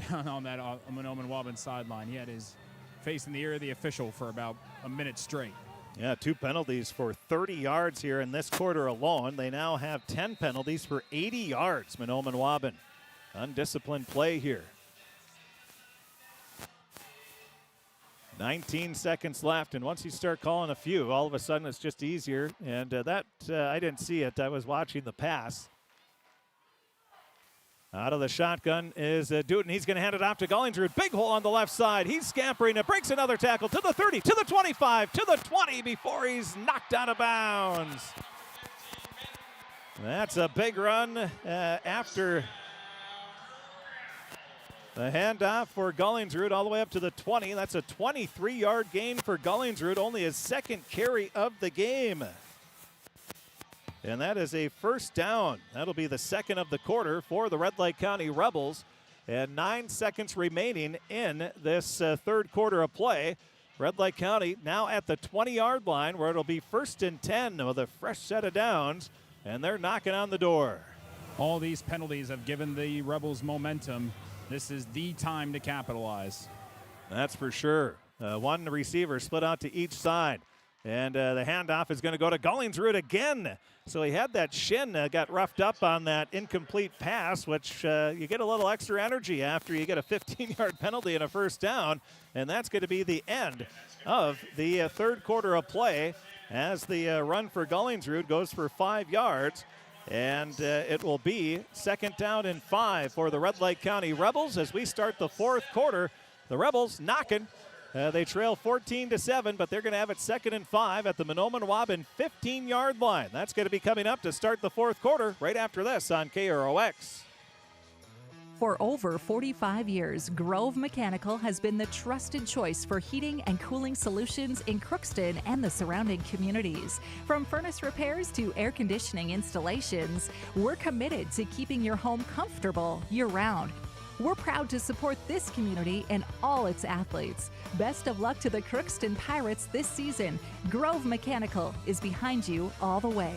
down on that Mahnomen Waubun sideline. He had his face in the ear of the official for about a minute straight. Yeah, 2 penalties for 30 yards here in this quarter alone. They now have 10 penalties for 80 yards, Mahnomen Waubun. Undisciplined play here. 19 seconds left, and once you start calling a few, all of a sudden it's just easier. And I didn't see it. I was watching the pass. Out of the shotgun is Duden. He's going to hand it off to Gollingsrud. Big hole on the left side. He's scampering. It breaks another tackle to the 30, to the 25, to the 20 before he's knocked out of bounds. That's a big run after the handoff for Gollingsrud all the way up to the 20. That's a 23-yard gain for Gollingsrud, only his 2nd carry of the game. And that is a 1st down. That'll be the 2nd of the quarter for the Red Lake County Rebels. And 9 seconds remaining in this third quarter of play. Red Lake County now at the 20-yard line where it'll be 1st and 10 with a fresh set of downs. And they're knocking on the door. All these penalties have given the Rebels momentum. This is the time to capitalize. That's for sure. One receiver split out to each side. And the handoff is going to go to Gollingsrud again. So he had that shin, got roughed up on that incomplete pass, which you get a little extra energy after you get a 15-yard penalty and a 1st down. And that's going to be the end of the third quarter of play as the run for Gollingsrud goes for 5 yards. And it will be 2nd down and 5 for the Red Lake County Rebels as we start the 4th quarter. The Rebels knocking. They trail 14-7, but they're going to have it 2nd and 5 at the Mahnomen Waubun 15-yard line. That's going to be coming up to start the 4th quarter right after this on KROX. For over 45 years, Grove Mechanical has been the trusted choice for heating and cooling solutions in Crookston and the surrounding communities. From furnace repairs to air conditioning installations, we're committed to keeping your home comfortable year-round. We're proud to support this community and all its athletes. Best of luck to the Crookston Pirates this season. Grove Mechanical is behind you all the way.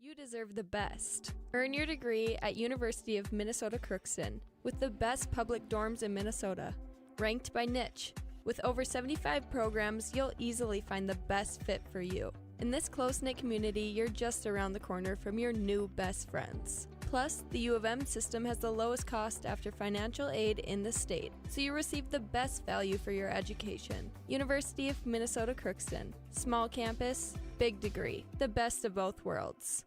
You deserve the best. Earn your degree at University of Minnesota Crookston with the best public dorms in Minnesota. Ranked by niche. With over 75 programs, you'll easily find the best fit for you. In this close-knit community, you're just around the corner from your new best friends. Plus, the U of M system has the lowest cost after financial aid in the state, so you receive the best value for your education. University of Minnesota Crookston. Small campus, big degree. The best of both worlds.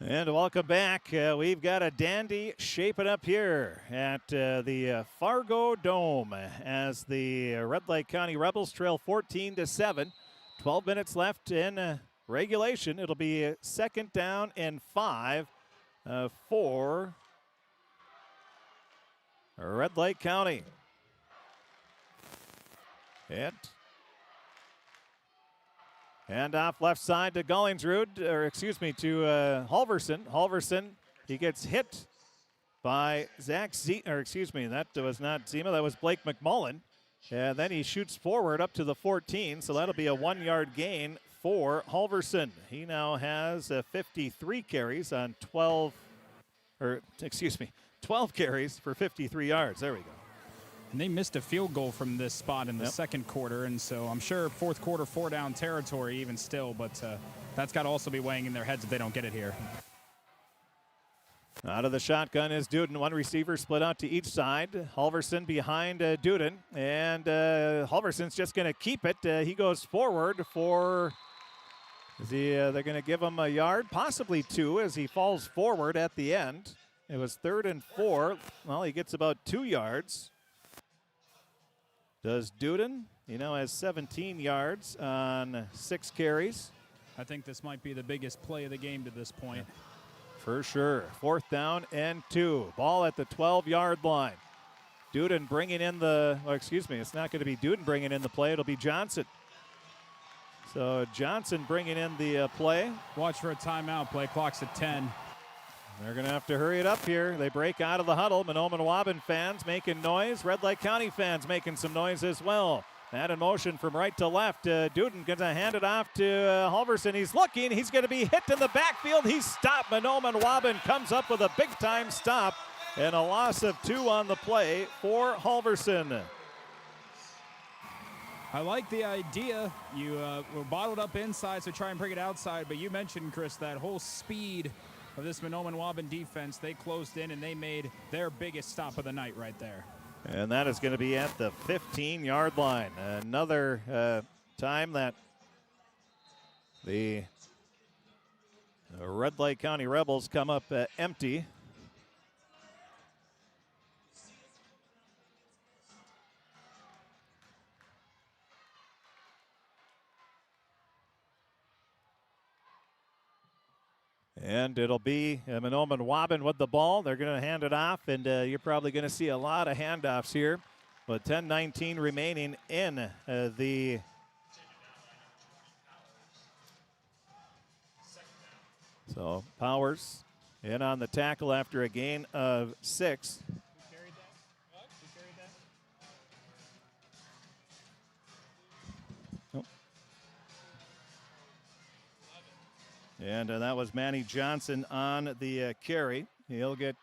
And welcome back. We've got a dandy shaping up here at the Fargodome as the Red Lake County Rebels trail 14-7. 12 minutes left in regulation. It'll be second down and 5 for Red Lake County. And off left side to Gollingsrud, to Halverson. Halverson, he gets hit by that was not Zima, that was Blake McMullen. And then he shoots forward up to the 14, so that'll be a 1-yard gain for Halverson. He now has 53 carries on 12 carries for 53 yards. There we go. And they missed a field goal from this spot in the second quarter, and so I'm sure fourth quarter 4-down territory even still, but that's got to also be weighing in their heads if they don't get it here. Out of the shotgun is Duden. One receiver split out to each side. Halverson behind Duden, and Halverson's just going to keep it. He goes forward for they're going to give him a yard, possibly 2, as he falls forward at the end. It was 3rd and 4. Well, he gets about 2 yards. Does Duden? He now has 17 yards on 6 carries. I think this might be the biggest play of the game to this point. For sure. 4th down and 2. Ball at the 12-yard line. Duden bringing in it's not going to be Duden bringing in the play. It'll be Johnson. So Johnson bringing in the play. Watch for a timeout. Play clock's at 10. They're going to have to hurry it up here. They break out of the huddle. Mahnomen Waubun fans making noise. Red Lake County fans making some noise as well. That in motion from right to left. Duden going to hand it off to Halverson. He's looking. He's going to be hit in the backfield. He's stopped. Mahnomen Waubun comes up with a big-time stop and a loss of 2 on the play for Halverson. I like the idea. You were bottled up inside, so try and bring it outside. But you mentioned, Chris, that whole speed of this Mahnomen Waubun defense. They closed in and they made their biggest stop of the night right there. And that is going to be at the 15-yard line. Another time that the Red Lake County Rebels come up empty. And it'll be Mahnomen Waubun with the ball. They're going to hand it off, and you're probably going to see a lot of handoffs here. But 10:19 remaining in the so Powers in on the tackle after a gain of 6. And that was Manny Johnson on the carry. He'll get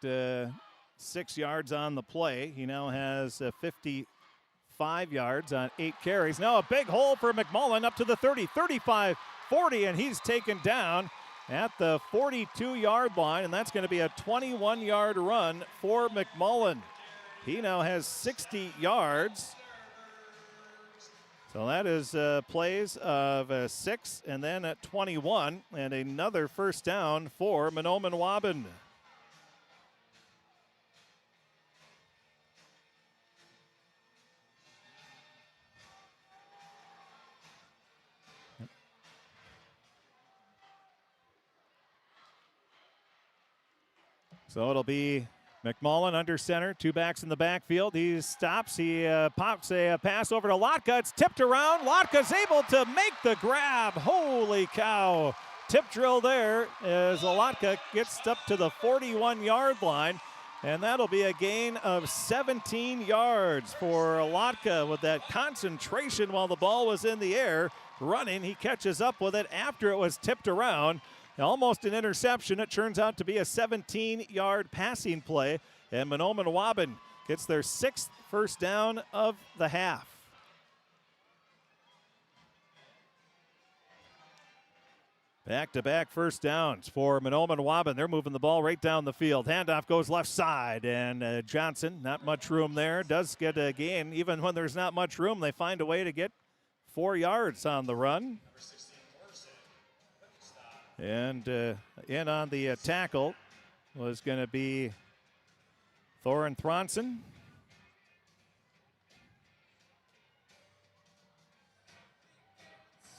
6 yards on the play. He now has 55 yards on 8 carries. Now a big hole for McMullen up to the 30, 35, 40, and he's taken down at the 42-yard line, and that's going to be a 21-yard run for McMullen. He now has 60 yards. So that is plays of 6 and then at 21, and another first down for Mahnomen Waubun. So it'll be McMullen under center, 2 backs in the backfield. He stops, he pops a pass over to Lotka. It's tipped around. Lotka's able to make the grab. Holy cow. Tip drill there as Lotka gets up to the 41-yard line. And that'll be a gain of 17 yards for Lotka with that concentration while the ball was in the air. Running, he catches up with it after it was tipped around. Almost an interception. It turns out to be a 17-yard passing play. And Mahnomen Waubun gets their 6th first down of the half. Back-to-back first downs for Mahnomen Waubun. They're moving the ball right down the field. Handoff goes left side, and Johnson, not much room there, does get a gain. Even when there's not much room, they find a way to get 4 yards on the run. And in on the tackle was going to be Thorin Thronson.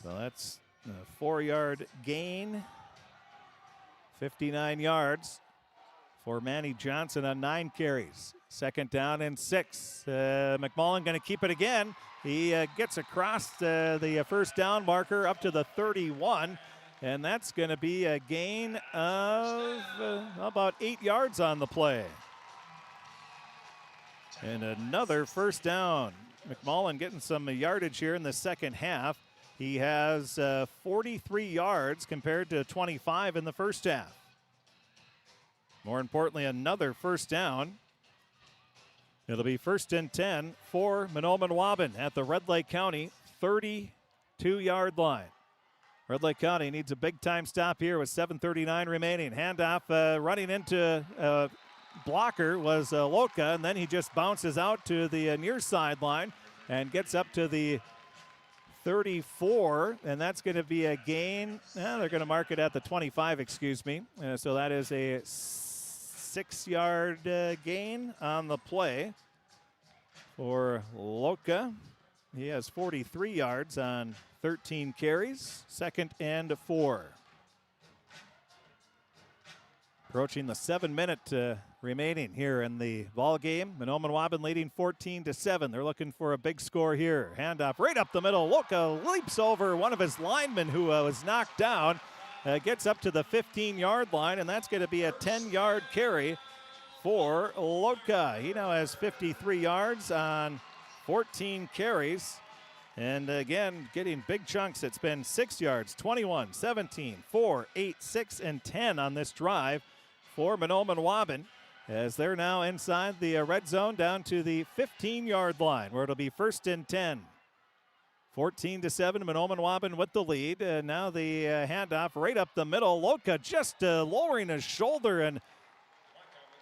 So that's a 4-yard gain. 59 yards for Manny Johnson on 9 carries. 2nd down and 6. McMullen going to keep it again. He gets across the first down marker up to the 31. And that's going to be a gain of about 8 yards on the play. And another first down. McMullen getting some yardage here in the second half. He has 43 yards compared to 25 in the first half. More importantly, another first down. It'll be 1st and 10 for Mahnomen Waubun at the Red Lake County 32-yard line. Red Lake County needs a big-time stop here with 7:39 remaining. Handoff running into blocker was Lotka, and then he just bounces out to the near sideline and gets up to the 34, and that's going to be a gain. They're going to mark it at the 25, excuse me. So that is a 6-yard gain on the play for Lotka. He has 43 yards on 13 carries. 2nd and 4. Approaching the 7-minute remaining here in the ball game. Mahnomen Waubun leading 14-7. They're looking for a big score here. Handoff right up the middle. Lotka leaps over one of his linemen who was knocked down. Gets up to the 15-yard line, and that's going to be a 10-yard carry for Lotka. He now has 53 yards on 14 carries. And again, getting big chunks. It's been 6 yards, 21, 17, 4, 8, 6, and 10 on this drive for Mahnomen Waubun, as they're now inside the red zone down to the 15-yard line, where it'll be 1st and 10. 14-7, Mahnomen Waubun with the lead. Now the handoff right up the middle. Lotka just lowering his shoulder, and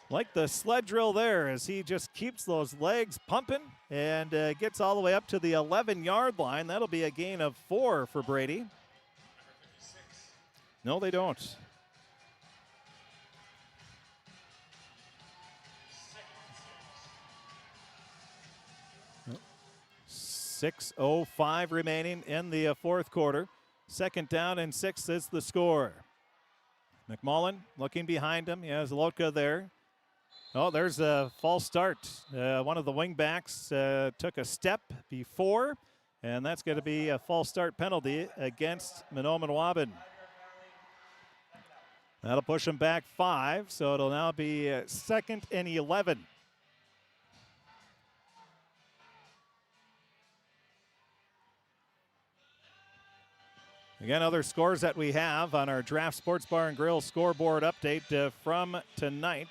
like the sled drill there, as he just keeps those legs pumping and gets all the way up to the 11-yard line. That'll be a gain of 4 for Brady. No, they don't. Nope. 6:05 remaining in the fourth quarter. 2nd down and 6 is the score. McMullen looking behind him. He has Lotka there. Oh, there's a false start. One of the wingbacks took a step before, and that's going to be a false start penalty against Mahnomen Waubun. That'll push him back 5, so it'll now be 2nd and 11. Again, other scores that we have on our Draft Sports Bar and Grill scoreboard update from tonight.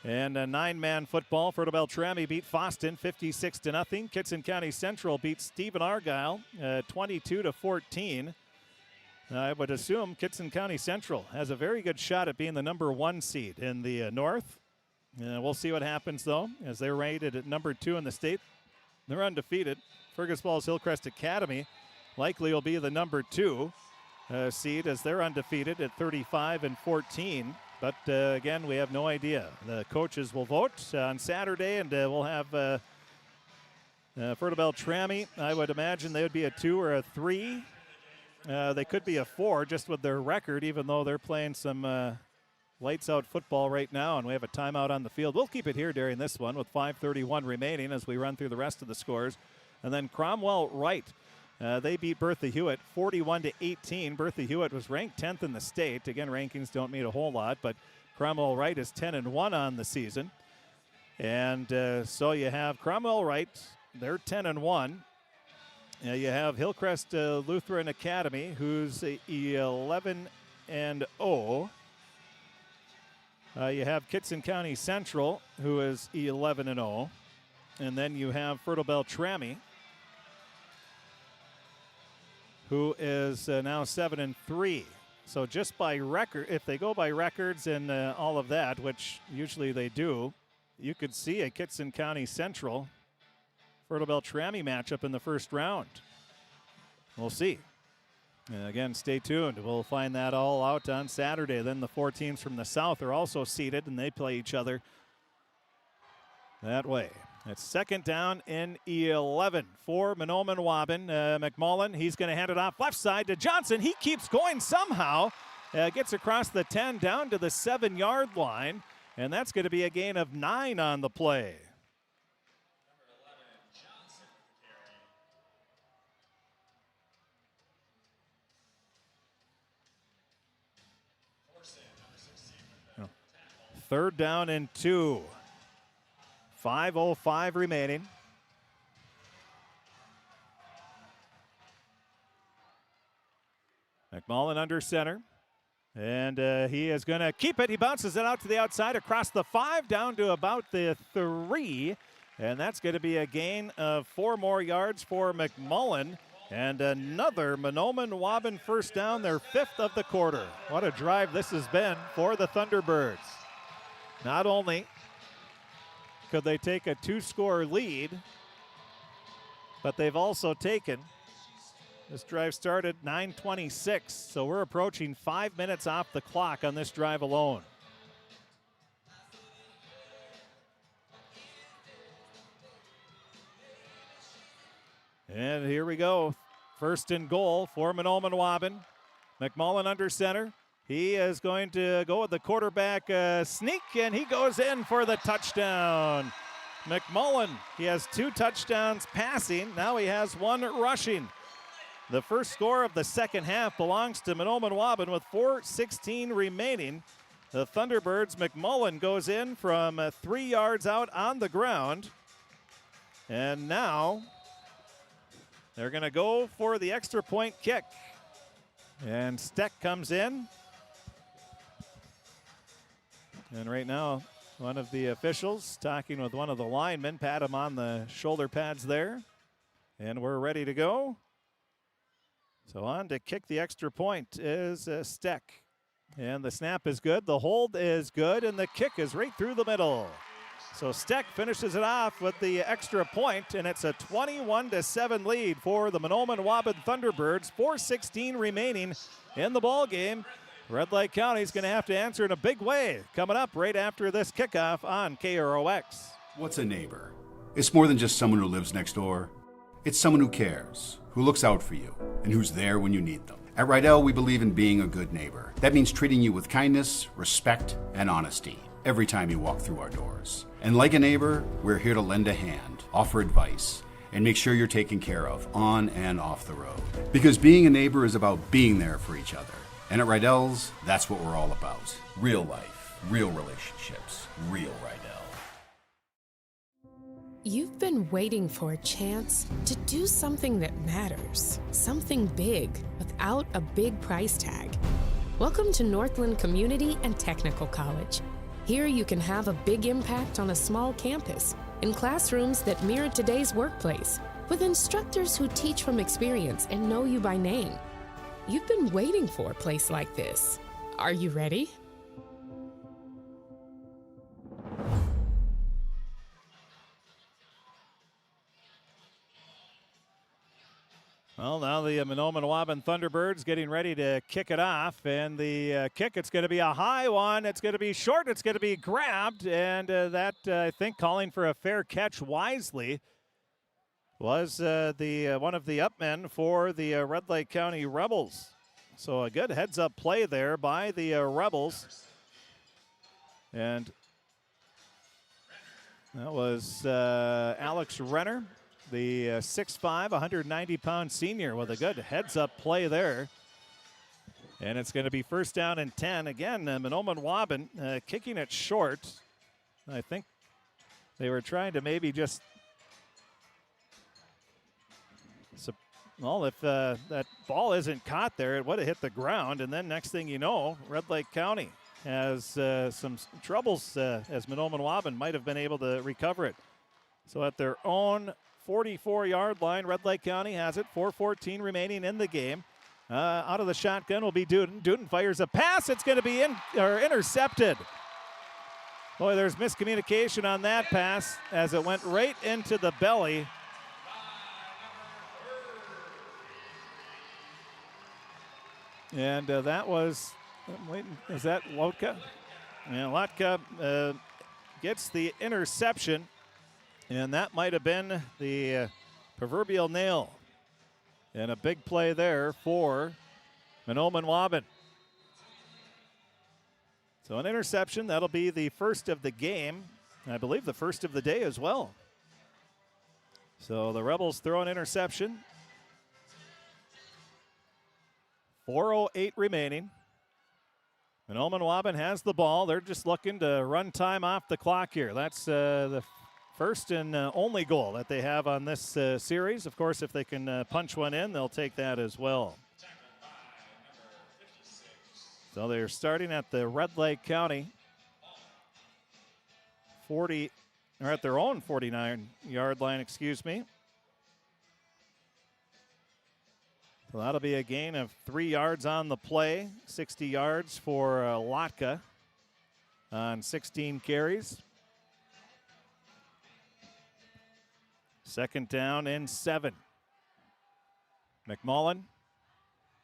And a 9-man football. Fertile Beltrami beat Foston 56-0. Kitson County Central beat Stephen Argyle 22-14. I would assume Kitson County Central has a very good shot at being the number 1 seed in the North. We'll see what happens, though, as they're rated at number 2 in the state. They're undefeated. Fergus Falls Hillcrest Academy likely will be the number 2 seed, as they're undefeated at 35-14. But again, we have no idea. The coaches will vote on Saturday, and we'll have Fertile Beltrami. I would imagine they would be a 2 or a 3. They could be a 4 just with their record, even though they're playing some lights out football right now, and we have a timeout on the field. We'll keep it here during this one with 5:31 remaining as we run through the rest of the scores. And then Cromwell Wright. They beat Bertha Hewitt 41-18. Bertha Hewitt was ranked 10th in the state. Again, rankings don't mean a whole lot, but Cromwell Wright is 10-1 on the season. And so you have Cromwell Wright, they're 10-1. You have Hillcrest Lutheran Academy, who's 11-0. You have Kitson County Central, who is 11-0. And then you have Fertile Beltrami, who is now 7-3. So just by record, if they go by records and all of that, which usually they do, you could see a Kitson County Central Fertile Beltrami matchup in the first round. We'll see. Again, stay tuned. We'll find that all out on Saturday. Then the 4 teams from the south are also seeded, and they play each other that way. It's second down and 11 for Mahnomen Waubun. McMullen, he's going to hand it off left side to Johnson. He keeps going somehow. Gets across the 10 down to the 7-yard line, and that's going to be a gain of 9 on the play. Third down and 2. 5:05 remaining. McMullen under center. And he is going to keep it. He bounces it out to the outside across the 5 down to about the 3. And that's going to be a gain of 4 more yards for McMullen. And another Mahnomen Waubun first down, their 5th of the quarter. What a drive this has been for the Thunderbirds. Not only could they take a 2-score lead, but they've also taken, this drive started 9:26, so we're approaching 5 minutes off the clock on this drive alone. And here we go. First and goal for Mahnomen Waubun. McMullen under center. He is going to go with the quarterback sneak, and he goes in for the touchdown. McMullen, he has 2 touchdowns passing. Now he has 1 rushing. The first score of the second half belongs to Mahnomen Waubun with 4:16 remaining. The Thunderbirds, McMullen goes in from 3 yards out on the ground. And now they're going to go for the extra point kick. And Steck comes in. And right now, one of the officials talking with one of the linemen, pat him on the shoulder pads there. And we're ready to go. So on to kick the extra point is Steck. And the snap is good, the hold is good, and the kick is right through the middle. So Steck finishes it off with the extra point, and it's a 21-7 lead for the Mahnomen Waubun Thunderbirds. 4:16 remaining in the ball game. Red Lake County is going to have to answer in a big way coming up right after this kickoff on KROX. What's a neighbor? It's more than just someone who lives next door. It's someone who cares, who looks out for you, and who's there when you need them. At Rydell, we believe in being a good neighbor. That means treating you with kindness, respect, and honesty every time you walk through our doors. And like a neighbor, we're here to lend a hand, offer advice, and make sure you're taken care of on and off the road. Because being a neighbor is about being there for each other. And at Rydell's, that's what we're all about. Real life, real relationships, real Rydell. You've been waiting for a chance to do something that matters, something big without a big price tag. Welcome to Northland Community and Technical College. Here you can have a big impact on a small campus, in classrooms that mirror today's workplace, with instructors who teach from experience and know you by name. You've been waiting for a place like this. Are you ready? Well, now the Mahnomen Waubun Thunderbirds getting ready to kick it off. And the kick, it's going to be a high one. It's going to be short. It's going to be grabbed. And that, I think, calling for a fair catch wisely was one of the upmen for the Red Lake County Rebels. So a good heads-up play there by the Rebels. And that was Alex Renner, the 6'5", 190-pound senior, with a good heads-up play there. And it's going to be first down and 10. Again, Mahnomen Waubun kicking it short. I think they were trying to maybe just... Well, if that ball isn't caught there, it would have hit the ground. And then next thing you know, Red Lake County has some troubles as Mahnomen Waubun might have been able to recover it. So at their own 44-yard line, Red Lake County has it. 4:14 remaining in the game. Out of the shotgun will be Duden. Duden fires a pass. It's going to be intercepted. Boy, there's miscommunication on that pass as it went right into the belly And that was, I'm waiting, is that Lotka? Yeah, Lotka gets the interception, and that might have been the proverbial nail. And a big play there for Mahnomen Waubun. So an interception, that'll be the first of the game. I believe the first of the day as well. So the Rebels throw an interception. 4:08 remaining. Mahnomen Waubun has the ball. They're just looking to run time off the clock here. That's the first and only goal that they have on this series. Of course, if they can punch one in, they'll take that as well. So they're starting at the Red Lake County 40, or at their own 49-yard line, excuse me. So that'll be a gain of 3 yards on the play, 60 yards for Lotka on 16 carries. Second down and 7. McMullen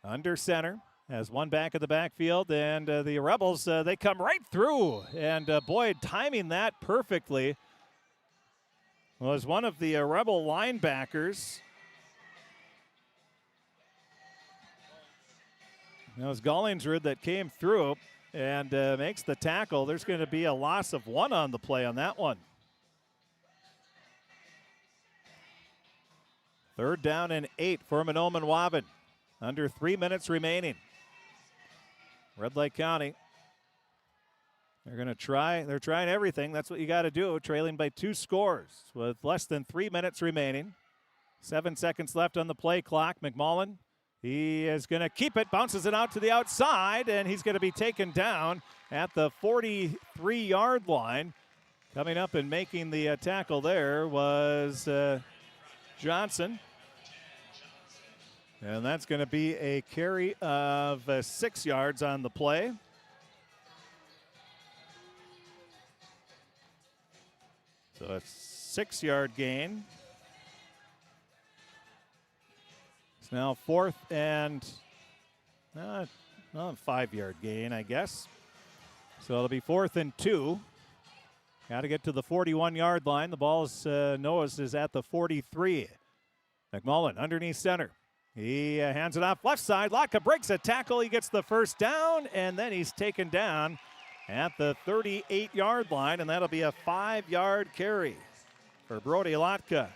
under center. Has one back of the backfield, and the Rebels, they come right through. And Boyd timing that perfectly was one of the Rebel linebackers. It was Gollingsrud that came through and makes the tackle. There's going to be a loss of 1 on the play on that one. Third down and 8 for Mahnomen Waubun. Under 3 minutes remaining. Red Lake County, they're trying everything. That's what you got to do, trailing by 2 scores with less than 3 minutes remaining. 7 seconds left on the play clock. McMullen, he is going to keep it, bounces it out to the outside, and he's going to be taken down at the 43-yard line. Coming up and making the tackle there was Johnson. And that's going to be a carry of 6 yards on the play. So a 6-yard gain. It's now 4th and 5-yard gain, I guess. So it'll be 4th and 2. Got to get to the 41-yard line. The ball is Noah's is at the 43. McMullen underneath center. He hands it off left side. Lotka breaks a tackle. He gets the first down, and then he's taken down at the 38-yard line, and that'll be a 5-yard carry for Brody Lotka.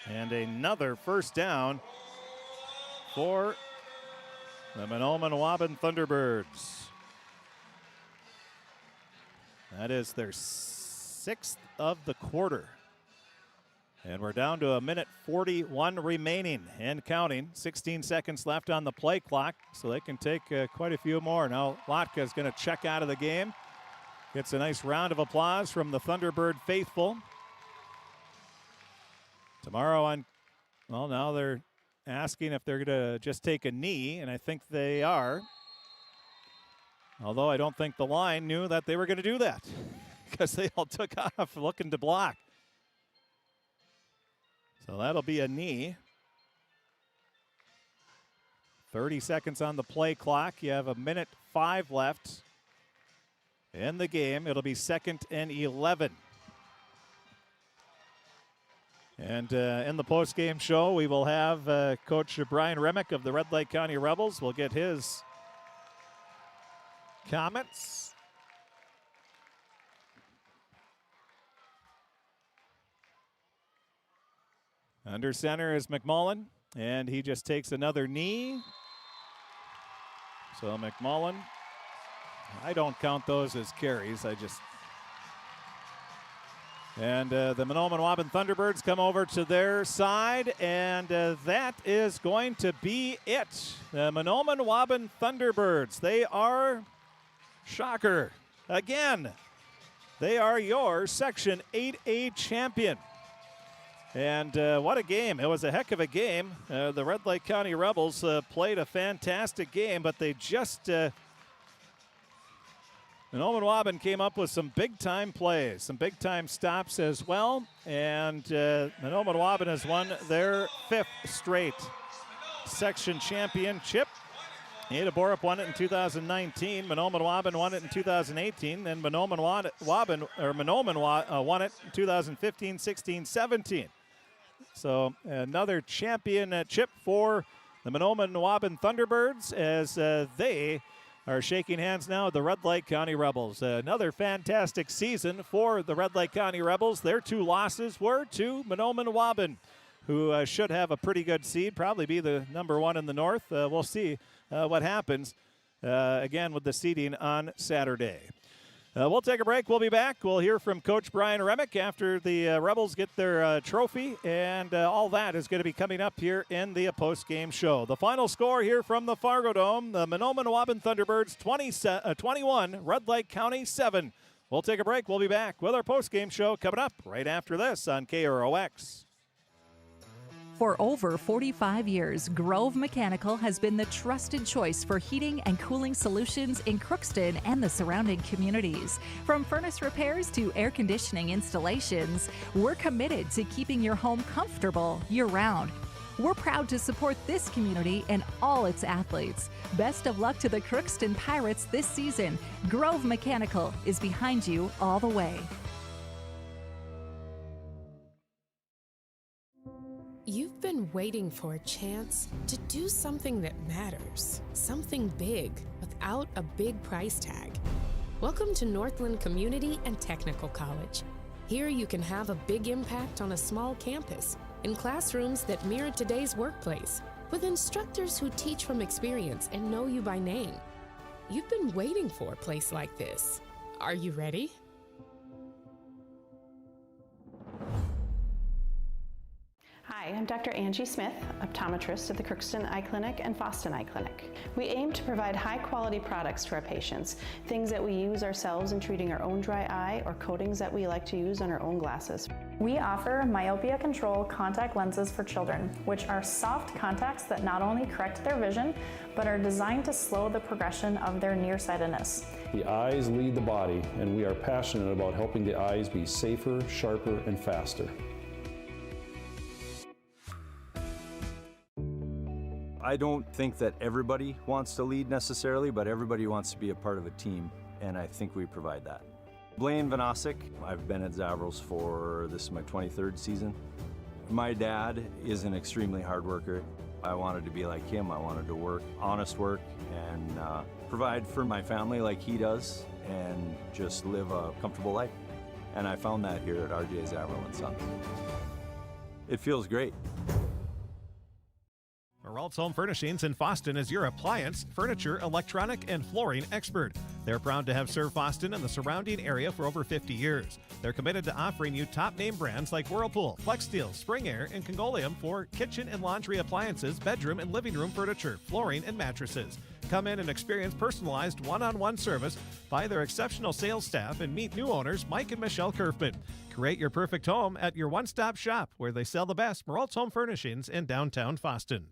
And another first down for the Mahnomen Waubun Thunderbirds. That is their 6th of the quarter. And we're down to 1:41 remaining and counting. 16 seconds left on the play clock, so they can take quite a few more. Now Lotka is going to check out of the game. Gets a nice round of applause from the Thunderbird faithful. Tomorrow now they're asking if they're going to just take a knee, and I think they are. Although I don't think the line knew that they were going to do that because they all took off looking to block. So that'll be a knee. 30 seconds on the play clock. You have 1:05 left in the game. It'll be 2nd and 11. And in the post-game show, we will have Coach Brian Remick of the Red Lake County Rebels. We'll get his comments. Under center is McMullen, and he just takes another knee. So McMullen, I don't count those as carries. And the Mahnomen Waubun Thunderbirds come over to their side, and that is going to be it. The Mahnomen Waubun Thunderbirds, they are, shocker, again, they are your Section 8A champion. And what a game. It was a heck of a game. The Red Lake County Rebels played a fantastic game, but they just, Mahnomen Waubun came up with some big-time plays, some big-time stops as well. And Mahnomen Waubun has won their 5th straight section championship. Ada Borup won it in 2019. Mahnomen Waubun won it in 2018. And Mahnomen won it in 2015, 16, 17. So another championship for the Mahnomen Waubun Thunderbirds as they are shaking hands now with the Red Lake County Rebels. Another fantastic season for the Red Lake County Rebels. Their 2 losses were to Mahnomen Waubun, who should have a pretty good seed, probably be the number 1 in the north. We'll see what happens again with the seeding on Saturday. We'll take a break. We'll be back. We'll hear from Coach Brian Remick after the Rebels get their trophy, and all that is going to be coming up here in the post-game show. The final score here from the Fargodome, the Mahnomen Waubun Thunderbirds 21, Red Lake County 7. We'll take a break. We'll be back with our post-game show coming up right after this on KROX. For over 45 years, Grove Mechanical has been the trusted choice for heating and cooling solutions in Crookston and the surrounding communities. From furnace repairs to air conditioning installations, we're committed to keeping your home comfortable year-round. We're proud to support this community and all its athletes. Best of luck to the Crookston Pirates this season. Grove Mechanical is behind you all the way. You've been waiting for a chance to do something that matters, something big without a big price tag. Welcome to Northland Community and Technical College. Here you can have a big impact on a small campus, in classrooms that mirror today's workplace, with instructors who teach from experience and know you by name. You've been waiting for a place like this. Are you ready? Hi, I'm Dr. Angie Smith, optometrist at the Crookston Eye Clinic and Foston Eye Clinic. We aim to provide high-quality products to our patients, things that we use ourselves in treating our own dry eye or coatings that we like to use on our own glasses. We offer myopia control contact lenses for children, which are soft contacts that not only correct their vision, but are designed to slow the progression of their nearsightedness. The eyes lead the body, and we are passionate about helping the eyes be safer, sharper, and faster. I don't think that everybody wants to lead necessarily, but everybody wants to be a part of a team, and I think we provide that. Blaine Vanosic, I've been at Zavrals for, this is my 23rd season. My dad is an extremely hard worker. I wanted to be like him. I wanted to work, honest work, and provide for my family like he does, and just live a comfortable life. And I found that here at RJ Zavril & Sons. It feels great. Maralt's Home Furnishings in Foston is your appliance, furniture, electronic, and flooring expert. They're proud to have served Foston and the surrounding area for over 50 years. They're committed to offering you top-name brands like Whirlpool, FlexSteel, Spring Air, and Congolium for kitchen and laundry appliances, bedroom and living room furniture, flooring, and mattresses. Come in and experience personalized one-on-one service by their exceptional sales staff and meet new owners Mike and Michelle Kerfman. Create your perfect home at your one-stop shop where they sell the best Maralt's Home Furnishings in downtown Foston.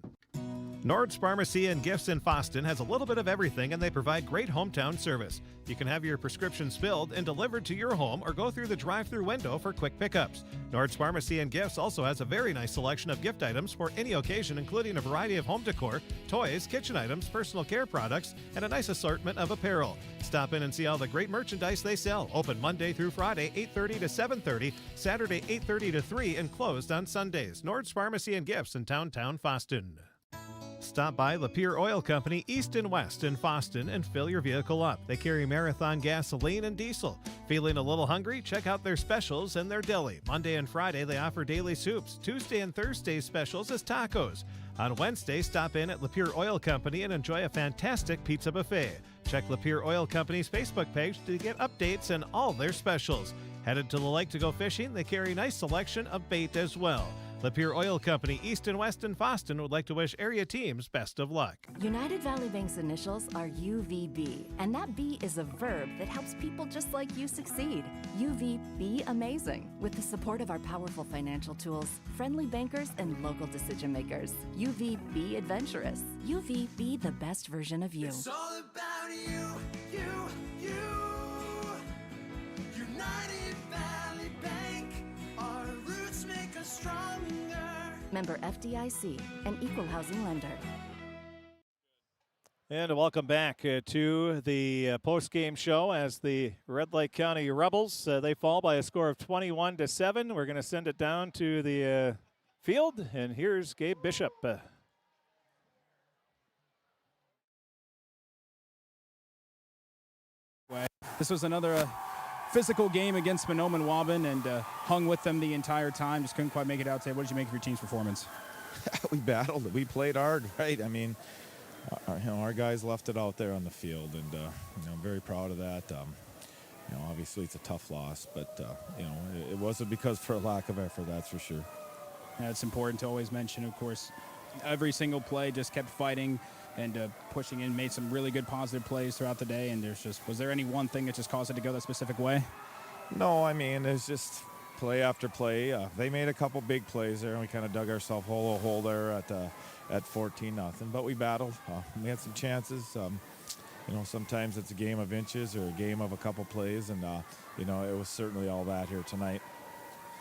Nord's Pharmacy and Gifts in Foston has a little bit of everything, and they provide great hometown service. You can have your prescriptions filled and delivered to your home or go through the drive-through window for quick pickups. Nord's Pharmacy and Gifts also has a very nice selection of gift items for any occasion, including a variety of home decor, toys, kitchen items, personal care products, and a nice assortment of apparel. Stop in and see all the great merchandise they sell. Open Monday through Friday, 8:30 to 7:30, Saturday 8:30 to 3, and closed on Sundays. Nord's Pharmacy and Gifts in downtown Foston. Stop by Lapeer Oil Company East and West in Foston and fill your vehicle up. They carry Marathon gasoline and diesel. Feeling a little hungry? Check out their specials in their deli. Monday and Friday, they offer daily soups. Tuesday and Thursday specials is tacos. On Wednesday, stop in at Lapeer Oil Company and enjoy a fantastic pizza buffet. Check Lapeer Oil Company's Facebook page to get updates and all their specials. Headed to the lake to go fishing? They carry a nice selection of bait as well. Lapeer Oil Company East and West in Foston would like to wish area teams best of luck. United Valley Bank's initials are UVB, and that B is a verb that helps people just like you succeed. UVB amazing, with the support of our powerful financial tools, friendly bankers, and local decision makers. UVB adventurous. UVB the best version of you. It's all about you. United Valley Bank, our roots make us stronger. Member FDIC, an equal housing lender. And welcome back to the post-game show as the Red Lake County Rebels, they fall by a score of 21-7. We're going to send it down to the field, and here's Gabe Bishop. This was another physical game against Mahnomen Waubun, and hung with them the entire time. Just couldn't quite make it out today. What did you make of your team's performance? We battled. We played hard, right? I mean, our guys left it out there on the field, and I'm very proud of that. Obviously it's a tough loss, but it wasn't because for a lack of effort, that's for sure. Yeah, it's important to always mention, of course, every single play just kept fighting and pushing in, made some really good positive plays throughout the day. And was there any one thing that just caused it to go that specific way? No, I mean, it's just play after play. They made a couple big plays there, and we kind of dug ourselves a hole there at 14-0. But we battled. We had some chances. Sometimes it's a game of inches or a game of a couple plays, and it was certainly all that here tonight.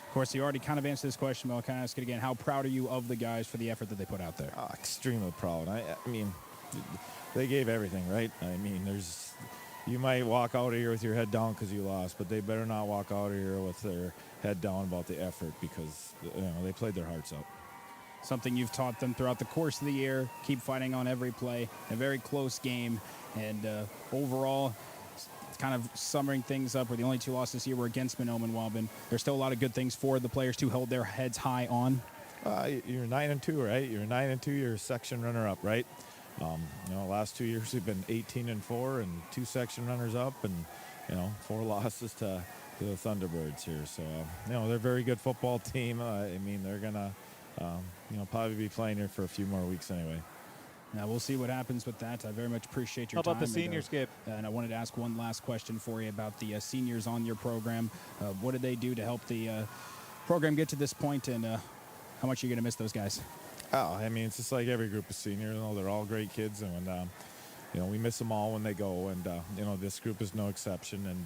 Of course, you already kind of answered this question, but I'll kind of ask it again. How proud are you of the guys for the effort that they put out there? Extremely proud. I mean, they gave everything, right? I mean, you might walk out of here with your head down because you lost, but they better not walk out of here with their head down about the effort, because they played their hearts out. Something you've taught them throughout the course of the year. Keep fighting on every play. A very close game, and overall, kind of summing things up, where the only two losses this year were against Mahnomen Waubun. There's still a lot of good things for the players to hold their heads high on. You're 9-2, right? You're 9-2. You're a section runner-up, right? Last 2 years we've been 18-4 and 2 section runners up, and 4 losses to the Thunderbirds here. So they're a very good football team. I mean, they're gonna probably be playing here for a few more weeks anyway. Now we'll see what happens with that. I very much appreciate your time. How about the seniors, Gabe? And I wanted to ask one last question for you about the seniors on your program. What did they do to help the program get to this point, and how much are you going to miss those guys? Oh, I mean, it's just like every group of seniors. They're all great kids, and we miss them all when they go. And this group is no exception. And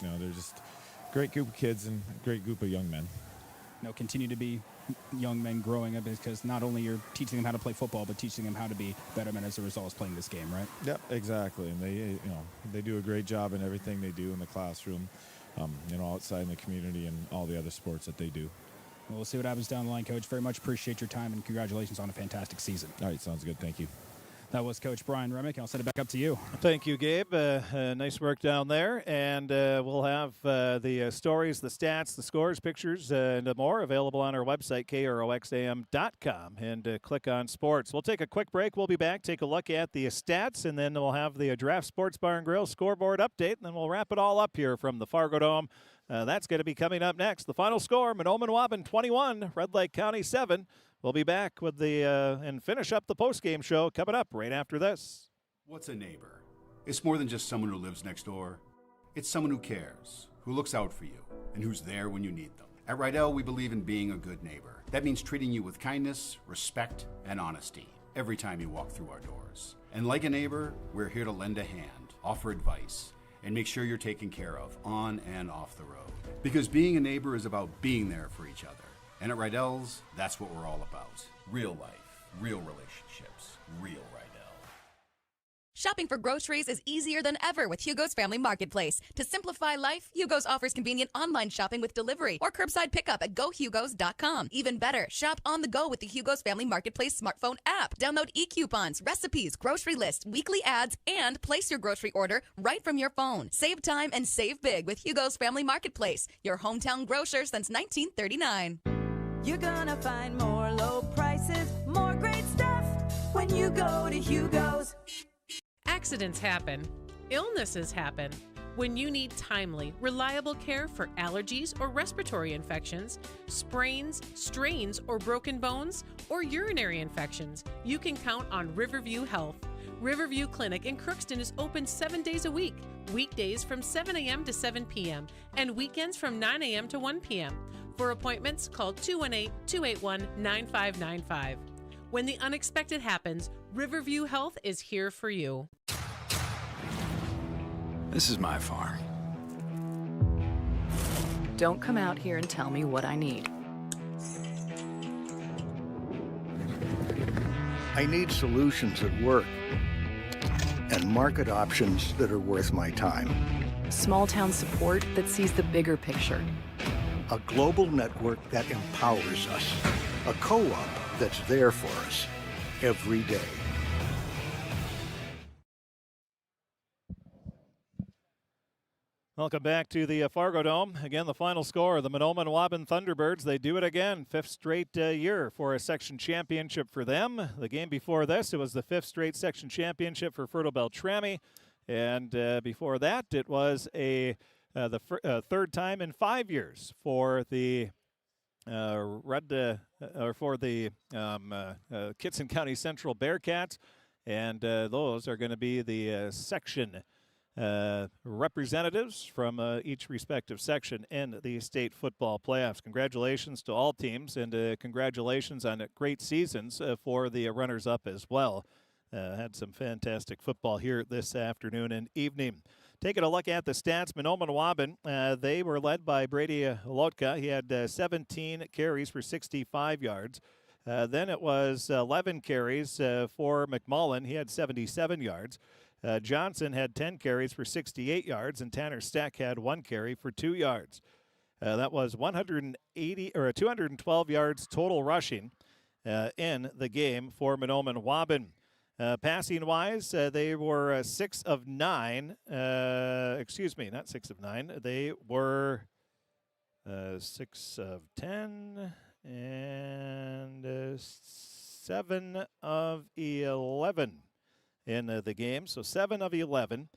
they're just a great group of kids and a great group of young men. Continue to be young men growing up, because not only you're teaching them how to play football, but teaching them how to be better men as a result of playing this game, right? Yep, exactly. And they do a great job in everything they do in the classroom, outside in the community, and all the other sports that they do. Well, we'll see what happens down the line, Coach. Very much appreciate your time, and congratulations on a fantastic season. All right, sounds good. Thank you. That was Coach Brian Remick. I'll send it back up to you. Thank you, Gabe. Nice work down there. And we'll have the stories, the stats, the scores, pictures, and more available on our website, KROXAM.com. And click on sports. We'll take a quick break. We'll be back, take a look at the stats, and then we'll have the Draft Sports Bar and Grill scoreboard update. And then we'll wrap it all up here from the Fargodome. That's going to be coming up next. The final score, Mahnomen Waubun 21, Red Lake County 7. We'll be back with and finish up the postgame show coming up right after this. What's a neighbor? It's more than just someone who lives next door. It's someone who cares, who looks out for you, and who's there when you need them. At Rydell, we believe in being a good neighbor. That means treating you with kindness, respect, and honesty every time you walk through our doors. And like a neighbor, we're here to lend a hand, offer advice, and make sure you're taken care of on and off the road. Because being a neighbor is about being there for each other. And at Rydell's, that's what we're all about. Real life, real relationships, real Rydell. Shopping for groceries is easier than ever with Hugo's Family Marketplace. To simplify life, Hugo's offers convenient online shopping with delivery or curbside pickup at GoHugos.com. Even better, shop on the go with the Hugo's Family Marketplace smartphone app. Download e-coupons, recipes, grocery lists, weekly ads, and place your grocery order right from your phone. Save time and save big with Hugo's Family Marketplace, your hometown grocer since 1939. You're gonna find more low prices, more great stuff when you go to Hugo's. Accidents happen. Illnesses happen. When you need timely, reliable care for allergies or respiratory infections, sprains, strains, or broken bones, or urinary infections, you can count on Riverview Health. Riverview Clinic in Crookston is open 7 days a week, weekdays from 7 a.m. to 7 p.m., and weekends from 9 a.m. to 1 p.m. For appointments, call 218-281-9595. When the unexpected happens, Riverview Health is here for you. This is my farm. Don't come out here and tell me what I need. I need solutions that work and market options that are worth my time. Small town support that sees the bigger picture. A global network that empowers us. A co-op that's there for us every day. Welcome back to the Fargodome. Again, the final score, the Mahnomen Waubun Thunderbirds. They do it again, fifth straight year for a section championship for them. The game before this, it was the fifth straight section championship for Fertile Beltrami. And before that, it was the third time in 5 years for the Kitson County Central Bearcats. And those are going to be the section representatives from each respective section in the state football playoffs. Congratulations to all teams, and congratulations on great seasons for the runners-up as well. Had some fantastic football here this afternoon and evening. Taking a look at the stats, Mahnomen Waubun, they were led by Brady Lotka. He had 17 carries for 65 yards. Then it was 11 carries for McMullen. He had 77 yards. Johnson had 10 carries for 68 yards, and Tanner Steck had 1 carry for 2 yards. That was 212 yards total rushing in the game for Mahnomen Waubun. Passing-wise, they were 6 of 9. Excuse me, not 6 of 9. They were 6 of 10 and 7 of 11. In the game, so 7 of 11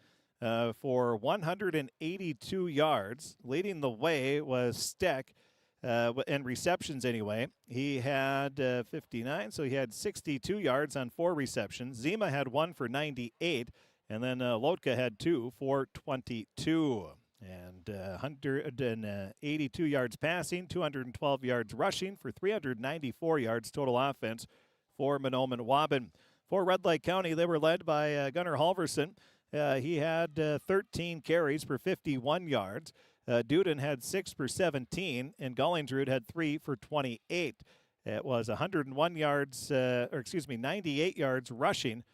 for 182 yards. Leading the way was Steck, in receptions anyway. He had 59, so he had 62 yards on 4 receptions. Zima had 1 for 98, and then Lotka had 2 for 22. And 182 yards passing, 212 yards rushing for 394 yards total offense for Mahnomen Waubun. For Red Lake County, they were led by Gunnar Halverson. He had 13 carries for 51 yards. Duden had 6 for 17, and Gullingsrud had 3 for 28. It was 98 yards rushing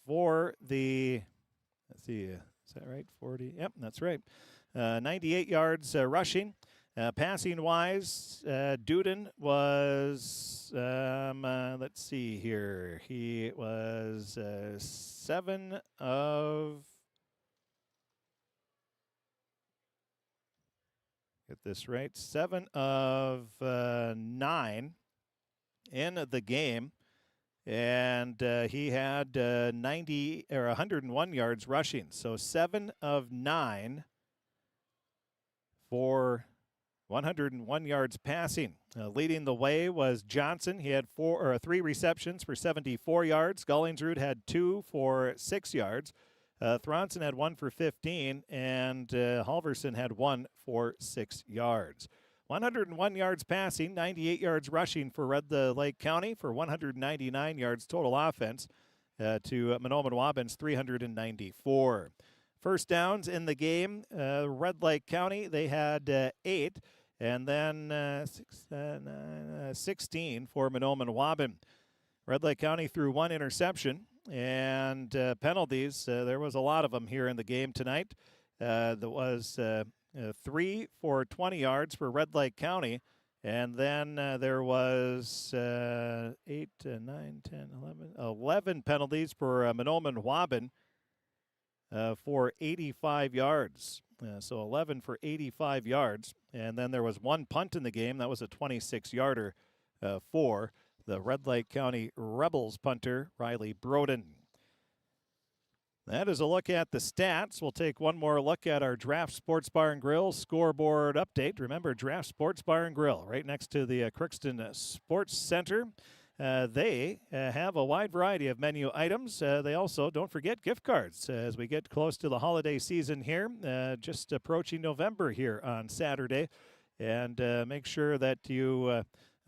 for the, let's see, is that right? 40? Yep, that's right. 98 yards rushing. Passing-wise, Duden was, let's see here, he was 7 of, get this right, 7 of 9 in the game, and he had 101 yards rushing, so 7 of 9 for 101 yards passing. Leading the way was Johnson. He had 3 receptions for 74 yards. Gullingsrud had 2 for 6 yards. Thronson had 1 for 15, and Halverson had 1 for 6 yards. 101 yards passing, 98 yards rushing for Red Lake County for 199 yards total offense to Mahnomen Waubun's 394. First downs in the game, Red Lake County, they had 8, and then 16 for Mahnomen Waubun. Red Lake County threw 1 interception, and penalties, there was a lot of them here in the game tonight. There was 3 for 20 yards for Red Lake County, and then there was 8, 9, 10, 11 penalties for Mahnomen Waubun. For 85 yards. So 11 for 85 yards. And then there was 1 punt in the game. That was a 26-yarder for the Red Lake County Rebels punter, Riley Broden. That is a look at the stats. We'll take one more look at our Draft Sports Bar and Grill scoreboard update. Remember, Draft Sports Bar and Grill, right next to the Crookston Sports Center. They have a wide variety of menu items. They also, don't forget, gift cards as we get close to the holiday season here, just approaching November here on Saturday. And make sure that you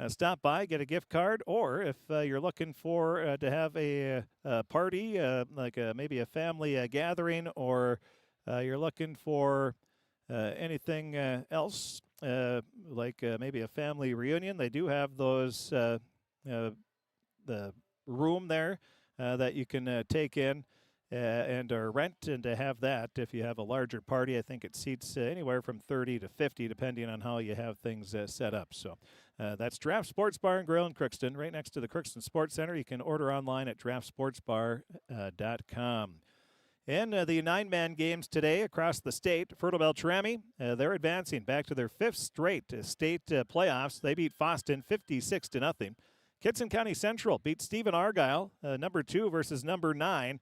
stop by, get a gift card, or if you're looking for to have a party, like maybe a family gathering, or you're looking for anything else, like maybe a family reunion, they do have those the room there that you can take in and rent, and to have that if you have a larger party. I think it seats anywhere from 30 to 50 depending on how you have things set up. So that's Draft Sports Bar and Grill in Crookston, right next to the Crookston Sports Center. You can order online at draftsportsbar.com. In the 9-man games today across the state, Fertile Beltrami, they're advancing back to their 5th straight state playoffs. They beat Foston 56-0. Kitson County Central beat Stephen Argyle, number 2 versus number 9.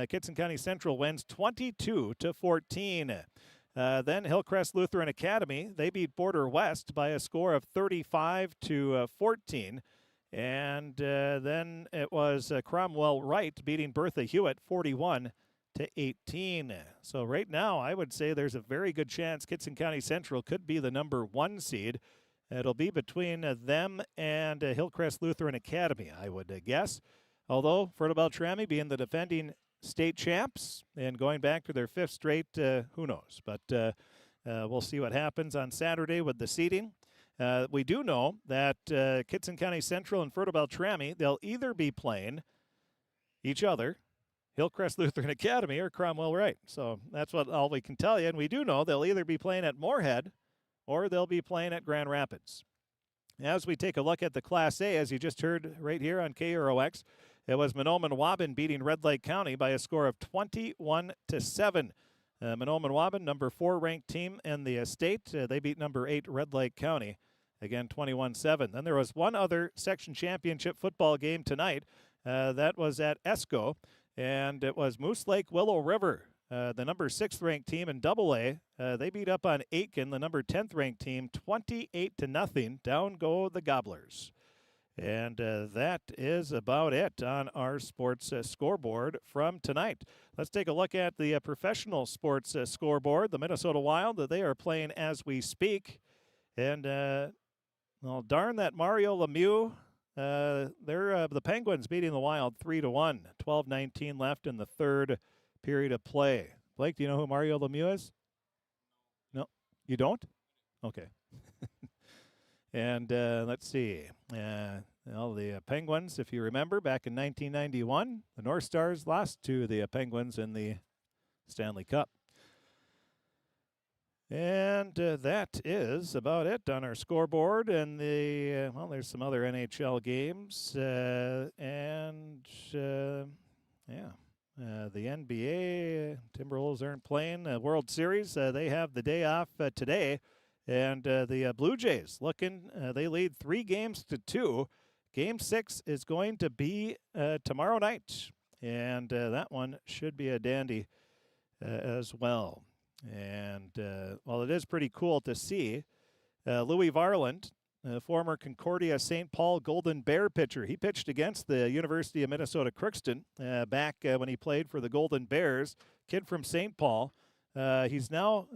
Kitson County Central wins 22-14. Then Hillcrest Lutheran Academy, they beat Border West by a score of 35-14. And then it was Cromwell Wright beating Bertha Hewitt 41-18. So right now, I would say there's a very good chance Kitson County Central could be the number 1 seed. It'll be between them and Hillcrest Lutheran Academy, I would guess. Although Fertile Beltrami being the defending state champs and going back to their 5th straight, who knows? But we'll see what happens on Saturday with the seeding. We do know that Kitson County Central and Fertile Beltrami, they'll either be playing each other, Hillcrest Lutheran Academy or Cromwell Wright. So that's all we can tell you. And we do know they'll either be playing at Moorhead or they'll be playing at Grand Rapids. As we take a look at the Class A, as you just heard right here on KROX, it was Mahnomen Waubun beating Red Lake County by a score of 21-7. Mahnomen Waubun, number 4 ranked team in the state. They beat number 8 Red Lake County, again 21-7. Then there was one other section championship football game tonight. That was at Esco, and it was Moose Lake Willow River, the number 6th ranked team in AA. They beat up on Aitken, the number 10th ranked team, 28-0. Down go the Gobblers. And that is about it on our sports scoreboard from tonight. Let's take a look at the professional sports scoreboard. The Minnesota Wild, they are playing as we speak. And, well, darn that Mario Lemieux. They're the Penguins beating the Wild 3-1. 12:19 left in the 3rd period of play. Blake, do you know who Mario Lemieux is? No, you don't? Okay. And let's see. Well, the Penguins, if you remember, back in 1991, the North Stars lost to the Penguins in the Stanley Cup. And that is about it on our scoreboard. And well, there's some other NHL games. The NBA, Timberwolves aren't playing. World Series, they have the day off today. And the Blue Jays looking, they lead 3-2. Game 6 is going to be tomorrow night. And that one should be a dandy as well. And, well, it is pretty cool to see Louis Varland, former Concordia St. Paul Golden Bear pitcher. He pitched against the University of Minnesota Crookston back when he played for the Golden Bears. Kid from St. Paul. He's now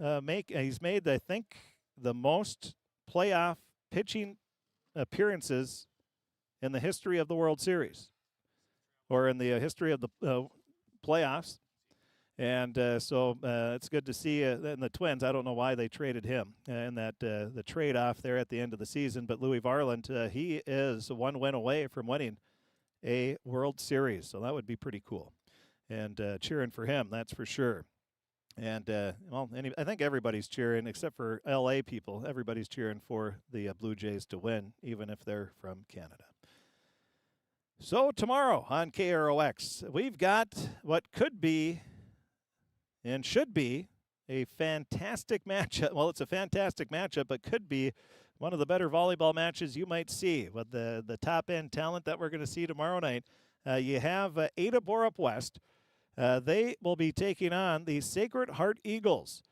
he's made, I think, the most playoff pitching appearances in the history of the World Series, or in the history of the playoffs. And so it's good to see in the Twins. I don't know why they traded him in that the trade-off there at the end of the season. But Louis Varland, he is 1 win away from winning a World Series. So that would be pretty cool. And cheering for him, that's for sure. And, well, I think everybody's cheering, except for L.A. people. Everybody's cheering for the Blue Jays to win, even if they're from Canada. So tomorrow on KROX, we've got what could be and should be a fantastic matchup. Well, it's a fantastic matchup, but could be one of the better volleyball matches you might see with the top-end talent that we're going to see tomorrow night. You have Ada Borup West. They will be taking on the Sacred Heart Eagles.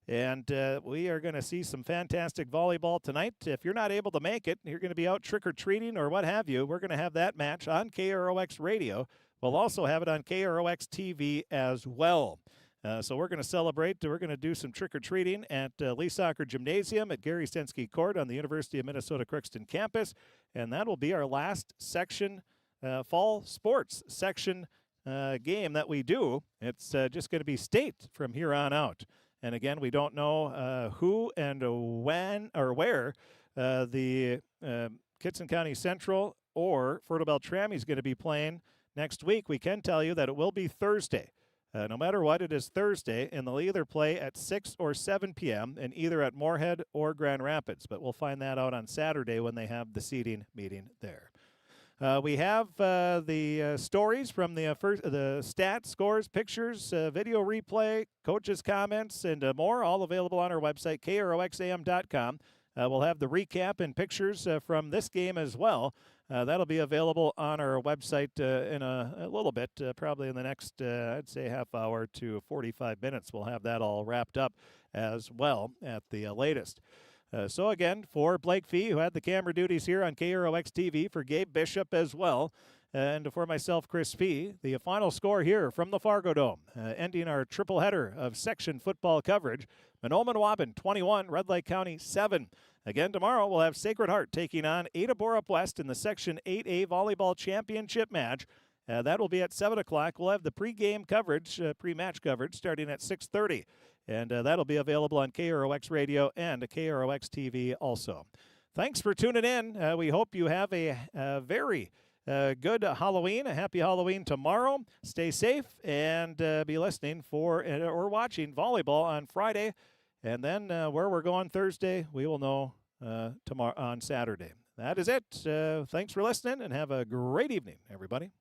And we are going to see some fantastic volleyball tonight. If you're not able to make it, you're going to be out trick-or-treating or what have you, we're going to have that match on KROX Radio. We'll also have it on KROX TV as well. So we're going to celebrate. We're going to do some trick-or-treating at Lee Soccer Gymnasium at Gary Stensky Court on the University of Minnesota Crookston campus. And that will be our last section, fall sports section game that we do. It's just going to be state from here on out. And again, we don't know who and when or where the Kitson County Central or Fertile Beltrami is going to be playing next week, we can tell you that it will be Thursday. No matter what, it is Thursday, and they'll either play at 6 or 7 p.m. and either at Moorhead or Grand Rapids. But we'll find that out on Saturday when they have the seeding meeting there. We have the stories from the stats, scores, pictures, video replay, coaches' comments, and more, all available on our website, kroxam.com. We'll have the recap and pictures from this game as well. That'll be available on our website in a little bit, probably in the next, I'd say, half hour to 45 minutes. We'll have that all wrapped up as well at the latest. So again, for Blake Fee, who had the camera duties here on KROX TV, for Gabe Bishop as well, and for myself, Chris Fee, the final score here from the Fargodome, ending our triple header of section football coverage. Mahnomen Waubun 21, Red Lake County 7. Again, tomorrow we'll have Sacred Heart taking on Ada Borup West in the Section 8A Volleyball Championship match. That will be at 7 o'clock. We'll have the pregame coverage, pre-match coverage, starting at 6:30. And that'll be available on KROX Radio and KROX TV also. Thanks for tuning in. We hope you have a very good Halloween, a happy Halloween tomorrow. Stay safe and be listening for or watching volleyball on Friday. And then where we're going Thursday, we will know tomorrow on Saturday. That is it. Thanks for listening and have a great evening, everybody.